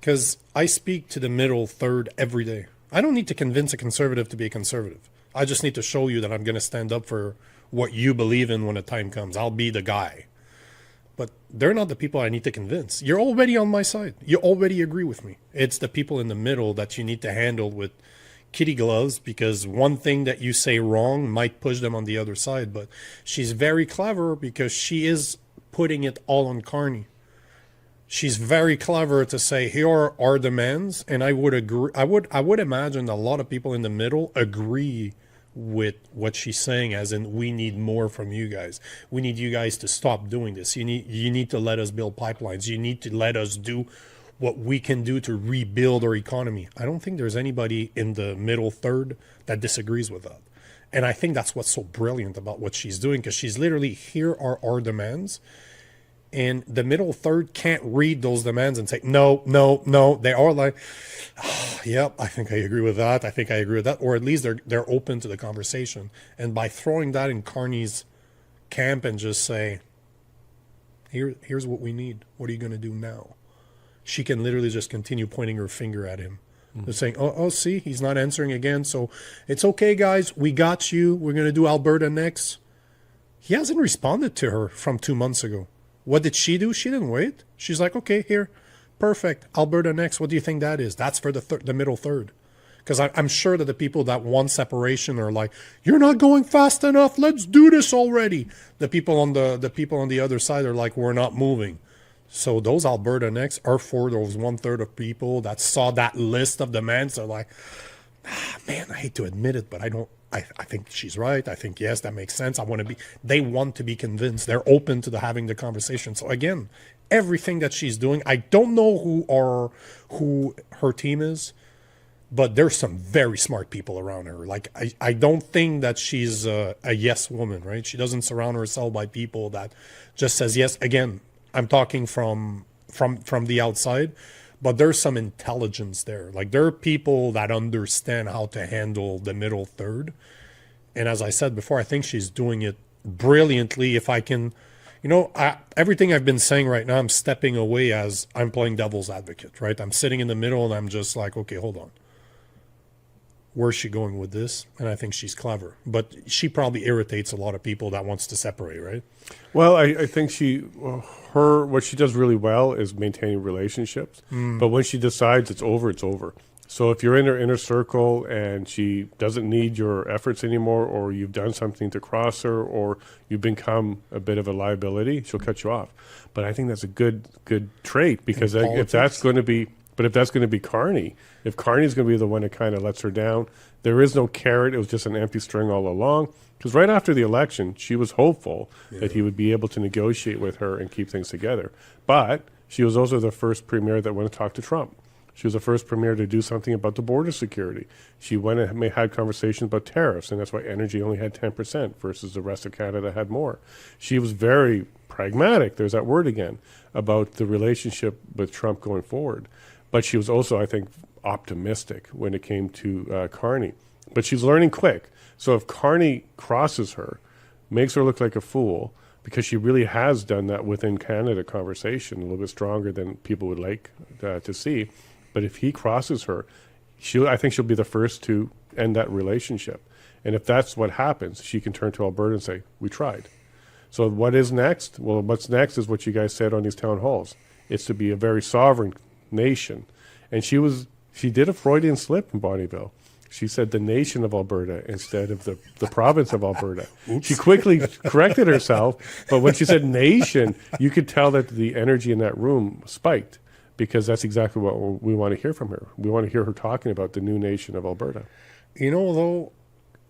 because I speak to the middle third every day. I don't need to convince a conservative to be a conservative. I just need to show you that I'm going to stand up for what you believe in when the time comes. I'll be the guy. But they're not the people I need to convince. You're already on my side. You already agree with me. It's the people in the middle that you need to handle with kitty gloves, because one thing that you say wrong might push them on the other side. But she's very clever, because she is putting it all on Carney. She's very clever to say, here are our demands, and I would agree. I would imagine a lot of people in the middle agree with what she's saying, as in, we need more from you guys. We need you guys to stop doing this. You need to let us build pipelines. You need to let us do what we can do to rebuild our economy. I don't think there's anybody in the middle third that disagrees with that. And I think that's what's so brilliant about what she's doing, because she's literally, here are our demands. And the middle third can't read those demands and say, no, no, no. They are like, oh, yep, I think I agree with that. I think I agree with that. Or at least they're open to the conversation. And by throwing that in Carney's camp and just say, here's what we need. What are you going to do now? She can literally just continue pointing her finger at him. They're saying, oh, see, he's not answering again. So it's okay, guys. We got you. We're going to do Alberta next. He hasn't responded to her from 2 months ago. What did she do? She didn't wait. She's like, okay, here. Perfect. Alberta next. What do you think that is? That's for the middle third. Because I'm sure that the people that want separation are like, you're not going fast enough. Let's do this already. The people on the other side are like, we're not moving. So those Alberta next are for those 1/3 of people that saw that list of demands. They're like, man, I hate to admit it, but I think she's right. I think, yes, that makes sense. They want to be convinced. They're open to having the conversation. So again, everything that she's doing, I don't know who her team is, but there's some very smart people around her. Like, I don't think that she's a yes woman, right? She doesn't surround herself by people that just says yes. Again, I'm talking from the outside, but there's some intelligence there. Like, there are people that understand how to handle the middle third. And as I said before, I think she's doing it brilliantly. If I can, everything I've been saying right now, I'm stepping away as I'm playing devil's advocate, right? I'm sitting in the middle and I'm just like, okay, hold on. Where's she going with this? And I think she's clever. But she probably irritates a lot of people that wants to separate, right? Well, I think what she does really well is maintaining relationships. But when she decides it's over, it's over. So if you're in her inner circle and she doesn't need your efforts anymore, or you've done something to cross her, or you've become a bit of a liability, she'll cut you off. But I think that's a good trait, because if that's going to be Carney, if Carney's going to be the one that kind of lets her down, there is no carrot. It was just an empty string all along. Because right after the election, she was hopeful that he would be able to negotiate with her and keep things together. But she was also the first premier that went to talk to Trump. She was the first premier to do something about the border security. She went and had conversations about tariffs, and that's why energy only had 10% versus the rest of Canada had more. She was very pragmatic, there's that word again, about the relationship with Trump going forward. But she was also, I think, optimistic when it came to Carney. But she's learning quick. So if Carney crosses her, makes her look like a fool, because she really has done that within Canada conversation a little bit stronger than people would like to see. But if he crosses her, I think she'll be the first to end that relationship. And if that's what happens, she can turn to Alberta and say, we tried. So what is next? Well, what's next is what you guys said on these town halls. It's to be a very sovereign nation. And she did a Freudian slip in Bonnyville. She said the nation of Alberta instead of the province of Alberta. She quickly corrected herself, but when she said nation, you could tell that the energy in that room spiked, because that's exactly what we want to hear from her. We want to hear her talking about the new nation of Alberta. Though,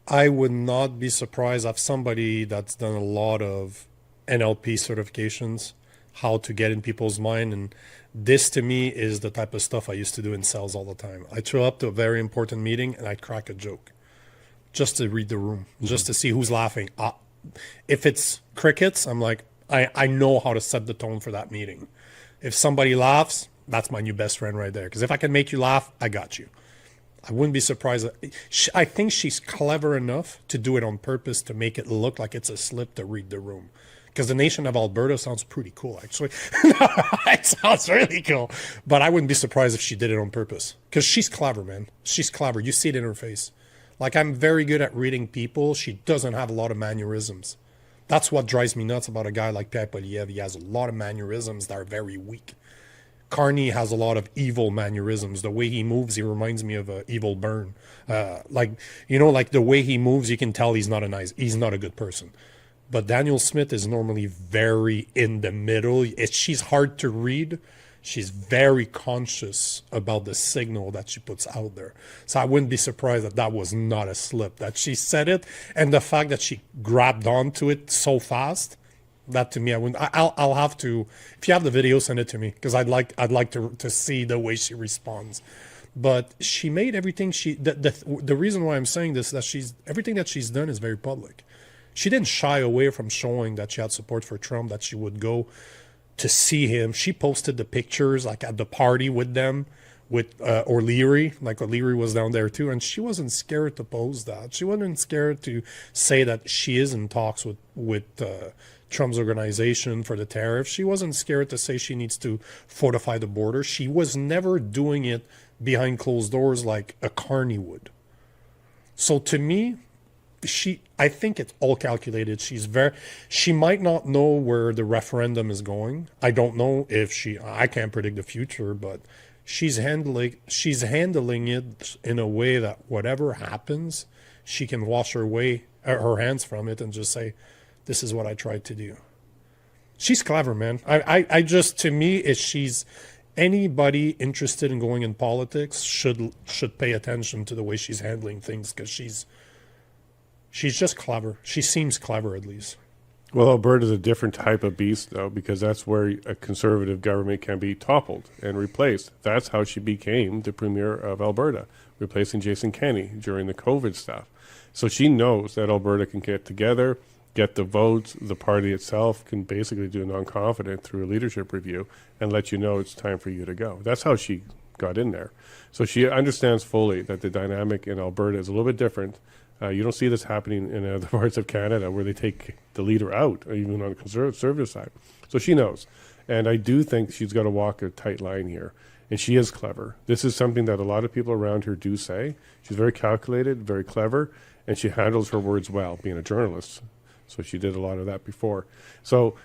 I would not be surprised if somebody that's done a lot of NLP certifications, how to get in people's mind. And this to me is the type of stuff I used to do in sales all the time. I'd show up to a very important meeting and I'd crack a joke just to read the room, just to see who's laughing. If it's crickets, I'm like, I know how to set the tone for that meeting. If somebody laughs, that's my new best friend right there. Because if I can make you laugh, I got you. I wouldn't be surprised. I think she's clever enough to do it on purpose to make it look like it's a slip to read the room. Because the nation of Alberta sounds pretty cool, actually. It sounds really cool. But I wouldn't be surprised if she did it on purpose. Because she's clever, man. She's clever. You see it in her face. Like, I'm very good at reading people. She doesn't have a lot of mannerisms. That's what drives me nuts about a guy like Pierre Poilievre. He has a lot of mannerisms that are very weak. Carney has a lot of evil mannerisms. The way he moves, he reminds me of Evil Byrne. Like the way he moves, you can tell he's not a good person. But Daniel Smith is normally very in the middle. She's hard to read, she's very conscious about the signal that she puts out there. So I wouldn't be surprised that that was not a slip, that she said it, and the fact that she grabbed onto it so fast. That to me, I wouldn't. I'll have to. If you have the video, send it to me because I'd like to see the way she responds. But she made everything she. The reason why I'm saying this is that everything that she's done is very public. She didn't shy away from showing that she had support for Trump, that she would go to see him. She posted the pictures like at the party with them, with O'Leary. Like O'Leary was down there too, and she wasn't scared to post that. She wasn't scared to say that she is in talks with Trump's organization for the tariff. She wasn't scared to say she needs to fortify the border. She was never doing it behind closed doors like a Carney would. So to me, I think it's all calculated. She might not know where the referendum is going. I don't know if I can't predict the future, but she's handling it in a way that whatever happens, she can wash her hands from it and just say, this is what I tried to do. She's clever, man. I just, to me, anybody interested in going in politics should pay attention to the way she's handling things, because she's just clever. She seems clever, at least. Well, Alberta's a different type of beast, though, because that's where a conservative government can be toppled and replaced. That's how she became the premier of Alberta, replacing Jason Kenney during the COVID stuff. So she knows that Alberta can get together, get the votes. The party itself can basically do a non-confident through a leadership review and let you know it's time for you to go. That's how she got in there. So she understands fully that the dynamic in Alberta is a little bit different. You don't see this happening in other parts of Canada where they take the leader out, even on the conservative side. So she knows. And I do think she's got to walk a tight line here. And she is clever. This is something that a lot of people around her do say. She's very calculated, very clever, and she handles her words well, being a journalist. So she did a lot of that before. So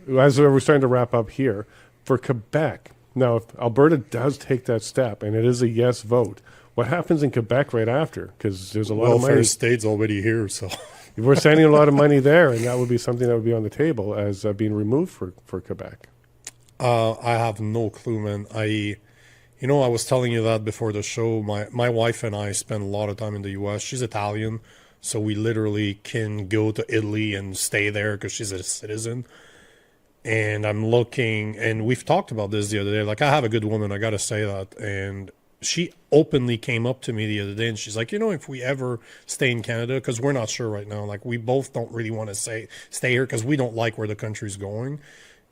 as we're starting to wrap up here, for Quebec, now if Alberta does take that step and it is a yes vote, what happens in Quebec right after? Because there's a lot of money. Welfare state's already here, so. We're sending a lot of money there, and that would be something that would be on the table as being removed for Quebec. I have no clue, man. I was telling you that before the show. My wife and I spend a lot of time in the U.S. She's Italian. So we literally can go to Italy and stay there because she's a citizen. And I'm looking, and we've talked about this the other day. Like, I have a good woman, I got to say that. And she openly came up to me the other day and she's like, if we ever stay in Canada, because we're not sure right now, like we both don't really want to stay here because we don't like where the country's going.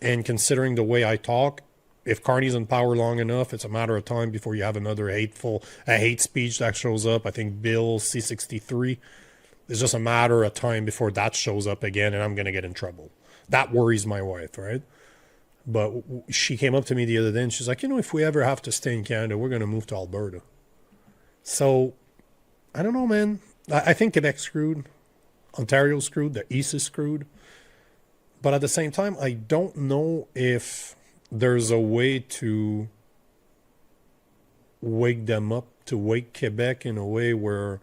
And considering the way I talk, if Carney's in power long enough, it's a matter of time before you have another hate speech that shows up. I think Bill C-63. It's just a matter of time before that shows up again and I'm going to get in trouble. That worries my wife, right? But she came up to me the other day and she's like, if we ever have to stay in Canada, we're going to move to Alberta. So, I don't know, man. I think Quebec's screwed. Ontario's screwed. The East is screwed. But at the same time, I don't know if there's a way to wake them up, to wake Quebec in a way where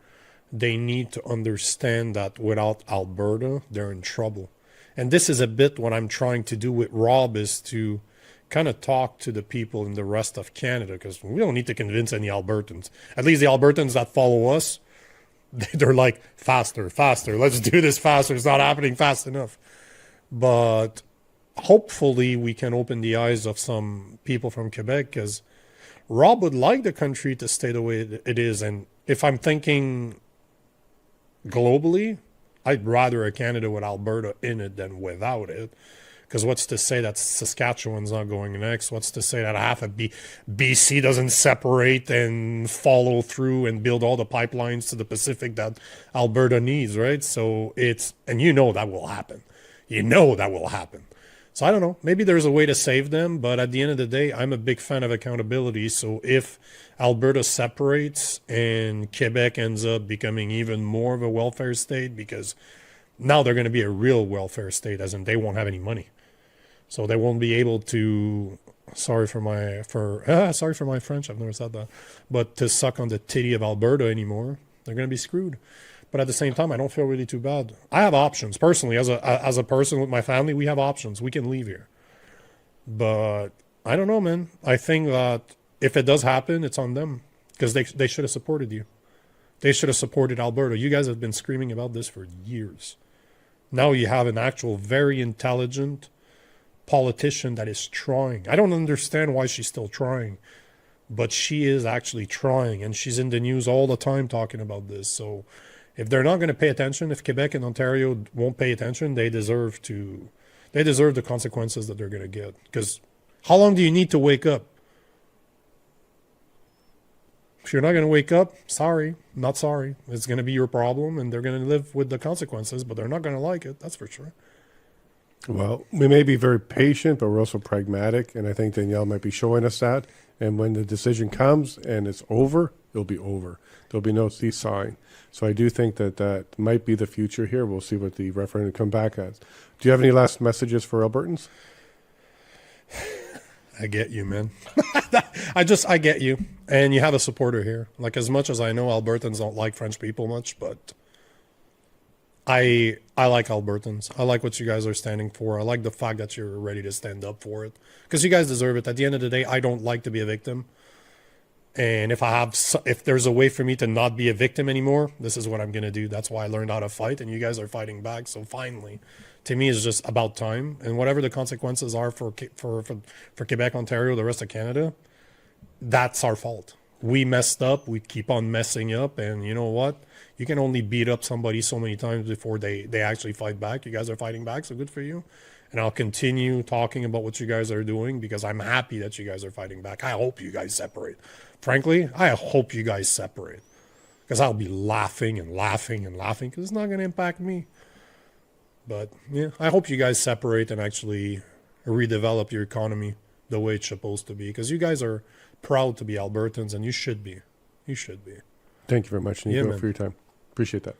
they need to understand that without Alberta, they're in trouble. And this is a bit what I'm trying to do with Rob, is to kind of talk to the people in the rest of Canada, because we don't need to convince any Albertans. At least the Albertans that follow us, they're like, faster, let's do this faster. It's not happening fast enough. But hopefully we can open the eyes of some people from Quebec, because Rob would like the country to stay the way it is. And if I'm thinking globally, I'd rather a Canada with Alberta in it than without it. Because what's to say that Saskatchewan's not going next? What's to say that half of BC doesn't separate and follow through and build all the pipelines to the Pacific that Alberta needs, right? So and that will happen. That will happen. So I don't know. Maybe there's a way to save them, but at the end of the day, I'm a big fan of accountability. So if Alberta separates and Quebec ends up becoming even more of a welfare state, because now they're going to be a real welfare state, as in they won't have any money. So they won't be able to, sorry for my French, I've never said that, but to suck on the titty of Alberta anymore. They're going to be screwed. But at the same time, I don't feel really too bad. I have options. Personally, as a person with my family, we have options. We can leave here. But I don't know, man. I think that if it does happen, it's on them because they should have supported you. They should have supported Alberta. You guys have been screaming about this for years. Now you have an actual very intelligent politician that is trying. I don't understand why she's still trying, but she is actually trying, and she's in the news all the time talking about this. So if they're not going to pay attention, if Quebec and Ontario won't pay attention, they deserve the consequences that they're going to get. Because how long do you need to wake up? If you're not going to wake up, sorry, not sorry. It's going to be your problem, and they're going to live with the consequences, but they're not going to like it. That's for sure. Well, we may be very patient, but we're also pragmatic, and I think Danielle might be showing us that. And when the decision comes and it's over, it'll be over. There'll be no seesaw. So I do think that that might be the future here. We'll see what the referendum come back as. Do you have any last messages for Albertans? I get you, man. I get you. And you have a supporter here. Like, as much as I know Albertans don't like French people much, but I like Albertans. I like what you guys are standing for. I like the fact that you're ready to stand up for it. Because you guys deserve it. At the end of the day, I don't like to be a victim. And if there's a way for me to not be a victim anymore, this is what I'm going to do. That's why I learned how to fight, and you guys are fighting back. So finally, to me, it's just about time. And whatever the consequences are for Quebec, Ontario, the rest of Canada, that's our fault. We messed up. We keep on messing up. And you know what? You can only beat up somebody so many times before they actually fight back. You guys are fighting back, so good for you. And I'll continue talking about what you guys are doing because I'm happy that you guys are fighting back. I hope you guys separate. Frankly, I hope you guys separate because I'll be laughing and laughing and laughing because it's not going to impact me. But yeah, I hope you guys separate and actually redevelop your economy the way it's supposed to be because you guys are proud to be Albertans and you should be. You should be. Thank you very much, Nico, for your time. Appreciate that.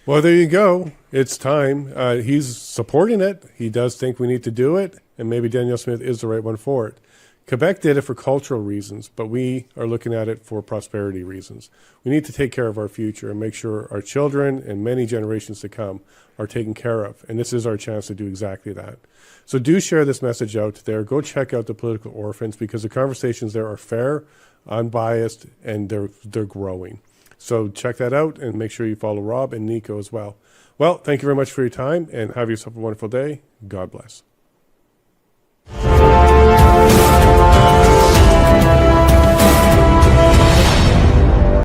Well, there you go. It's time. He's supporting it. He does think we need to do it, and maybe Danielle Smith is the right one for it. Quebec did it for cultural reasons, but we are looking at it for prosperity reasons. We need to take care of our future and make sure our children and many generations to come are taken care of, and this is our chance to do exactly that. So do share this message out there. Go check out the Political Orphans because the conversations there are fair, unbiased, and they're growing. So check that out and make sure you follow Rob and Nico as well. Well, thank you very much for your time and have yourself a wonderful day. God bless.